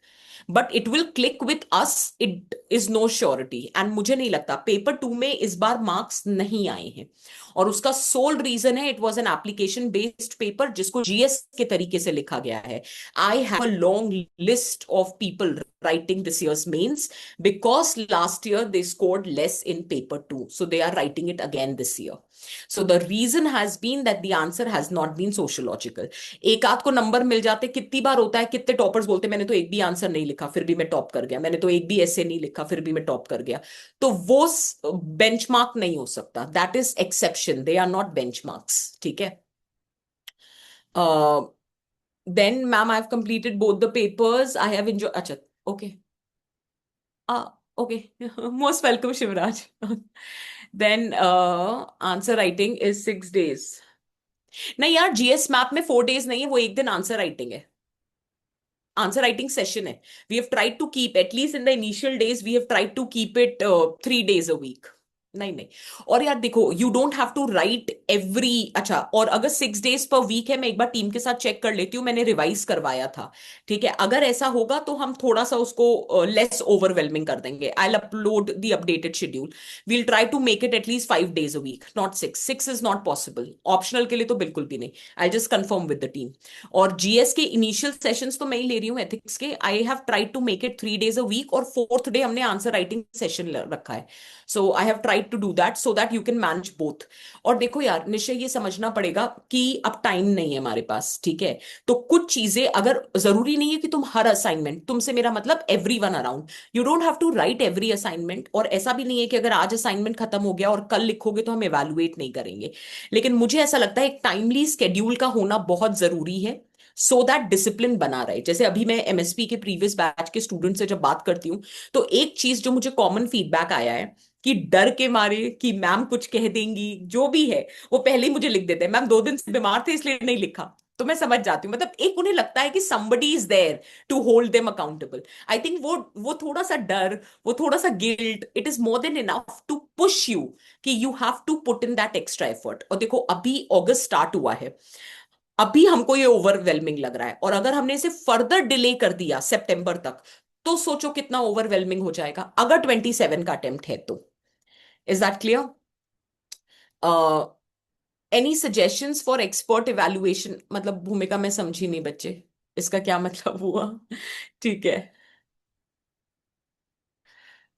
but it will click with us, it is no surety. एंड मुझे नहीं लगता पेपर 2 में इस बार मार्क्स नहीं आए हैं, और उसका सोल रीजन है it was an application based paper जिसको जीएस के तरीके से लिखा गया है। आई have a long list of people writing this year's mains because last year they scored less in paper 2, so they are writing it again this year. So the reason has been that the answer has not been sociological. एक आध को number मिल जाते, कितनी बार होता है, कितने toppers बोलते मैंने तो एक भी आंसर नहीं लिखा फिर भी मैं टॉप कर गया, मैंने तो एक भी ऐसे नहीं लिखा फिर भी मैं टॉप कर गया। तो वो बेंचमार्क नहीं हो सकता, that is exception, they are not benchmarks. ठीक है? Then ma'am I have completed both the papers, I have enjoy. अच्छा, okay, okay. Most welcome, Shivraj. Then answer writing is 6 days. नहीं यार, जीएस मैप में 4 days नहीं है, वो एक दिन आंसर राइटिंग है, आंसर राइटिंग सेशन है। We have tried to keep at least in the initial days, we have tried to keep it 3 days a week. नहीं नहीं। और यार देखो, you don't have to write every, अच्छा, और अगर 6 days पर वीक है, मैं एक बार टीम के साथ चेक कर लेती हूँ, मैंने रिवाइज करवाया था। ठीक है? अगर ऐसा होगा तो हम थोड़ा सा उसको लेस ओवरवेलमिंग कर देंगे। I will upload the updated schedule. We'll try to make it at least 5 days a week, not 6। 6 is not possible, optional के लिए तो बिल्कुल भी नहीं। I just confirm with the team. और जीएस के इनिशियल सेशंस तो मैं ही ले रही हूँ, एथिक्स के। I have tried to make it 3 days a week, और 4th डे हमने आंसर राइटिंग सेशन रखा है। So I have tried to do that so that you can manage both. और देखो यार निश्चय, ये समझना पड़ेगा कि अब टाइम नहीं है हमारे पास। ठीक है? तो कुछ चीजें, अगर जरूरी नहीं है कि तुम हर असाइनमेंट, तुमसे मेरा मतलब every one around, you don't have to write every assignment. और ऐसा भी नहीं है कि अगर आज असाइनमेंट खत्म हो गया और कल लिखोगे तो हम इवेलुएट नहीं करेंगे। लेकिन मुझे ऐसा लगता है एक टाइमली स्केड्यूल का होना बहुत जरूरी है, सो दैट डिसिप्लिन बना रहे। जैसे अभी मैं एमएसपी के प्रीवियस बैच के स्टूडेंट से जब बात करती हूँ, तो एक चीज जो मुझे कॉमन फीडबैक आया है कि डर के मारे कि मैम कुछ कह देंगी, जो भी है वो पहले ही मुझे लिख देते हैं, मैम 2 दिन से बीमार थे इसलिए नहीं लिखा। तो मैं समझ जाती हूँ, मतलब एक उन्हें लगता है कि somebody is there to hold them accountable. I think वो थोड़ा सा डर, वो थोड़ा सा guilt, it is more than enough to push you कि you have to put in that extra effort. और देखो अभी अगस्त स्टार्ट हुआ है, अभी हमको ये ओवरवेलमिंग लग रहा है, और अगर हमने इसे फर्दर डिले कर दिया सितंबर तक, तो सोचो कितना ओवरवेलमिंग हो जाएगा, अगर 27 का अटेम्प्ट है तो। Is that clear? Any suggestions for expert evaluation? मतलब भूमिका मैं समझी नहीं बच्चे, इसका क्या मतलब हुआ? ठीक है।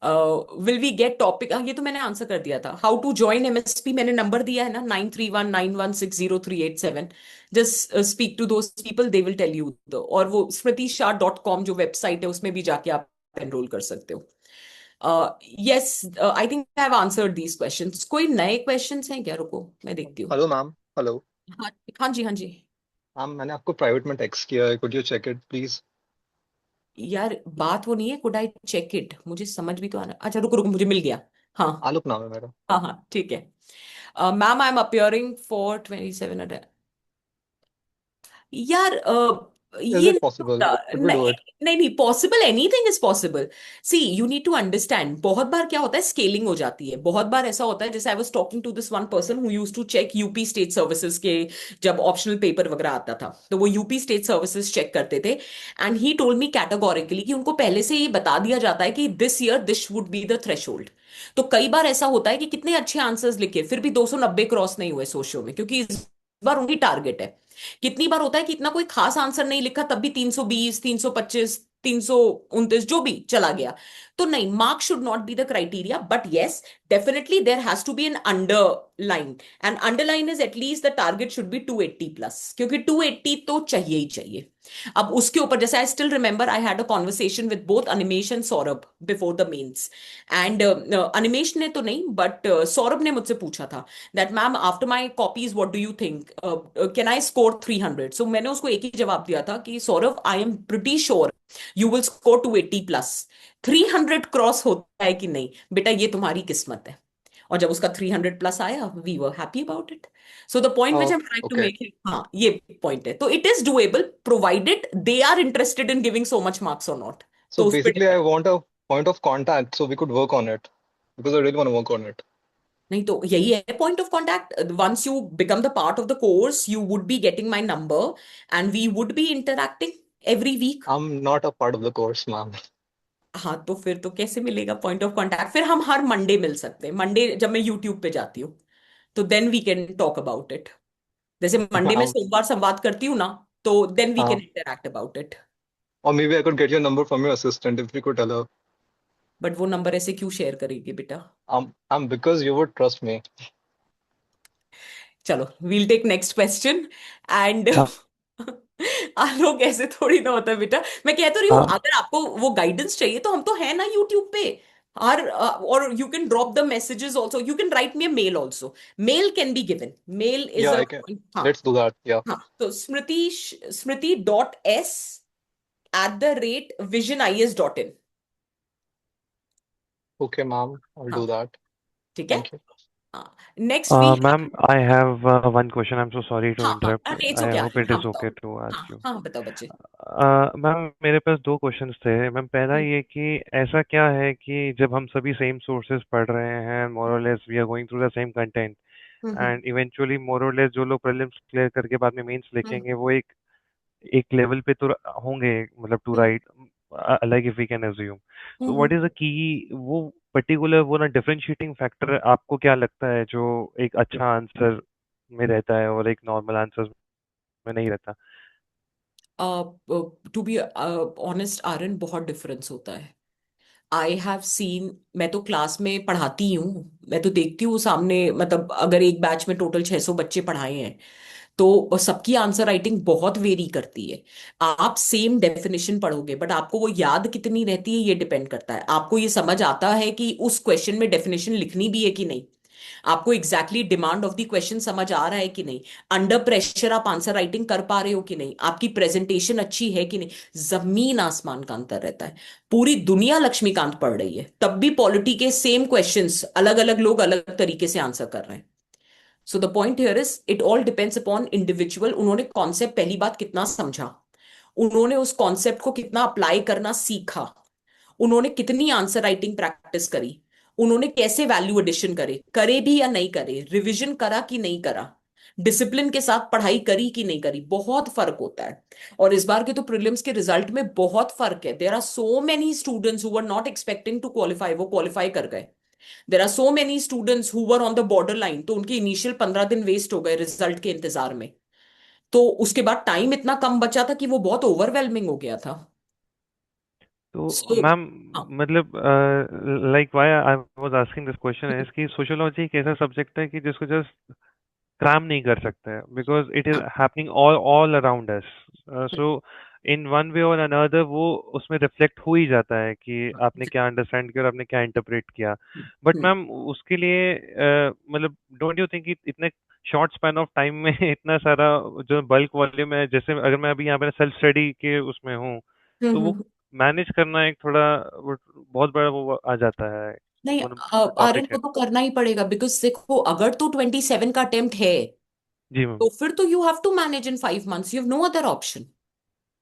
विल वी गेट टॉपिक, ये तो मैंने आंसर कर दिया था। हाउ टू ज्वाइन एमएसपी मैंने नंबर दिया है ना, 9319160387। Just speak to those people, they will tell you. और वो smritisha.com जो वेबसाइट है उसमें भी जाके आप एनरोल कर सकते हो। Yes, I think I have answered these questions. कोई नए क्वेश्चंस हैं क्या? रुको मैं देखती हूँ। Hello ma'am. हेलो हाँ, हाँ जी, हाँ जी। मैम, मैंने आपको प्राइवेट में टेक्स्ट किया है, could you check it please? यार बात हो नहीं है, कुड आई चेक इट, मुझे समझ भी तो आना। अच्छा रुको रुको, मुझे मिल गया। हाँ, आलोक नाम है मेरा। हाँ हाँ, ठीक है। Ma'am I am appearing for 27। यार इज ये इट नहीं पॉसिबल? होता। कुड वी डू नहीं इट? नहीं नहीं, possible, anything is possible. See you need to understand, बहुत बार क्या होता है, स्केलिंग हो जाती है। बहुत बार ऐसा होता है, जैसे I was talking to this one person who used to check UP state services के, जब ऑप्शनल पेपर वगैरह आता था तो वो यूपी स्टेट सर्विसेज चेक करते थे। And he told me categorically कि उनको पहले से ये बता दिया जाता है कि this year this would be the threshold. तो कई बार ऐसा होता है कि कितने अच्छे आंसर्स लिखे फिर भी 290 क्रॉस नहीं हुए सोशो में, क्योंकि इस बार उनकी टारगेट है। कितनी बार होता है कि इतना कोई खास आंसर नहीं लिखा तब भी 320, 325, 329 जो भी चला गया। तो नहीं, mark should not be the criteria, but yes, definitely there has to be an underline, and underline is at least the target should be 280 plus, क्योंकि 280 तो चाहिए ही चाहिए। अब उसके ऊपर जैसे I still remember I had a conversation with both Animesh and Saurabh before the mains, and Animesh ने तो नहीं बट सौरभ ने मुझसे पूछा था that ma'am after my copies what do you think, can I score 300? So मैंने उसको एक ही जवाब दिया था कि Saurabh I am pretty sure you will score 280+। 300 cross होता है कि नहीं बेटा ये तुम्हारी किस्मत है। और जब उसका 300+ आया we were happy about it. So the point which I Oh, am trying to okay. Make, हाँ ये पॉइंट है, तो it is doable provided they are interested in giving so much marks और नॉट। So तो उस पर basically, I depend. want a point of contact so we could work on it because I really want to work on it. नहीं तो यही है point of contact, once you become the part of the course you would be getting my number and we would be interacting every week. I'm not a part of the course, ma'am. हाँ तो फिर तो कैसे मिलेगा point of contact? फिर हम हर Monday मिल सकते हैं, मंडे जब मैं यूट्यूब पे जाती हूँ तो then we can talk about it. जैसे मंडे में Um, सोमवार संवाद करती हूँ ना, तो then we can uh, interact about it. or maybe I could get your number from your assistant if you could tell her. But वो number ऐसे क्यों शेयर करेगी बेटा? Because you would trust me. चलो we'll take next question and हाँ आलोक ऐसे थोड़ी ना होता है बेटा, मैं कह तो रही हूँ हाँ अगर आपको वो गाइडेंस चाहिए तो हम तो है ना यूट्यूब पे। हर और you can drop the messages also, you can write me a mail also, mail can be given, mail is Yeah, uh, I can. हाँ। Let's do that. Yeah. हाँ तो smriti.s@visionis.in। Okay, ma'am. I'll हाँ do that. ठीक है। Thank you. हाँ next we ma'am I have one question I am so sorry to हाँ हाँ interrupt अरे it's I okay hope Aryan, it हाँ इज बताओ। ओके टू हाँ आस्क यू हाँ बताओ बच्चे। मैम मेरे पास दो क्वेश्चंस थे मैम पहला हम्म ये कि ऐसा क्या है कि जब हम सभी सेम सोर्सेज पढ़ रहे हैं मोर और less we are going through the same content hmm and eventually more और लेस जो लोग प्रीलिम्स क्लियर करके बाद में मेंस हम्म लिखेंगे वो एक एक लेवल पे तो होंगे मतलब to hmm right like if we can assume so hmm what is the key वो पर्टिकुलर वो ना डिफरेंशिएटिंग फैक्टर आपको क्या लगता है जो एक अच्छा आंसर में रहता है और एक नॉर्मल आंसर में नहीं रहता टू बी ऑनेस्ट आर्यन बहुत डिफरेंस होता है। आई हैव सीन, मैं तो क्लास में पढ़ाती हूँ, मैं तो देखती हूँ सामने, मतलब अगर एक बैच में टोटल 600 बच्चे पढ़ाए हैं तो सबकी आंसर राइटिंग बहुत वेरी करती है। आप सेम डेफिनेशन पढ़ोगे बट आपको वो याद कितनी रहती है ये डिपेंड करता है, आपको ये समझ आता है कि उस क्वेश्चन में डेफिनेशन लिखनी भी है कि नहीं, आपको exactly demand of the question समझ आ रहा है कि नहीं, अंडर प्रेशर आप आंसर राइटिंग कर पा रहे हो कि नहीं, आपकी प्रेजेंटेशन अच्छी है कि नहीं। जमीन आसमान का अंतर रहता है। पूरी दुनिया लक्ष्मीकांत पढ़ रही है तब भी पॉलिटी के सेम क्वेश्चंस अलग अलग लोग अलग तरीके से आंसर कर रहे हैं। सो the point here is it all depends upon individual, उन्होंने कॉन्सेप्ट पहली बात कितना समझा, उन्होंने उस कॉन्सेप्ट को कितना अप्लाई करना सीखा, उन्होंने कितनी आंसर राइटिंग प्रैक्टिस करी, उन्होंने कैसे वैल्यू एडिशन करे, करे भी या नहीं करे, रिवीजन करा कि नहीं करा, डिसिप्लिन के साथ पढ़ाई करी कि नहीं करी, बहुत फर्क होता है। और इस बार के तो प्रीलिम्स के रिजल्ट में बहुत फर्क है, there are so many students who were not expecting to qualify वो क्वालिफाई कर गए, there are so many students who were on the border line तो उनके इनिशियल 15 दिन वेस्ट हो गए रिजल्ट के इंतजार में। तो उसके बाद टाइम इतना कम बचा था कि वो बहुत ओवरवेलमिंग हो गया था। तो सो मैम मतलब like why I was asking this question is कि सोशियोलॉजी एक ऐसा सब्जेक्ट है कि जिसको जस्ट क्रैम नहीं कर सकते because it is happening all all around us so in one way और अनदर वो उसमें रिफ्लेक्ट हो ही जाता है कि आपने क्या अंडरस्टैंड किया और आपने क्या इंटरप्रेट किया बट मैम उसके लिए मतलब डोंट यू थिंक इतने शॉर्ट स्पैन ऑफ टाइम में इतना सारा जो बल्क वॉल्यूम है जैसे अगर मैं अभी यहाँ पे सेल्फ स्टडी के उसमें हूँ तो वो मैनेज करना एक थोड़ा बहुत बड़ा वो आ जाता है नहीं आर्यन टॉपिक है को तो करना ही पड़ेगा बिकॉज देखो अगर तो 27 का अटेम्प्ट है जी मैम तो फिर तो you have to manage in 5 months, you have no other option.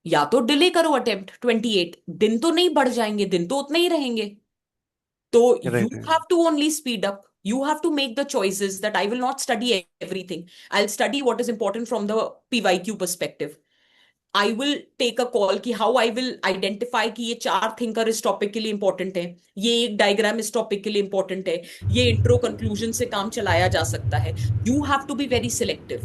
या तो डिले करो अटेम्प्ट, 28 दिन तो नहीं बढ़ जाएंगे, दिन तो उतने ही रहेंगे। तो you right have to only speed up, you have to make the choices that I will not study everything, I'll study what is important from the PYQ perspective, I will take a call कि how I will identify कि ये चार thinker इस topic के लिए important है, ये एक डायग्राम इस टॉपिक के लिए इंपॉर्टेंट है, ये इंट्रो कंक्लूजन से काम चलाया जा सकता है। You have to be very selective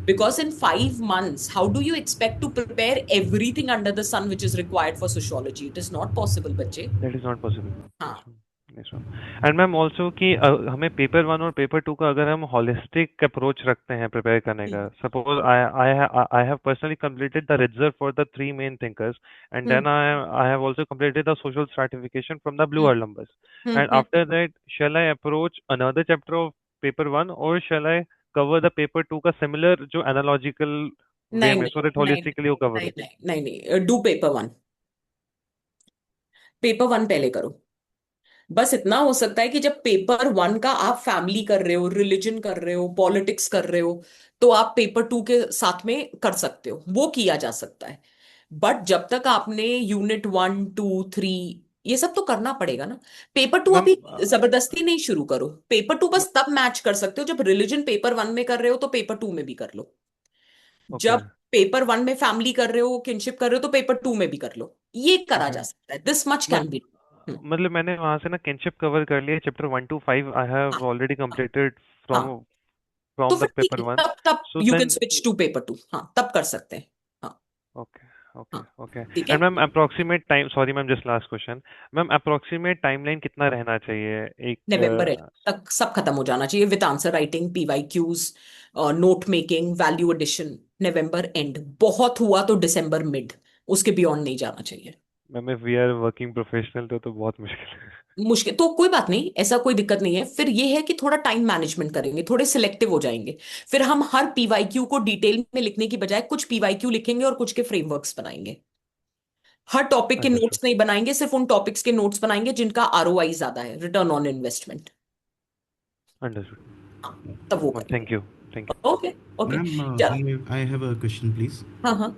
because in 5 months how do you expect to prepare everything under the sun which is required for sociology? It is not possible बच्चे। That is not possible हाँ yes ma'am Yes, ma'am. And ma'am also कि हमें paper one और paper two का अगर हम holistic approach रखते हैं प्रिपेयर करने का, suppose I have personally completed the reserve for the three main thinkers, and then I have also completed the social stratification from the blue Olympus, and after that shall I approach another chapter of paper one, or shall I cover the paper two का similar जो analogical way नहीं में, नहीं so that नहीं holistically वो cover नहीं हो? नहीं नहीं नहीं, do paper one. Paper one पहले करो। बस इतना हो सकता है कि जब पेपर वन का आप फैमिली कर रहे हो, रिलीजन कर रहे हो, पॉलिटिक्स कर रहे हो, तो आप पेपर टू के साथ में कर सकते हो, वो किया जा सकता है। बट जब तक आपने यूनिट वन टू थ्री ये सब तो करना पड़ेगा ना। पेपर टू मैम अभी जबरदस्ती नहीं शुरू करो। पेपर टू बस तब मैच कर सकते हो जब रिलीजन पेपर वन में कर रहे हो तो पेपर टू में भी कर लो। ओके। जब पेपर वन में फैमिली कर रहे हो, किनशिप कर रहे हो, तो पेपर टू में भी कर लो। ये करा ओके जा सकता है, this much can ma'am, be. मतलब मैंने वहां से ना किनशिप कवर कर लिया, चैप्टर 1 to 5 आई हैव हाँ ऑलरेडी कंप्लीटेड हाँ, फ्रॉम तो फ्रॉम द फिर ठीक पेपर है, वन, तब तब so you can then switch to paper two. हाँ, तब कर सकते हैं। हाँ ओके ओके हाँ, ओके। ठीक एंड है। Ma'am approximate time, sorry ma'am just last question, ma'am approximate timeline कितना रहना चाहिए एक नवंबर एंड तक सब खत्म हो जाना चाहिए, with answer writing, PYQs, note making, value addition. नवंबर एंड, बहुत हुआ तो दिसंबर मिड, उसके बियॉन्ड नहीं जाना चाहिए। Ma'am if we are working professional तो बहुत मुश्किल है। मुश्किल तो कोई बात नहीं, ऐसा कोई दिक्कत नहीं है। फिर ये है कि थोड़ा टाइम मैनेजमेंट करेंगे, थोड़े सिलेक्टिव हो जाएंगे। फिर हम हर पीवाईक्यू को डिटेल में लिखने की बजाय कुछ पीवाईक्यू लिखेंगे और कुछ के फ्रेमवर्क्स बनाएंगे। हर टॉपिक के अंडरस्टूड नोट्स नहीं बनाएंगे, सिर्फ उन टॉपिक्स के नोट्स बनाएंगे जिनका आरओआई ज्यादा है, रिटर्न ऑन इन्वेस्टमेंट। हाँ, तब वो अंडरस्टूड मैम, करेंगे। Thank you thank you. Okay okay. Ma'am, चलो। I have a question, please. हाँ हाँ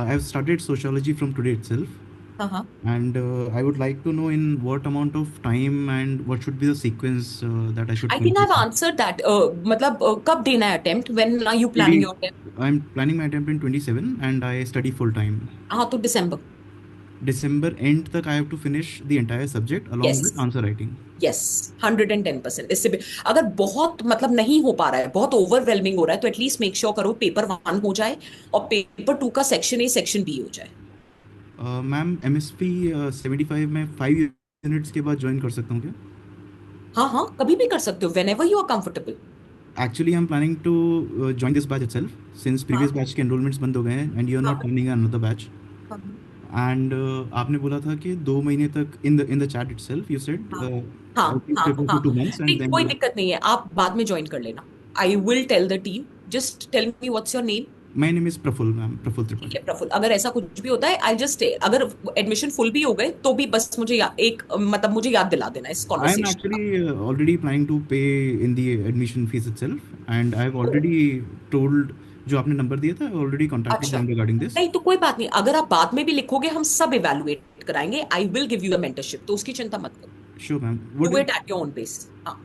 I've started sociology from today itself, हाँ हाँ। and I would like to know in what amount of time and what should be the sequence that I should I think I complete. Have answered that. मतलब कब देना है attempt, when are you planning Maybe your attempt? I'm planning my attempt in 27, and I study full time. हाँ, तो दिसंबर। December end तक I have to finish the entire subject along yes with answer writing. Yes, 110%। इससे भी अगर बहुत मतलब नहीं हो पा रहा है, बहुत ओवरवेलमिंग हो रहा है, तो एटलीस्ट मेक श्योर करो पेपर वन हो जाए और पेपर टू का सेक्शन ए सेक्शन बी हो जाए। मैम MSP 75 में 5 यूनिट्स के बाद ज्वाइन कर सकता हूँ क्या? हाँ हाँ, कभी भी कर सकते हो, whenever you are comfortable. Actually, I'm planning to join this batch itself since previous हाँ batch के enrollments बंद हो गए हैं and you're not हाँ planning another batch. हाँ And आपने बोला था कि 2 महीने तक in the chat itself you said हाँ I हाँ think हाँ prepare for हाँ। 2 months and नहीं, then कोई दिक्कत नहीं है, आप बाद में ज्वाइन कर लेना। I will tell the team, just tell me what's your name. my name is Praful, ma'am, Praful ठीक Tripathi. है प्रफुल्ल, अगर ऐसा कुछ भी होता है आई जस्ट, अगर एडमिशन फुल भी हो गए तो भी बस मुझे एक मतलब मुझे याद दिला देना इस I am कॉन्वर्सेशन का। actually already planning to pay in the admission fees itself and I have already told जो आपने नंबर दिया था I already contacted अच्छा, them regarding this. नहीं तो कोई बात नहीं, अगर आप बाद में भी लिखोगे हम सब इवेलुएट कराएंगे। I will give you the mentorship, तो उसकी चिंता मत करो। Sure, ma'am. What do is it at your own pace. हाँ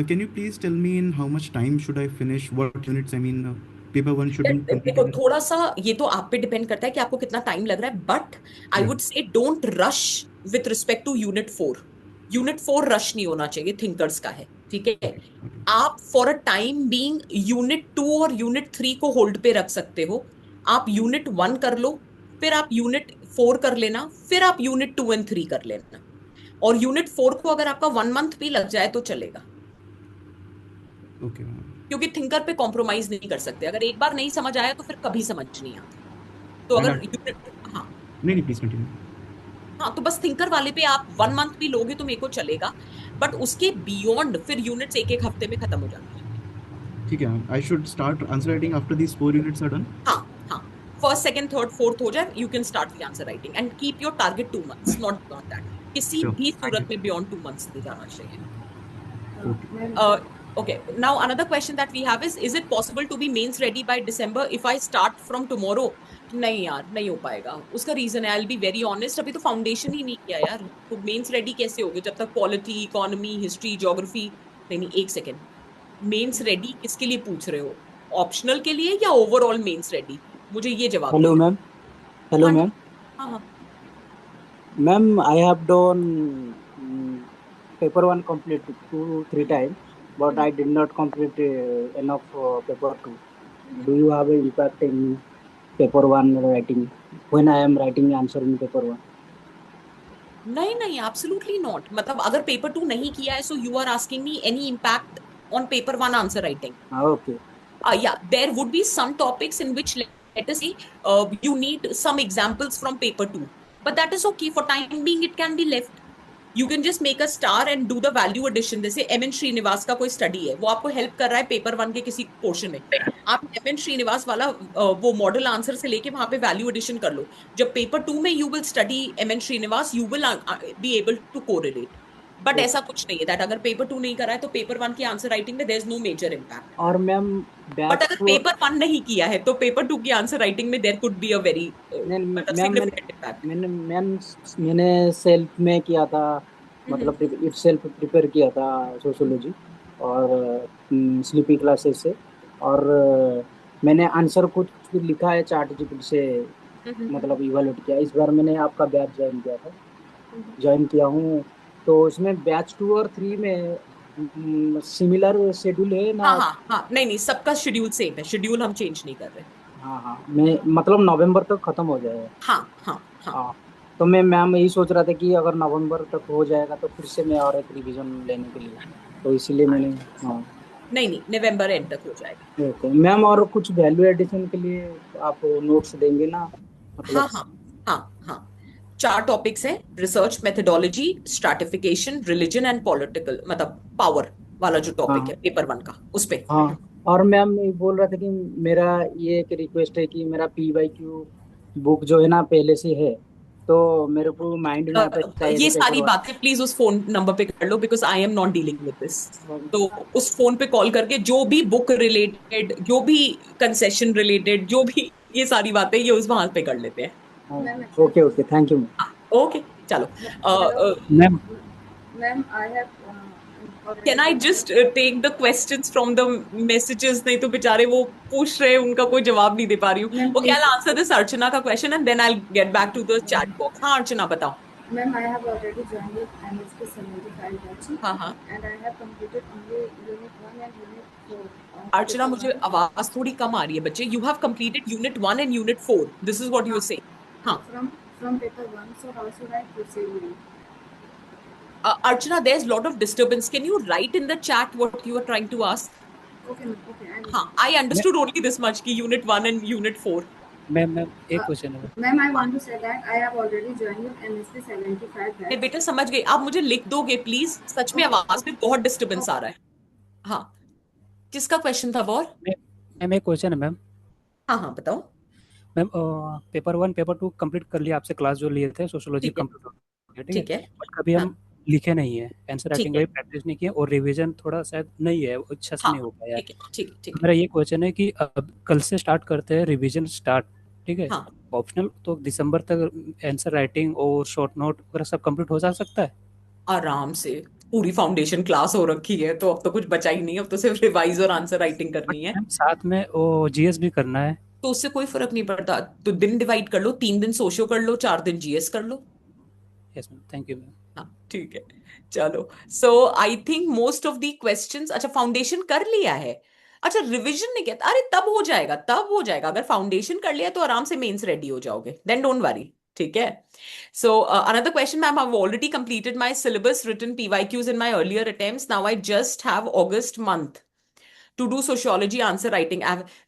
can you please tell me in how much time should I finish what units? I mean, paper one should यार, be देखो completed. थोड़ा सा ये तो आप पे depend करता है कि आपको कितना टाइम लग रहा है, but I Yeah. Would say don't rush with respect to unit four. Unit four rush नहीं होना चाहिए, थिंकर्स का है, ठीक है। Okay. Okay. आप for a time being unit two और यूनिट थ्री को होल्ड पे रख सकते हो। आप यूनिट वन कर लो, फिर आप यूनिट फोर कर लेना, फिर आप यूनिट टू एंड थ्री कर लेना। और यूनिट फोर को अगर आपका 1 मंथ भी लग जाए तो चलेगा, Okay, ma'am. क्योंकि थिंकर पे कॉम्प्रोमाइज नहीं कर सकते। अगर एक बार नहीं समझ आया तो फिर कभी समझ नहीं आता। तो And अगर यूनिट, हाँ नहीं please continue. हाँ, तो बस थिंकर वाले पे आप 1 मंथ भी लोगे तो मेरे को चलेगा, बट उसके बियॉन्ड फिर यूनिट्स एक एक हफ्ते में खत्म हो जाना चाहिए। ठीक है, I should start answer writing after these 4 units are done. हाँ हाँ, फर्स्ट सेकंड थर्ड फोर्थ हो जाए, you can start the answer writing and keep your target 2 months, not beyond that. किसी Sure. भी Thank सूरत you. में beyond 2 months नहीं जाना चाहिए। Okay. Okay, now another question that we have is it possible to be mains ready by December if I start from tomorrow? नहीं यार, नहीं हो पाएगा। उसका रीजन है, आई विल बी वेरी ऑनेस्ट, अभी तो फाउंडेशन ही नहीं किया यार, तो मेंस रेडी कैसे होगे जब तक पॉलिटी, इकोनॉमी, हिस्ट्री, ज्योग्राफी। नहीं नहीं, एक सेकेंड, मेंस रेडी किसके लिए पूछ रहे हो? ऑप्शनल के लिए या ओवरऑल मेंस रेडी? मुझे ये जवाब Hello, दो। ma'am. Hello, हाँ जी, ma'am. हाँ हाँ। Ma'am, I have done paper one complete 2-3 times, but I did not complete enough paper two. Do you have an impact in paper one writing when I am writing answer in paper one? नहीं नहीं, absolutely not. मतलब अगर paper 2 नहीं किया है, so you are asking me any impact on paper 1 answer writing? हाँ okay. Yeah, there would be some topics in which, let us say, you need some examples from paper 2, but that is okay. For time being, it can be left. You can just make a star and do the value addition. जैसे M N Srinivas का कोई study है, वो आपको help कर रहा है paper 1 के किसी पोर्शन में, आप एम एन श्रीनिवास वाला वो मॉडल आंसर से लेके वहां पे वैल्यू एडिशन कर लो। जब पेपर 2 में you will study M N Srinivas, you will be able to correlate. But ऐसा कुछ नहीं है दैट अगर पेपर 2 नहीं करा है तो पेपर 1 की आंसर राइटिंग में there is no major impact. और मैम बट बैच अगर पेपर 1 नहीं किया है तो पेपर 2 की आंसर राइटिंग में there could be a very ma'am significant impact. मैंने सेल्फ में किया था, मतलब इट सेल्फ प्रिपेयर किया था सोशियोलॉजी और स्लीपी क्लासेस से, और मैंने आंसर खुद लिखा है चैट जीपीटी से, मतलब इवैल्यूएट किया। इस बार मैंने आपका बैच ज्वाइन किया हूँ, तो उसमें बैच 2 और 3 में सिमिलर शेड्यूल है ना? हाँ हाँ हाँ, नहीं नहीं, सबका शेड्यूल सेम है, शेड्यूल हम चेंज नहीं कर रहे। हाँ हाँ, मैं मतलब नवंबर तक खत्म हो जाएगा। हाँ हाँ हाँ, हाँ, तो मैं मैम यही सोच रहा था कि अगर नवंबर तक हो जाएगा तो फिर से मैं और एक रिवीजन लेने के लिए, तो इसीलिए मैंने। हाँ नहीं नहीं, नवंबर एंड तक हो जाएगा। ओके मैम, और कुछ वैल्यू एडिशन के लिए आप नोट्स देंगे ना? हाँ मतलब हाँ हाँ हाँ, 4 टॉपिक्स हैं, research methodology, stratification, religion and political, मतलब पावर वाला जो टॉपिक है हाँ पेपर 1 का, उस पे। हाँ। और मैम मैं बोल रहा था कि मेरा ये एक रिक्वेस्ट है कि मेरा PYQ बुक जो है ना पहले से है, तो मेरे को माइंड में आता है कि शायद ये पेपर सारी बातें प्लीज उस फोन नंबर पे कर लो, because I am not dealing with this. तो उस फोन पे कॉल करके जो भी बुक रिलेटेड, जो भी कंसेशन रिलेटेड, जो भी ये सारी बातें, ये उस वहां पे कर लेते हैं। Okay okay, thank you okay, चलो। Ma'am. Ma'am, I have can I just take the questions from the messages? नहीं तो बेचारे वो पूछ रहे हैं, उनका कोई जवाब नहीं दे पा रही हूँ। Ma'am, okay, I please. Answer this Archana का question and then I get back to the chat box. हाँ अर्चना, बताओ। Ma'am, I have already joined with MSP 75 batch. हाँ हाँ, And I have completed only unit 1 and unit 4. अर्चना मुझे आवाज थोड़ी कम आ रही है बच्चे। You have completed unit 1 and unit 4, this is what you are saying. हाँ From paper 1, so how should I proceed now? Archana, there's a lot of disturbance. Can you write in the chat what you are trying to ask? Okay, ma'am. Okay, I will. हाँ, I understood only this much कि unit 1 and unit 4. Ma'am एक question है। Ma'am, I want to say that I have already joined with MSP 75 नहीं batch. बेटा, समझ गई। आप मुझे लिख दोगे प्लीज? सच में आवाज में बहुत डिस्टर्बेंस आ रहा है। हाँ, किसका क्वेश्चन था वो? मैम एक क्वेश्चन है मैम। हाँ हाँ, बताओ। मैम पेपर 1 पेपर 2 कंप्लीट कर लिया, आपसे क्लास जो लिए थे सोशियोलॉजी ठीक है, कंप्लीट हो गया, ठीक है। बट कभी हम लिखे नहीं है, आंसर ठीक राइटिंग है, का भी प्रैक्टिस नहीं किया और रिवीजन थोड़ा शायद नहीं है, वो अच्छा से हाँ, नहीं हो पाया है। ठीक है, ठीक ठीक तो है। मेरा ये क्वेश्चन है कि अब कल से स्टार्ट करते हैं रिवीजन स्टार्ट, ठीक है, हाँ, ऑप्शनल, तो दिसंबर तक आंसर राइटिंग और शॉर्ट नोट वगैरह सब कंप्लीट हो जा सकता है? आराम से। पूरी फाउंडेशन क्लास हो रखी है, तो अब तो कुछ बचा ही नहीं, अब तो सिर्फ रिवाइज और आंसर राइटिंग करनी है। मैम साथ में वो जीएस भी करना है। तो उससे कोई फर्क नहीं पड़ता, तो दिन डिवाइड कर लो, 3 दिन सोशो कर लो, 4 दिन जीएस कर लो। Yes ma'am, thank you ma'am. हाँ ठीक है, चलो। So I think most of the questions, अच्छा फाउंडेशन कर लिया है, अच्छा रिवीजन नहीं किया, अरे तब हो जाएगा, तब हो जाएगा। अगर फाउंडेशन कर लिया तो आराम से मेंस रेडी हो जाओगे, देन डोंट वरी। ठीक है। So another question, ma'am, I have already completed my syllabus, written PYQs in my earlier attempts. Now I just have August month to do sociology answer writing.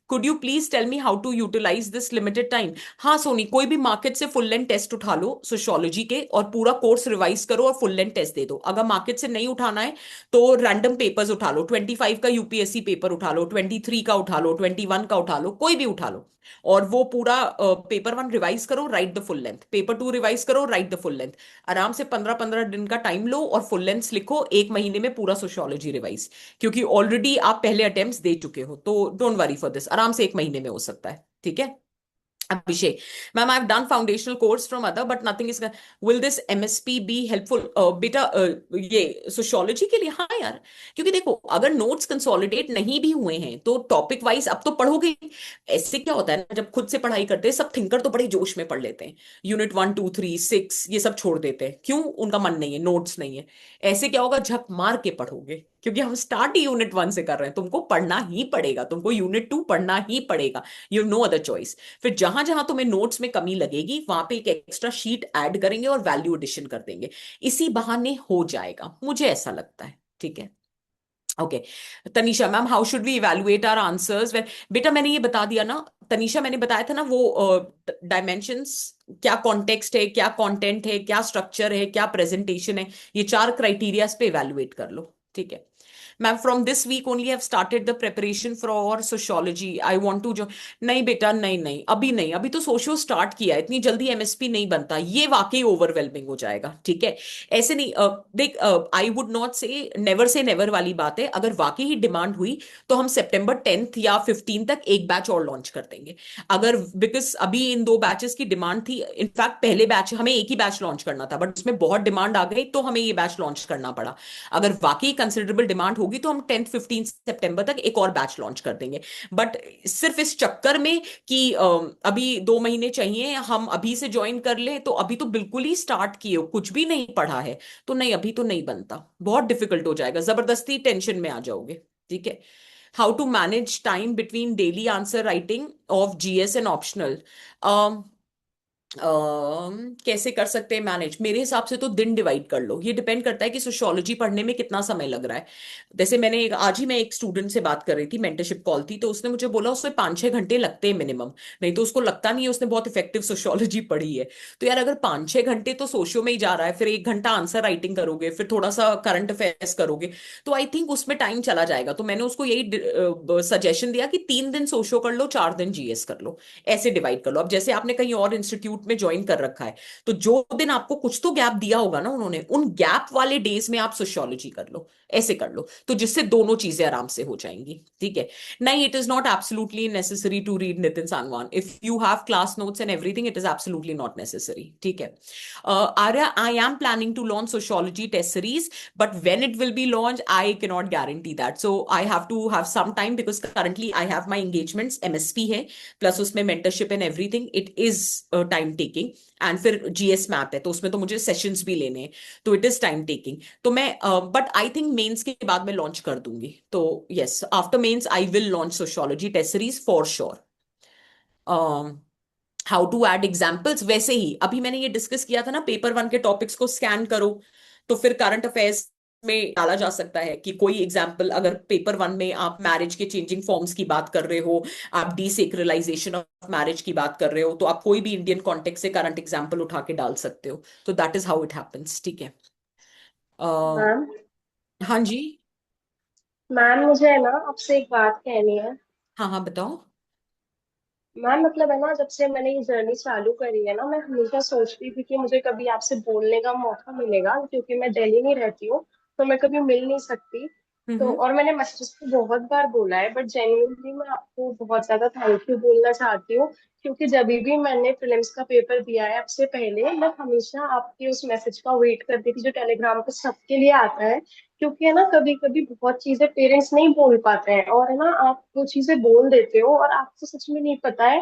Could you please tell me how to utilize this limited time? हाँ सोनी, कोई भी market से full length test उठा लो sociology के और पूरा course revise करो और फुल लेंथ टेस्ट दे दो। अगर मार्केट से नहीं उठाना है तो रैंडम पेपर्स उठा लो, 25 का यूपीएससी पेपर उठा लो, 23 का उठा लो, 21 का उठा लो, कोई भी उठा लो, और वो पूरा पेपर 1 रिवाइज करो, right the full length, paper 2 revise करो, राइट द फुल लेंथ। आराम से 15-15 दिन का टाइम लो और फुल लेंथ लिखो, 1 महीने में पूरा सोशियोलॉजी रिवाइज, क्योंकि ऑलरेडी आप पहले अटेम्प्ट्स दे चुके हो, तो डोंट वरी फॉर दिस, आराम से 1 महीने में हो सकता है। ठीक है। Abhishek, ma'am, I've done foundational course from other, but nothing is. Will this MSP be helpful? बेटा ये सोशियोलॉजी के लिए, हाँ यार, क्योंकि देखो अगर नोट्स कंसोलिडेट नहीं भी हुए हैं तो टॉपिक वाइज अब तो पढ़ोगे। ऐसे क्या होता है ना, जब खुद से पढ़ाई करते हैं सब थिंकर तो बड़े जोश में पढ़ लेते हैं, यूनिट 1 2 3 6 ये सब छोड़ देते हैं, क्यों? उनका मन नहीं है, नोट्स नहीं है। ऐसे क्या होगा, झक मार के पढ़ोगे, क्योंकि हम स्टार्ट ही यूनिट 1 से कर रहे हैं, तुमको पढ़ना ही पड़ेगा, तुमको यूनिट 2 पढ़ना ही पड़ेगा, यू नो अदर चॉइस। फिर जहां जहां तुम्हें नोट्स में कमी लगेगी वहां पे एक एक्स्ट्रा शीट ऐड करेंगे और वैल्यू एडिशन कर देंगे, इसी बहाने हो जाएगा, मुझे ऐसा लगता है। ठीक है, okay. Tanisha ma'am, how should we evaluate our answers when, बेटा मैंने ये बता दिया ना तनीषा, मैंने बताया था ना वो डायमेंशंस, क्या कॉन्टेक्स्ट है, क्या कंटेंट है, क्या स्ट्रक्चर है, क्या प्रेजेंटेशन है, ये 4 क्राइटेरियाज पे इवैल्यूएट कर लो। ठीक है ma'am, from this week only have started the preparation for sociology, I want to जो, नहीं बेटा नहीं नहीं, अभी नहीं, अभी तो सोशियो स्टार्ट किया है, इतनी जल्दी एमएसपी नहीं बनता, ये वाकई ओवरवेलमिंग हो जाएगा। ठीक है, ऐसे नहीं देख, आई वुड नॉट से नेवर वाली बात है, अगर वाकई ही डिमांड हुई तो हम सितंबर 10th या 15 तक एक बैच और लॉन्च कर देंगे। अगर, बिकॉज अभी इन 2 बैचेस की डिमांड थी, इनफैक्ट पहले बैच हमें एक ही बैच लॉन्च करना था, बट उसमें बहुत डिमांड आ गई तो हमें ये बैच लॉन्च करना पड़ा। अगर वाकई कंसिडरेबल डिमांड होगी तो हम 10th 15 सितंबर तक एक और बैच लॉन्च कर देंगे। बट सिर्फ इस चक्कर में कि अभी 2 महीने चाहिए हम अभी से ज्वाइन कर ले, तो अभी तो बिल्कुल ही स्टार्ट किए हो, कुछ भी नहीं पढ़ा है, तो नहीं अभी तो नहीं बनता, बहुत डिफिकल्ट हो जाएगा, जबरदस्ती टेंशन में आ जाओगे। ठीक है, how to manage time between daily answer writing of GS and optional, कैसे कर सकते हैं मैनेज, मेरे हिसाब से तो दिन डिवाइड कर लो, ये डिपेंड करता है कि सोशियोलॉजी पढ़ने में कितना समय लग रहा है। जैसे मैंने आज ही मैं एक स्टूडेंट से बात कर रही थी, मेंटरशिप कॉल थी, तो उसने मुझे बोला उसमें 5-6 घंटे लगते हैं मिनिमम, नहीं तो उसको लगता नहीं है उसने बहुत इफेक्टिव सोशियोलॉजी पढ़ी है। तो यार अगर 5-6 घंटे तो सोशियो में ही जा रहा है, फिर 1 घंटा आंसर राइटिंग करोगे, फिर थोड़ा सा करंट अफेयर्स करोगे, तो आई थिंक उसमें टाइम चला जाएगा। तो मैंने उसको यही सजेशन दिया कि 3 दिन सोशियो कर लो, 4 दिन जीएस कर लो, ऐसे डिवाइड कर लो। अब जैसे आपने कहीं और इंस्टीट्यूट में ज्वाइन कर रखा है, तो जो दिन आपको कुछ तो गैप दिया होगा ना उन्होंने, उन गैप वाले डेज में आप सोशियोलॉजी कर लो, ऐसे कर लो, तो जिससे दोनों चीजें आराम से हो जाएंगी। ठीक है, नहीं it is not absolutely necessary to read Nitin Sangwan, if you have class notes and everything it is absolutely not necessary. ठीक है, Arya, I am planning to launch sociology test series, but when it will be launched, I cannot guarantee that. So I have to have some time because currently I have my engagements, MSP है, plus उसमें mentorship and everything. It is time taking. And फिर GS map है, तो उसमें तो मुझे sessions भी लेने हैं, तो इट इज टाइम टेकिंग। तो मैं बट आई थिंक मेंस के बाद मैं लॉन्च कर दूंगी, तो yes after mains I will launch sociology test series for sure. How to add examples, वैसे ही अभी मैंने ये डिस्कस किया था ना, पेपर 1 के टॉपिक्स को स्कैन करो, तो फिर करंट अफेयर्स में डाला जा सकता है कि कोई एग्जाम्पल, अगर पेपर 1 में आप मैरिज के चेंजिंग फॉर्म्स की बात कर रहे हो, आप डीसेक्रेलाइजेशन ऑफ मैरिज की बात कर रहे हो, तो आप कोई भी इंडियन कॉन्टेक्स्ट से करंट एग्जाम्पल उठा के डाल सकते हो, तो that is how it happens. ठीक है, मैम हाँ जी, मैम मुझे है ना आपसे एक बात कहनी है। हाँ हाँ बताओ। मैम मतलब है ना, जब से मैंने ये जर्नी चालू करी है ना, मैं हमेशा सोचती थी कि मुझे कभी आपसे बोलने का मौका मिलेगा, क्योंकि मैं दिल्ली नहीं रहती हूँ, तो मैं कभी मिल नहीं सकती। तो हम्म और मैंने मैसेज पे बहुत बार बोला है, बट जेन्युइनली मैं आपको बहुत ज्यादा थैंक यू बोलना चाहती हूँ, क्योंकि जब भी मैंने प्रीलिम्स का पेपर दिया है आपसे पहले, मैं हमेशा आपके उस मैसेज का वेट करती थी जो टेलीग्राम पे सबके लिए आता है। क्योंकि है ना, कभी कभी बहुत चीजें पेरेंट्स नहीं बोल पाते हैं, और है ना आप वो चीजें बोल देते हो, और आपको सच में नहीं पता है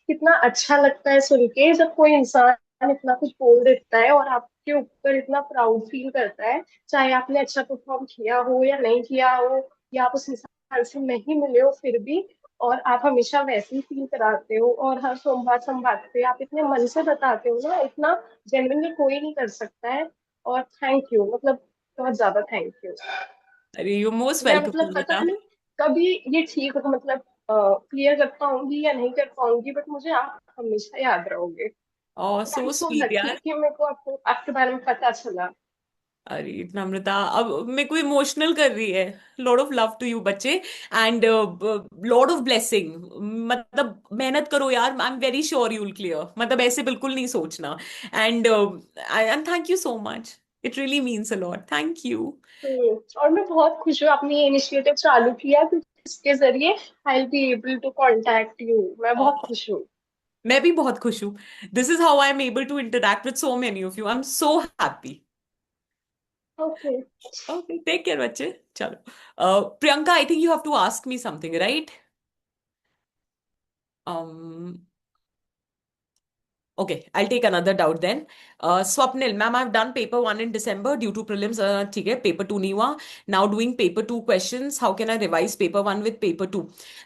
कितना अच्छा लगता है सुन के जब कोई इंसान इतना कुछ बोल देता है और आपके ऊपर इतना प्राउड फील करता है। चाहे आपने अच्छा परफॉर्म किया हो या नहीं किया हो, या आप उस इंसान से नहीं मिले हो फिर भी, और आप हमेशा वैसे ही फील कराते हो, और हर संवाद संवाद पे आप इतने मन से बताते हो ना, इतना जेन्युइनली कोई नहीं कर सकता है। और थैंक यू, मतलब बहुत ज्यादा थैंक यू। अरे यू मोस्ट मैं वेलकम मतलब पता नम्रता। नहीं कभी ये ठीक मतलब क्लियर कर पाऊंगी या नहीं कर पाऊंगी, बट मुझे आप हमेशा याद रहोगे। Oh I am so so sweet lucky यार। कि मेरे को आपको आपके बारे में पता चला। अरे नम्रता अब मेरे को इमोशनल कर रही है, lot of love to you बच्चे, एंड लॉट ऑफ ब्लेसिंग, मतलब मेहनत करो यार, I am very sure you will clear, मतलब ऐसे बिल्कुल नहीं सोचना, and thank you so much, it really means a lot, thank you. और मैं बहुत खुश हूँ आपने ये इनिशिएटिव चालू किया, क्योंकि इसके जरिए I will be able to contact you. मैं बहुत खुश हूँ। मैं भी बहुत खुश हूँ, this is how I am able to interact with so many of you, I am so happy. Okay. Okay take care बच्चे, चलो Priyanka I think you have to ask me something right. Okay, I'll take another doubt then. Swapnil, ma'am, I've done paper 1 in December due to prelims. ठीक है, paper 2 नहीं हुआ. Now doing paper 2 questions. How can I revise paper 1 with paper 2?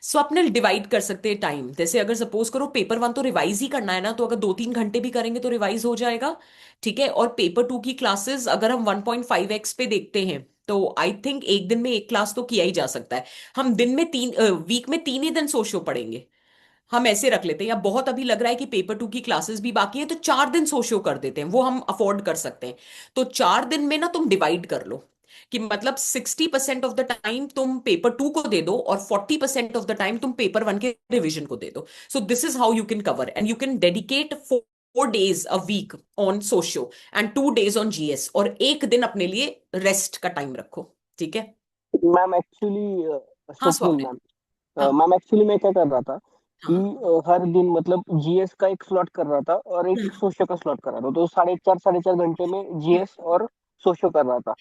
Swapnil, divide कर सकते हैं time. जैसे अगर suppose करो पेपर 1 तो रिवाइज ही करना है ना, तो अगर 2-3 घंटे भी करेंगे तो रिवाइज हो जाएगा. ठीक है. और पेपर 2 की क्लासेस अगर हम 1.5x पे देखते हैं तो आई थिंक एक दिन में एक क्लास तो किया ही जा सकता है. हम दिन में वीक में 3 ही दिन सोशो पढ़ेंगे. हम ऐसे रख लेते हैं. या बहुत अभी लग रहा है कि पेपर 2 की क्लासेस भी बाकी है तो 4 दिन सोशो कर देते हैं, वो हम अफोर्ड कर सकते हैं. तो 4 दिन में ना तुम डिवाइड कर लो कि मतलब 60% ऑफ द टाइम तुम पेपर 2 को दे दो और 40% ऑफ द टाइम तुम पेपर 1 के रिविजन को दे दो. सो this is how you can cover and you can dedicate 4 days a week on socio and 2 days on GS और एक दिन अपने लिए रेस्ट का टाइम रखो. ठीक है मैम एक्चुअली हाँ स्वप्निल स्वप्निल. मैम, हाँ मैम एक्चुअली मैं क्या कर रहा था कि हाँ. हर दिन मतलब जीएस का एक स्लॉट कर रहा था और एक हम्म, सोशो का स्लॉट कर रहा था, तो 4.5 घंटे में हम्म, जीएस और सोशो कर रहा था.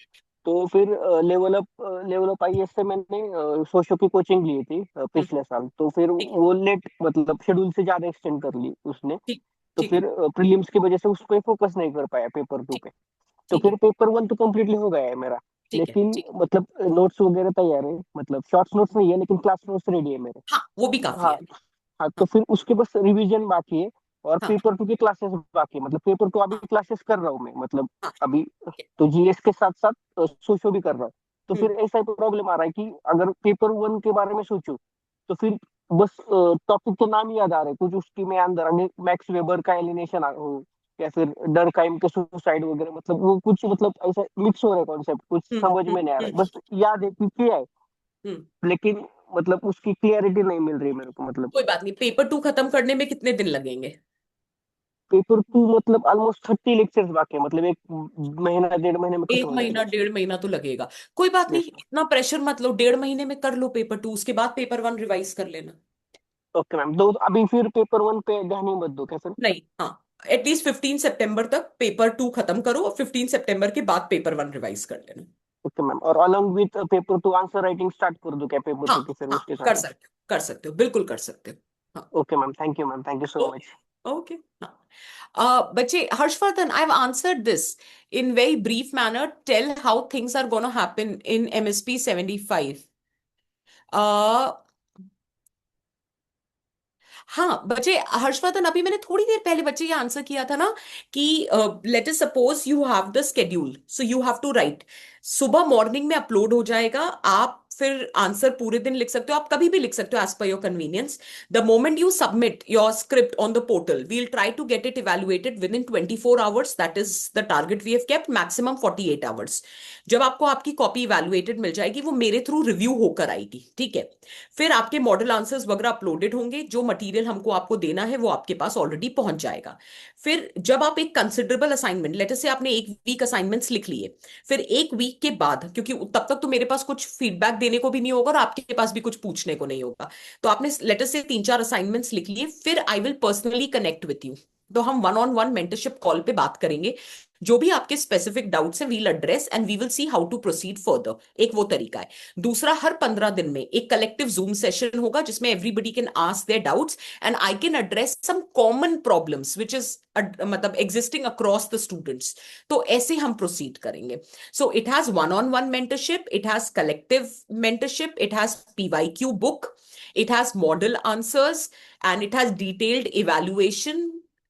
तो फिर लेवल अप आईएएस से मैंने सोशो की कोचिंग ली थी हम्म. पिछले साल, तो फिर ठीक है वो लेट मतलब शेड्यूल से ज्यादा एक्सटेंड कर ली उसने. ठीक तो ठीक है फिर प्रीलिम्स की वजह से उस पर फोकस नहीं कर पाया पेपर 2 ठीक पे. तो ठीक फिर है पेपर 1 तो कम्प्लीटली हो गया है मेरा, ठीक है लेकिन ठीक है. मतलब नोट्स वगैरह तैयार है, मतलब शॉर्ट्स नोट्स नहीं है लेकिन क्लास नोट्स रेडी है मेरे. हाँ वो भी काफी हाँ. है. हाँ, तो हाँ फिर उसके बस रिवीजन बाकी है और हाँ पेपर 2 की क्लासेस बाकी है. मतलब पेपर 2 अभी हाँ क्लासेस कर रहा हूँ मैं, मतलब हाँ. अभी. ठीक है. तो जीएस के साथ साथ सोशो भी कर रहा हूँ. तो हम्म. फिर ऐसा प्रॉब्लम आ रहा है कि अगर पेपर 1 के बारे में सोचूं तो फिर बस टॉपिक के नाम ही याद आ रहे हैं कुछ, उसकी मैं अंदर मैक्स वेबर का एलिनेशन हो या फिर डरकाइम के सुसाइड वगैरह, मतलब वो कुछ मतलब ऐसा मिक्स हो रहा है कॉन्सेप्ट, कुछ समझ में नहीं आ रहा है. बस याद है कि किया है, हम्म. लेकिन मतलब उसकी क्लियरिटी नहीं मिल रही मेरे को. मतलब कोई बात नहीं. पेपर 2 खत्म करने में कितने दिन लगेंगे? पेपर 2 मतलब ऑलमोस्ट 30 लेक्चर्स बाकी है, मतलब एक महीना 1.5 महीने में खत्म एक हो महीना जाएगा. 1.5 महीना तो लगेगा. कोई बात नहीं, यस. इतना प्रेशर मत लो. 1.5 महीने में कर लो पेपर 2, उसके बाद पेपर 1 रिवाइज कर लेना. ओके मैम, तो अभी फिर पेपर 1 पे ध्यान नहीं मत दो क्या फिर? नहीं हाँ, एटलीस्ट 15 सितंबर तक पेपर 2 खत्म करो और 15 सितंबर के बाद पेपर 1 रिवाइज कर लेना. ओके मैम, और along with paper 2 answer writing start कर दो क्या पेपर हाँ 2 के फिर हाँ उसके कर साथ? सकते हो, कर सकते हो, बिल्कुल कर सकते हो. हाँ. Okay ma'am, thank you ma'am, thank you so okay much. Okay. हाँ. बच्चे, हर्षवर्धन, आई have answered this in very brief manner. Tell how things are going to happen in MSP 75. uh, हाँ बच्चे, हर्षवर्धन, अभी मैंने थोड़ी देर पहले बच्चे ये आंसर किया था ना कि let us suppose you have the schedule, so you have to write. सुबह मॉर्निंग में अपलोड हो जाएगा. आप फिर आंसर पूरे दिन लिख सकते हो, आप कभी भी लिख सकते हो एज पर your convenience. The moment you submit your script on the portal, we will try to get it evaluated within 24 hours. That is the target we have kept. Maximum 48 hours. जब आपको आपकी copy evaluated मिल जाएगी, वो मेरे through review होकर आएगी. ठीक है. फिर आपके मॉडल आंसर्स वगैरह अपलोडेड होंगे. जो मटेरियल हमको आपको देना है वो आपके पास ऑलरेडी पहुंच जाएगा. फिर जब आप एक कंसिडरेबल असाइनमेंट, लेटर से आपने एक वीक असाइनमेंट्स लिख लिए, फिर एक वीक के बाद, क्योंकि तब तक तो मेरे पास कुछ फीडबैक देने को भी नहीं होगा और आपके पास भी कुछ पूछने को नहीं होगा, तो आपने लेटर से 3-4 असाइनमेंट्स लिख लिए, फिर I will personally connect with you. तो हम 1-on-1 मेंटरशिप कॉल पे बात करेंगे. जो भी आपके स्पेसिफिक डाउट्स हैं we'll address and we will see how to proceed further. एक वो तरीका है. दूसरा, हर 15 दिन में एक कलेक्टिव जूम सेशन होगा जिसमें everybody can ask their doubts and I can address some common problems which is मतलब एग्जिस्टिंग अक्रॉस द स्टूडेंट्स. तो ऐसे हम प्रोसीड करेंगे. So it has 1-on-1 mentorship, it has collective mentorship, it has PYQ book, it has model answers, and it has detailed evaluation,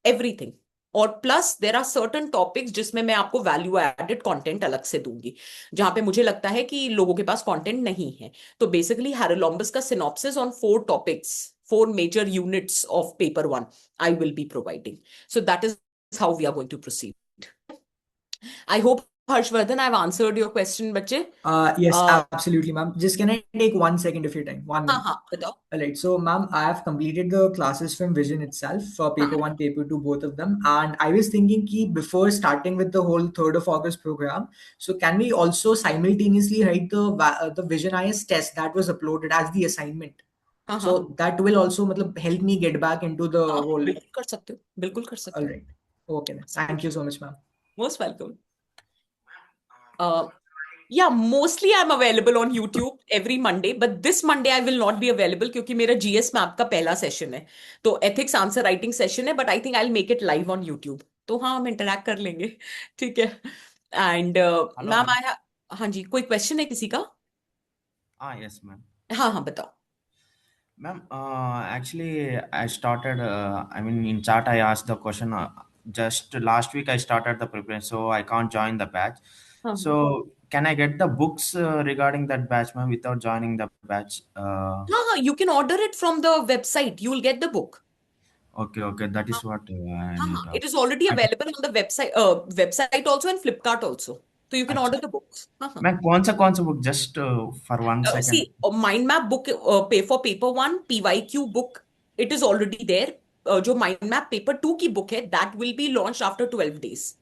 everything. और plus there are certain topics जिसमें मैं आपको value added content अलग से दूंगी, जहां पे मुझे लगता है कि लोगों के पास कंटेंट नहीं है. तो बेसिकली हैरोलॉम्बस का synopsis on 4 topics, 4 major units of paper 1 I will be providing. So that is how we are going to proceed. I hope, Harshvardhan, I've answered your question, बच्चे. Yes, uh, absolutely, ma'am. Just can I take 1 second of your time? 1 हाँ minute. हाँ बताओ. All right. So, ma'am, I have completed the classes from Vision itself for paper 1, paper 2, both of them. And I was thinking ki before starting with the whole 3rd of August program, so can we also simultaneously write the Vision IS test that was uploaded as the assignment? हाँ So हाँ that will also matlab, help me get back into the हाँ, whole. बिल्कुल कर सकते हो, बिल्कुल कर सकते All हो. right. Okay, then. Thank you so much, ma'am. Most welcome. Uh, Yeah, mostly I'm available on YouTube every Monday, but this Monday I will not be available क्योंकि मेरा GS मैप का पहला सेशन है, तो ethics answer writing session है, but I think I make it live on YouTube, तो हाँ हम इंटरेक्ट कर लेंगे। ठीक है। And hello ma'am ma'am. I, हाँ जी, कोई क्वेश्चन है किसी का? हाँ यस मैम। हाँ हाँ बताओ। Ma'am actually I started I mean in chat I asked the question just last week I started the preparation so I can't join the batch. हाँ So can I get the books regarding that batch ma'am without joining the batch? हाँ हाँ, you can order it from the website, you will get the book. Okay, that is what I need. हाँ, it is already अच्छा available on the website also and Flipkart also, so you can अच्छा order the books. हाँ हाँ। Ma'am कौन सा book just for 1 second? See, mind map book, pay for paper one, PYQ book, it is already there. जो mind map paper 2 की book है, that will be launched after 12 days.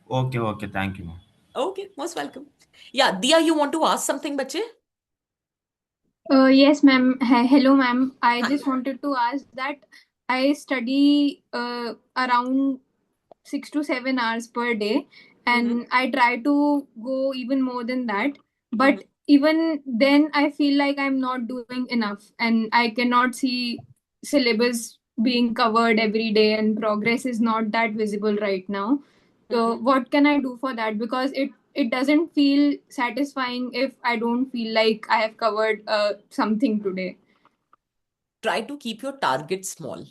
Okay, thank you ma'am. Okay, most welcome. Yeah, Dia, you want to ask something, बच्चे? Yes, ma'am. Hello, ma'am. I Hi. just wanted to ask that I study around 6 to 7 hours per day, and I try to go even more than that. But even then, I feel like I'm not doing enough, and I cannot see syllabus being covered every day, and progress is not that visible right now. So, what can I do for that? Because it doesn't feel satisfying if I don't feel like I have covered something today. Try to keep your target small.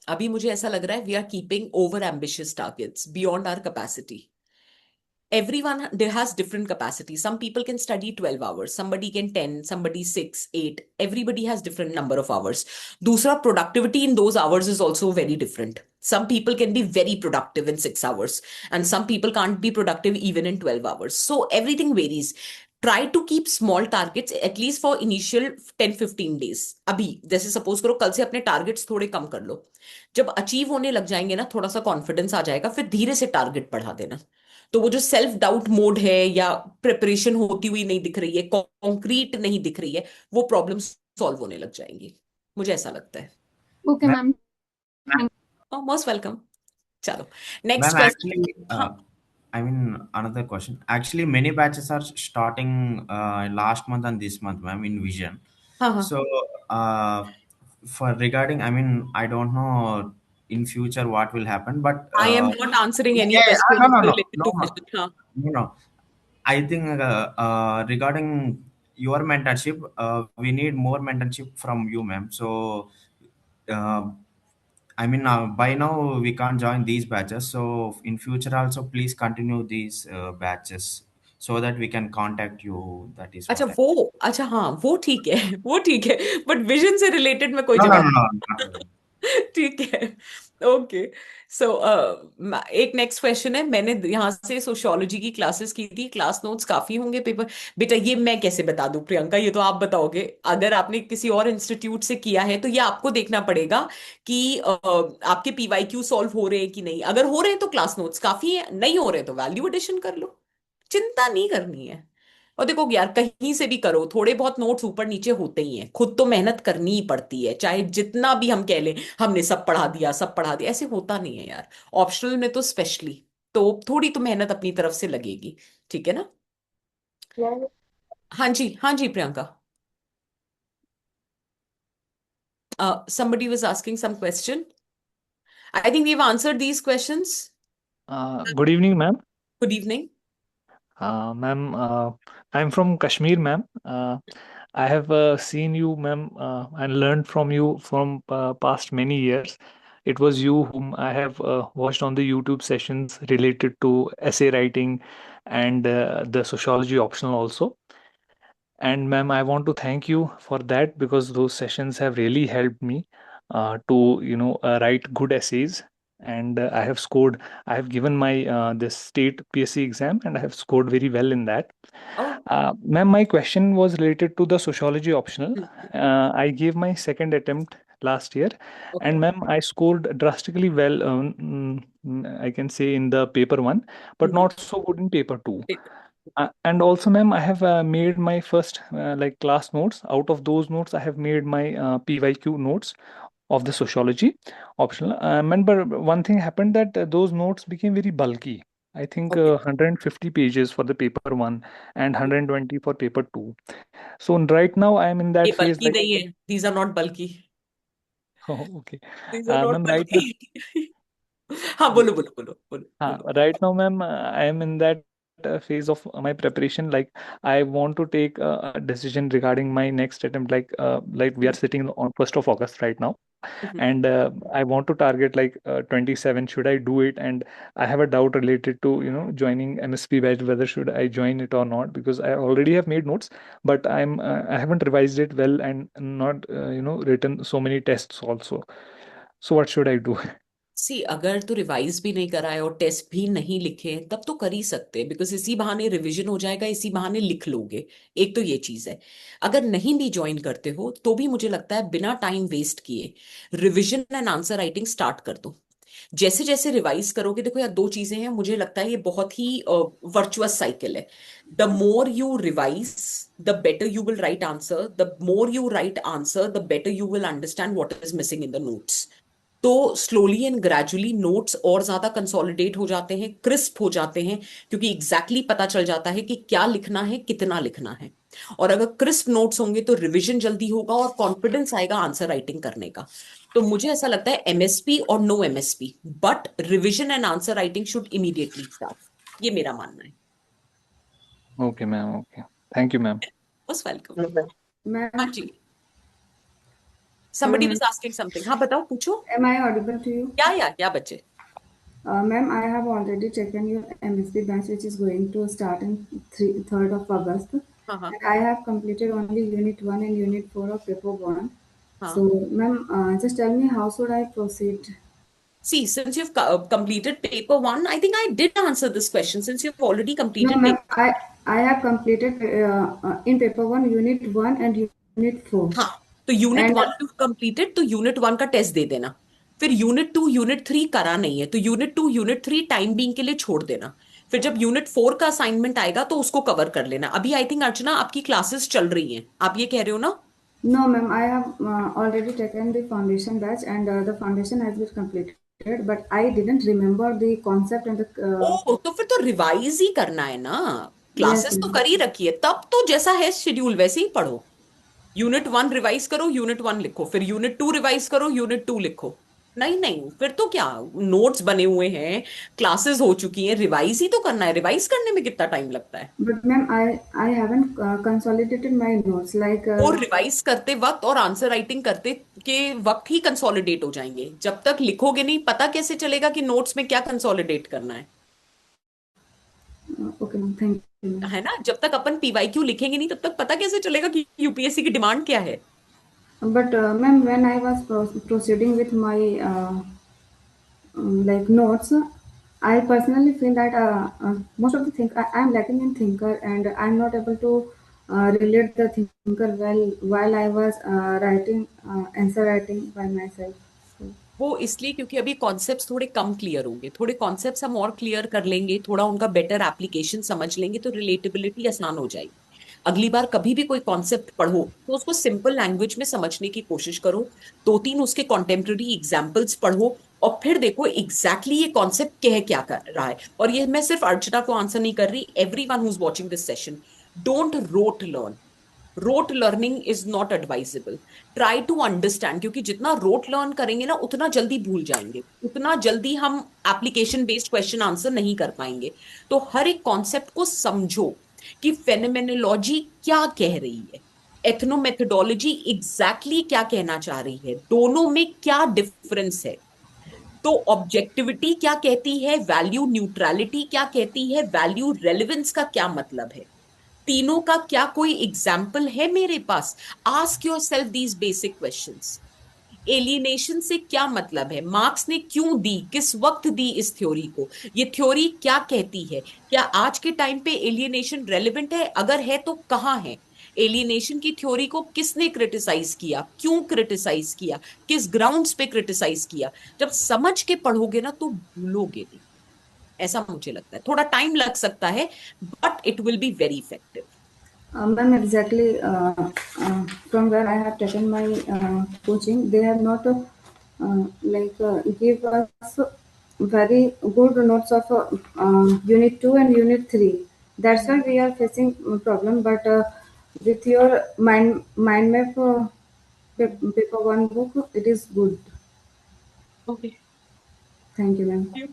अभी मुझे ऐसा लग रहा है we are keeping over ambitious targets beyond our capacity. Everyone there has different capacity. Some people can study 12 hours, somebody can 10, somebody 6, 8. Everybody has different number of hours. Dusra, productivity in those hours is also very different. Some people can be very productive in 6 hours and some people can't be productive even in 12 hours. So everything varies. Try to keep small targets at least for initial 10-15 days. अभी जैसे suppose करो कल से अपने targets थोड़े कम कर लो, जब achieve होने लग जाएंगे ना, थोड़ा सा कॉन्फिडेंस आ जाएगा, फिर धीरे से टारगेट बढ़ा देना। तो वो जो सेल्फ डाउट मोड है या प्रिपरेशन होती हुई नहीं दिख रही है, कॉन्क्रीट नहीं दिख रही है, वो प्रॉब्लम सॉल्व होने लग जाएंगी, मुझे ऐसा लगता है। Okay, Ma'am, ma'am. Most welcome. चलो next ma'am, question. actually, I mean, another question. Actually, many batches are starting last month and this month, ma'am, in Vision. हाँ हाँ So, for regarding, I mean, I don't know in future what will happen, but I am not answering any yeah, question no, related to Vision. हाँ no. I think regarding your mentorship, we need more mentorship from you, ma'am. So, uh, I mean, by now we can't join these batches. So, in future also, please continue these batches so that we can contact you. That is अच्छा what I. वो, अच्छा हाँ वो ठीक है, वो ठीक है, बट विजन से रिलेटेड मैं कोई No, no, जवाब no, no. Not at all. ठीक है। ओके। सो एक नेक्स्ट क्वेश्चन है, मैंने यहाँ से सोशियोलॉजी की क्लासेस की थी, क्लास नोट्स काफी होंगे पेपर, बेटा ये मैं कैसे बता दूं प्रियंका, ये तो आप बताओगे। अगर आपने किसी और इंस्टीट्यूट से किया है तो ये आपको देखना पड़ेगा कि आपके पीवाईक्यू सॉल्व हो रहे हैं कि नहीं। अगर हो रहे हैं तो क्लास नोट्स काफी है, नहीं हो रहे तो वैल्यू एडिशन कर लो, चिंता नहीं करनी है। और देखो यार कहीं से भी करो, थोड़े बहुत नोट्स ऊपर नीचे होते ही हैं, खुद तो मेहनत करनी ही पड़ती है, चाहे जितना भी हम कह लें हमने सब पढ़ा दिया सब पढ़ा दिया, ऐसे होता नहीं है यार, ऑप्शनल में तो स्पेशली, तो थोड़ी तो मेहनत अपनी तरफ से लगेगी। ठीक है ना? हाँ जी, हाँ जी Priyanka. Somebody was asking some question. I think we've answered these questions. Good evening, ma'am. Good evening. Ma'am, I'm from Kashmir, ma'am. I have seen you, ma'am, and learned from you from past many years. It was you whom I have watched on the YouTube sessions related to essay writing and the sociology optional also. And ma'am, I want to thank you for that because those sessions have really helped me to, write good essays. And I have given my this state PSC exam, and I have scored very well in that. Oh, Ma'am, my question was related to the sociology optional. hmm, I gave my second attempt last year, okay. and ma'am, I scored drastically well. I can say in the paper one, but Mhm. not so good in paper two. And also, ma'am, I have made my first like class notes. Out of those notes, I have made my PYQ notes of the sociology optional. But one thing happened that those notes became very bulky. I think Okay. 150 pages for the paper 1 and 120 for paper 2. So right now I am in ये that phase बल्कि like, नहीं है. These are not bulky. oh, okay. These are not Ma'am, right now, bulky. हाँ, बोलो बोलो बोलो बोलो बोलो. right now, ma'am, I am in that phase of my preparation. Like, I want to take a decision regarding my next attempt. Like we are sitting on 1st of August right now, Mhm. and I want to target like 27. Should I do it? And I have a doubt related to joining MSP batch, whether should I join it or not, because I already have made notes, but I haven't revised it well and not written so many tests also. So what should I do? सी अगर तो revise भी नहीं कराए और test भी नहीं लिखे तब तो कर ही सकते हैं, बिकॉज इसी बहाने रिवीजन हो जाएगा, इसी बहाने लिख लोगे. एक तो ये चीज है. अगर नहीं भी ज्वाइन करते हो तो भी मुझे लगता है बिना टाइम वेस्ट किए revision and answer writing start कर दो. जैसे जैसे रिवाइज करोगे, देखो यार दो चीजें हैं, मुझे लगता है ये बहुत ही वर्चुअस साइकिल है. The more you revise the better you will write answer, the more you right answer the better you will understand what is missing in the notes. तो स्लोली एंड ग्रेजुअली नोट्स और ज्यादा consolidate हो जाते हैं, crisp हो जाते हैं, क्योंकि एग्जैक्टली पता चल जाता है कि क्या लिखना है, कितना लिखना है. और अगर क्रिस्प नोट्स होंगे तो रिवीजन जल्दी होगा और कॉन्फिडेंस आएगा आंसर राइटिंग करने का. तो मुझे ऐसा लगता है एमएसपी और no MSP, but revision and answer writing should immediately start. ये मेरा मानना है. Okay, ma'am. Okay. Thank you, ma'am. Most welcome. Ma'am, हाँ जी, hello, somebody ma'am. was asking something. हाँ बताओ, पूछो. Am I audible to you? क्या बच्चे. Ma'am, I have already taken your MSP batch, which is going to start in 3rd of August. हाँ हाँ And I have completed only Unit 1 and Unit 4 of Paper 1. हाँ. So, ma'am, just tell me how should I proceed? See, since you've completed paper 1, I think I did answer this question since you've already No, completed ma'am, paper. I have completed in Paper 1, Unit 1 and Unit 4. हाँ, तो unit And 1 to completed, तो unit 1 का test दे देना. फिर unit 2 unit 3 करा नहीं है तो यूनिट 2 यूनिट 3 टाइम बीइंग के लिए छोड़ देना. फिर जब यूनिट 4 का असाइनमेंट आएगा तो उसको कवर कर लेना. अभी आई थिंक अर्चना आपकी क्लासेस चल रही हैं, आप ये कह रहे हो ना. no, ma'am, I have already taken the foundation batch and the foundation has been completed, but I didn't remember the concept and the. ओ तो फिर तो रिवाइज ही करना है ना. Yes, क्लासेस तो ma'am. कर ही रखी है, तब तो जैसा है शेड्यूल वैसे ही पढ़ो. यूनिट 1 रिवाइज करो, यूनिट 1 लिखो, फिर यूनिट 2 रिवाइज करो, यूनिट 2 लिखो. नहीं, फिर तो क्या, नोट्स बने हुए हैं, क्लासेस हो चुकी हैं, रिवाइज ही तो करना है. रिवाइज करने में कितना टाइम लगता है. But ma'am, I haven't consolidated my notes like. वो रिवाइज करते वक्त और आंसर राइटिंग करते के वक्त ही कंसोलिडेट हो जाएंगे. जब तक लिखोगे नहीं, पता कैसे चलेगा कि नोट्स में क्या कंसोलिडेट करना है. Okay, ma'am, thank you, ma'am. है ना. जब तक अपन पीवाईक्यू लिखेंगे नहीं, तब तक पता कैसे चलेगा कि यूपीएससी की डिमांड क्या है. But ma'am, when I was proceeding with my like notes, I personally feel that most of the things I am lacking in thinker and I'm not able to relate the thinker well while I was writing answer writing by myself. So, वो इसलिए क्योंकि अभी concepts थोड़े कम clear होंगे. थोड़े concepts हम और clear कर लेंगे, थोड़ा उनका बेटर एप्लीकेशन समझ लेंगे तो रिलेटेबिलिटी आसान हो जाएगी. अगली बार कभी भी कोई कॉन्सेप्ट पढ़ो तो उसको सिंपल लैंग्वेज में समझने की कोशिश करो. 2-3 उसके कॉन्टेम्प्ररी एग्जाम्पल्स पढ़ो और फिर देखो एग्जैक्टली ये कॉन्सेप्ट कह क्या कर रहा है. और ये मैं सिर्फ अर्चना को आंसर नहीं कर रही, everyone who is watching this session. Don't rote learn. Rote learning is not advisable. Try to understand, क्योंकि जितना रोट लर्न करेंगे ना उतना जल्दी भूल जाएंगे, उतना जल्दी हम एप्लीकेशन बेस्ड क्वेश्चन आंसर नहीं कर पाएंगे. तो हर एक कॉन्सेप्ट को समझो कि फेनोमेनोलॉजी क्या कह रही है, एथनोमेथोडोलॉजी एग्जैक्टली क्या कहना चाह रही है, दोनों में क्या डिफरेंस है. तो ऑब्जेक्टिविटी क्या कहती है, वैल्यू न्यूट्रलिटी क्या कहती है, वैल्यू रेलेवेंस का क्या मतलब है, तीनों का क्या कोई एग्जाम्पल है मेरे पास. Ask yourself these basic questions. Alienation से क्या मतलब है, मार्क्स ने क्यों दी, किस वक्त दी इस थ्योरी को, ये थ्योरी क्या कहती है, क्या आज के टाइम पे एलियनेशन रेलेवेंट है, अगर है तो कहाँ है, एलियनेशन की थ्योरी को किसने क्रिटिसाइज किया, क्यों क्रिटिसाइज किया, किस ग्राउंड्स पे क्रिटिसाइज किया. जब समझ के पढ़ोगे ना तो भूलोगे नहीं. ऐसा मुझे लगता है. थोड़ा टाइम लग सकता है but it will be very effective. ma'am, exactly from where I have taken my coaching, they have not give us very good notes of Unit 2 and Unit 3. That's why we are facing a problem. But with your mind map paper one book, it is good. Okay. Thank you, ma'am. Thank you.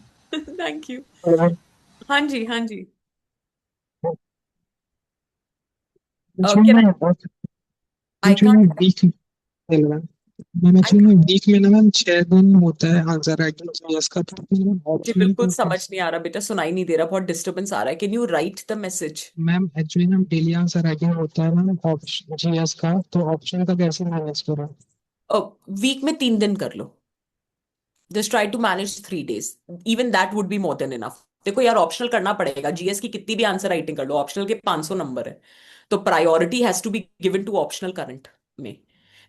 Thank you. Ma'am हाँ जी, हाँ जी. Actually Can I? मैं I actually can't. मैं week ma'am ma'am I actually मैं week में ना ma'am 6 दिन होता है आंसर राइटिंग जीएस का, तो मैम जी ऑप्शनल बिल्कुल का समझ कैसे? नहीं आ रहा बेटा, सुनाई नहीं दे रहा, बहुत डिस्टरबेंस आ रहा है. Can you right the message? Ma'am actually ma'am daily answer writing होता है मैम ऑप्शन जीएस का, तो ऑप्शन का कैसे मैनेज करूँ? वीक में 3 दिन कर लो. Just try to manage 3 days. Even that would be more than enough. देखो यार, ऑप्शनल करना पड़ेगा. जीएस की कितनी भी आंसर राइटिंग कर लो, ऑप्शनल के 500 नंबर है. तो priority has to be given to optional current में.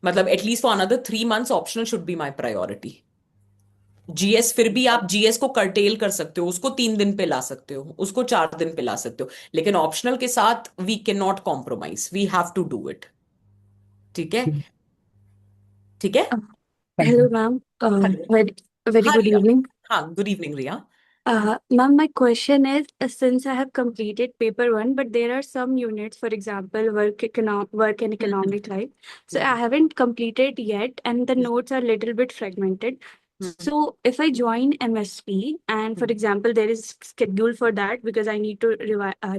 मतलब at least for another 3 months optional should be my priority. GS फिर भी आप जीएस को कर्टेल कर सकते हो, उसको 3 दिन पे ला सकते हो, उसको 4 दिन पे ला सकते हो, लेकिन ऑप्शनल के साथ we can not compromise, we have to do it. ठीक है? ठीक है. Hello, ma'am. हेलो. Very हाँ good रिया. evening. हाँ, good evening Riya. Ma'am, my question is, since I have completed paper one, but there are some units, for example, work and economic life. So I haven't completed yet, and the notes are a little bit fragmented. So if I join MSP, and for example, there is schedule for that because I need to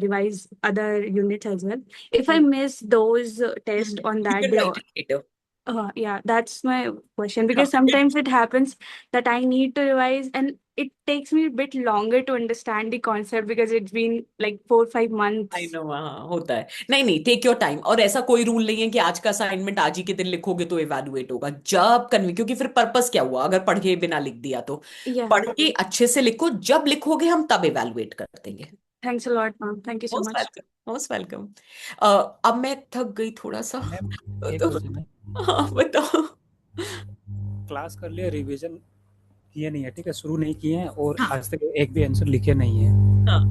revise other units as well. If I miss those tests on You that can day, write it later. yeah, that's my question, हाँ, because sometimes it happens that I need to revise and it takes me a bit longer to understand the concept because it's been like 4-5 I months. No. हाँ, होता है. नहीं नहीं, take your time. और ऐसा कोई rule नहीं है कि आज का असाइनमेंट आज ही के दिन लिखोगे तो इवैल्यूएट होगा. जब कन्वी क्योंकि फिर पर्पस क्या हुआ अगर पढ़ के बिना लिख दिया तो. Yeah, पढ़ के अच्छे से लिखो, जब लिखोगे हम तब इवैल्यूएट कर देंगे. thanks a lot, ma'am. Thank you so most much. Welcome, most welcome. अब मैं थक गई थोड़ा सा. मैम एक तो क्वेश्चन है, हाँ बताओ. क्लास कर लिया, रिवीजन किए नहीं है, ठीक है, शुरू नहीं किए हैं और हाँ आज तक एक भी आंसर लिखे नहीं है, हाँ,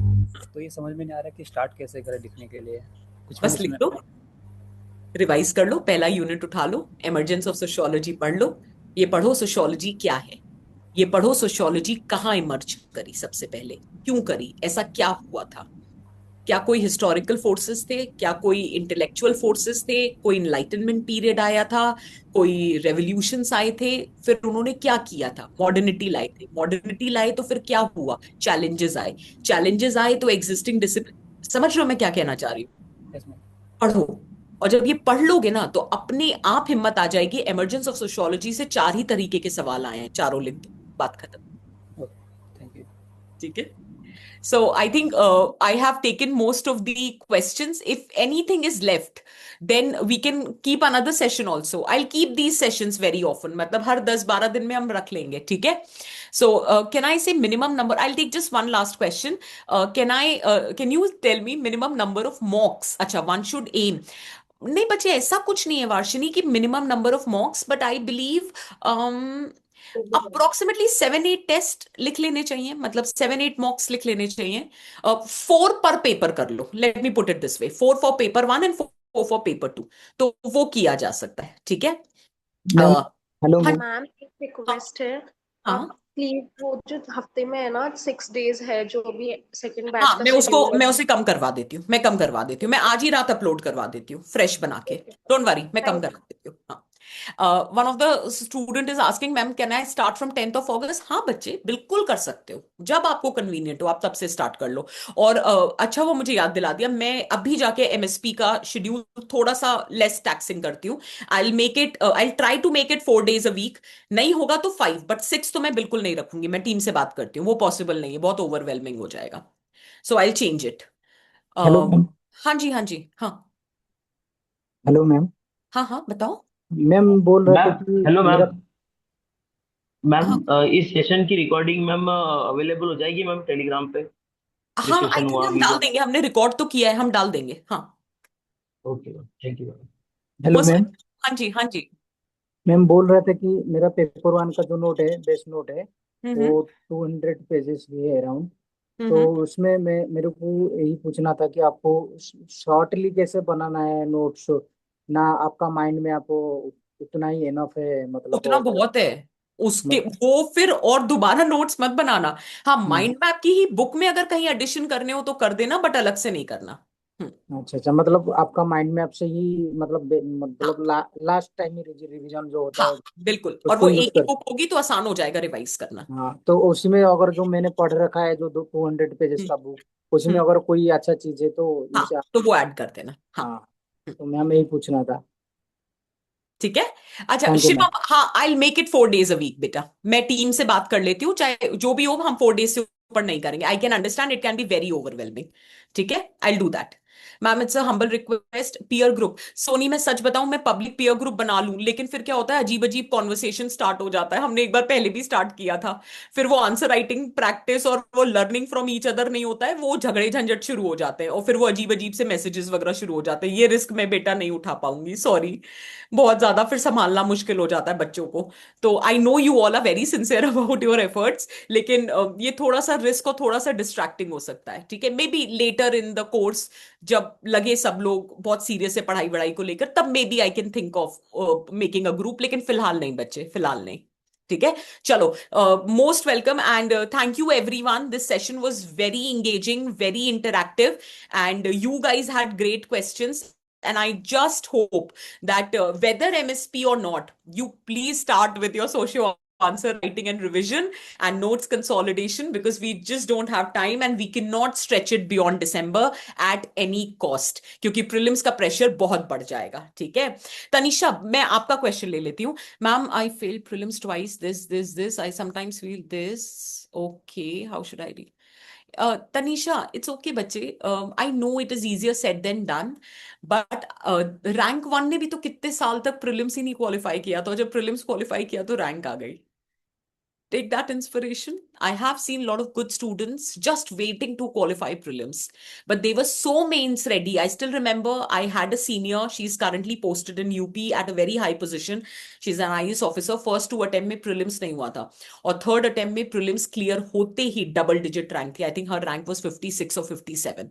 तो ये समझ में नहीं आ रहा कि स्टार्ट कैसे करें लिखने के लिए. कुछ बस मैंने लिख सुना. दो. रिवाइज कर लो, पहला यूनिट उठा लो, इमरजेंस ऑफ सोशियोलॉजी पढ़ लो. ये पढ़ो सोशियोलॉजी क्या है. ये पढ़ो सोशियोलॉजी कहाँ इमर्ज करी सबसे पहले, क्यों करी, ऐसा क्या हुआ था. क्या कोई हिस्टोरिकल फोर्सेस थे, क्या कोई इंटेलेक्चुअल फोर्सेस थे, कोई इनलाइटनमेंट पीरियड आया था, कोई रेवोल्यूशंस आए थे, फिर उन्होंने क्या किया था, मॉडर्निटी लाए थे, मॉडर्निटी लाए तो फिर क्या हुआ, चैलेंजेस आए, चैलेंजेस आए तो एग्जिस्टिंग डिसिप्लिन. समझ रहे हो मैं क्या कहना चाह रही हूँ. Yes, ma'am. पढ़ो. और जब ये पढ़ लोगे ना तो अपने आप हिम्मत आ जाएगी. इमरजेंस ऑफ सोशियोलॉजी से 4 ही तरीके के सवाल आए हैं, चारों लिख दो, बात खत्म. Okay, thank you. ठीक है. So I think I have taken most of the questions. If anything is left, then we can keep another session also. I'll keep these sessions very often. मतलब हर 10-12 दिन में हम रख लेंगे, ठीक है? So can I say minimum number? I'll take just one last question. Can you tell me minimum number of mocks? अच्छा, one should aim. नहीं बच्चे, ऐसा कुछ नहीं है वार्षिनी की minimum number of mocks, but I believe approximately 7-8 test लिख लेने चाहिए. मतलब 7-8 मॉक्स लिख लेने चाहिए. 4 पर पेपर कर लो. Let me put it this way, 4 for paper 1 and 4 for paper 2. तो वो किया जा सकता है. ठीक है. मैम हेलो हाँ मैम. मैम एक हाँ रिक्वेस्ट है, हाँ आप प्लीज वो जो हफ्ते में है ना 6 days है जो भी सेकंड बैच हाँ, का मैं शेड्यूल है. उसे कम करवा देती हूँ. मैं कम करवा देती हूँ. मैं आज ही रात अपलोड करवा देती हूँ फ्रेश बना के. डोंट वरी, मैं कम थैंक करवा देती हूँ. हाँ. One of the student is asking ma'am can I start from 10th of August. हाँ बच्चे, बिल्कुल कर सकते हो. जब आपको कन्वीनियंट हो आप तब से स्टार्ट कर लो. और अच्छा वो मुझे याद दिला दिया, मैं अभी जाके एमएसपी का शेड्यूल थोड़ा सा लेस टैक्सिंग करती हूँ. I try to make it 4 days a week. नहीं होगा तो 5, बट 6 तो मैं बिल्कुल नहीं रखूंगी. मैं टीम से बात करती हूँ, वो पॉसिबल नहीं है, बहुत ओवरवेलमिंग हो जाएगा. So I change it. Hello ma'am. हाँ जी, हाँ जी, हाँ हेलो मैम. हाँ हाँ बताओ. मैम बोल रहे थे मैम कि हेलो मैम. मेरा मैम हाँ इस सेशन की रिकॉर्डिंग मैम अवेलेबल हो जाएगी मैम टेलीग्राम पे, जो हाँ, आई सेशन थिंक हुआ हम डाल वीडियो. देंगे. हमने रिकॉर्ड तो किया है, हम डाल देंगे. हाँ. Okay ma'am, thank you ma'am. Hello most. Ma'am. हाँ जी, हाँ जी. मैम बोल रहे थे कि मेरा पेपर वन का जो नोट है, बेस नोट है, हम्म वो 200 पेजेस की है अराउंड. तो हम्म उसमें मेरे को यही पूछना था कि आपको शॉर्टली कैसे बनाना है नोट्स, ना आपका माइंड में आपको उतना ही एनफ है, मतलब उतना बहुत है. उसके मत- वो फिर और दोबारा नोट्स मत बनाना। हाँ, हम्म, माइंड मैप की ही बुक में अगर कहीं एडिशन करने हो तो कर देना, बट अलग से नहीं करना। अच्छा अच्छा, मतलब आपका माइंड मैप से ही मतलब हाँ, मतलब लास्ट टाइम ही रिवीजन जो होता हाँ, है बिल्कुल। और उसको वो यूज एक ही कर। बुक होगी तो आसान हो जाएगा रिवाइज करना। हाँ, तो उसमें अगर जो मैंने पढ़ रखा है जो 200 पेजेस हम्म। का बुक, उसमें हम्म। अगर कोई अच्छा चीज है तो हाँ, नीचे। तो वो ऐड कर देना। हाँ। हाँ, हम्म। तो मैम यही पूछना था। ठीक है। अच्छा थैंक यू मैम। शिवम, हाँ, I make it 4 days a week बेटा। मैं टीम से बात कर लेती हूँ, चाहे जो भी हो, हम 4 days से ऊपर नहीं करेंगे। I can understand it can be very overwhelming. ठीक है, I do that. Ma'am it's a humble request. Peer group, Soni मैं सच बताऊं, मैं पब्लिक पीयर ग्रुप बना लूं, लेकिन फिर क्या होता है, अजीब अजीब कॉन्वर्सेशन स्टार्ट हो जाता है। हमने एक बार पहले भी स्टार्ट किया था, फिर वो आंसर राइटिंग प्रैक्टिस और वो लर्निंग फ्रॉम ईच अदर नहीं होता है, वो झगड़े झंझट शुरू हो जाते हैं और फिर वो अजीब अजीब से मैसेजेस वगैरह शुरू हो जाते हैं। ये रिस्क मैं बेटा नहीं उठा पाऊंगी, सॉरी। बहुत ज्यादा फिर संभालना मुश्किल हो जाता है बच्चों को। तो I know you all are very sincere about your efforts, लेकिन ये थोड़ा सा रिस्क और थोड़ा सा डिस्ट्रैक्टिंग हो सकता है। ठीक है, maybe later in the course जब लगे सब लोग बहुत सीरियस है पढ़ाई वढ़ाई को लेकर, तब maybe I can think of making a group, लेकिन फिलहाल नहीं बच्चे, फिलहाल नहीं। ठीक है, चलो। Most welcome and thank you everyone. This session was very engaging, very interactive, and you guys had great questions. And I just hope that whether MSP or not, you please start with your socio answer writing and revision and notes consolidation, because we just don't have time and we cannot stretch it beyond December at any cost, क्योंकि prelims का pressure बहुत बढ़ जाएगा। ठीक है, तनिषा, मैं आपका question ले लेती हूँ। Ma'am, I fail prelims twice, this I sometimes feel this. Okay, how should I read? Tanisha, it's okay बच्चे। I know it is easier said than done, but rank one ने भी तो कितने साल तक प्रीलिम्स ही नहीं क्वालिफाई किया था, जब प्रीलिम्स क्वालिफाई किया तो रैंक आ गई। Take that inspiration. I have seen a lot of good students just waiting to qualify prelims, but they were so mains ready. I still remember I had a senior, she's currently posted in UP at a very high position. She's an IAS officer. First 2 attempt में prelims नहीं हुआ था, और third attempt में prelims clear होते ही double digit rank थी। I think her rank was 56 or 57.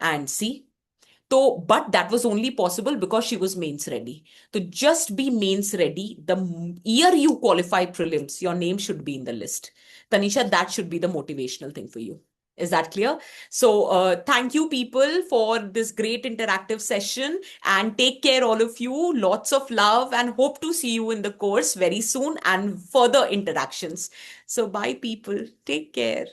And see, तो but that was only possible because she was mains ready. So just be mains ready. The year you qualify prelims, your name should be in the list. Tanisha, that should be the motivational thing for you. Is that clear? So thank you people for this great interactive session, and take care all of you. Lots of love and hope to see you in the course very soon and further interactions. So bye people. Take care.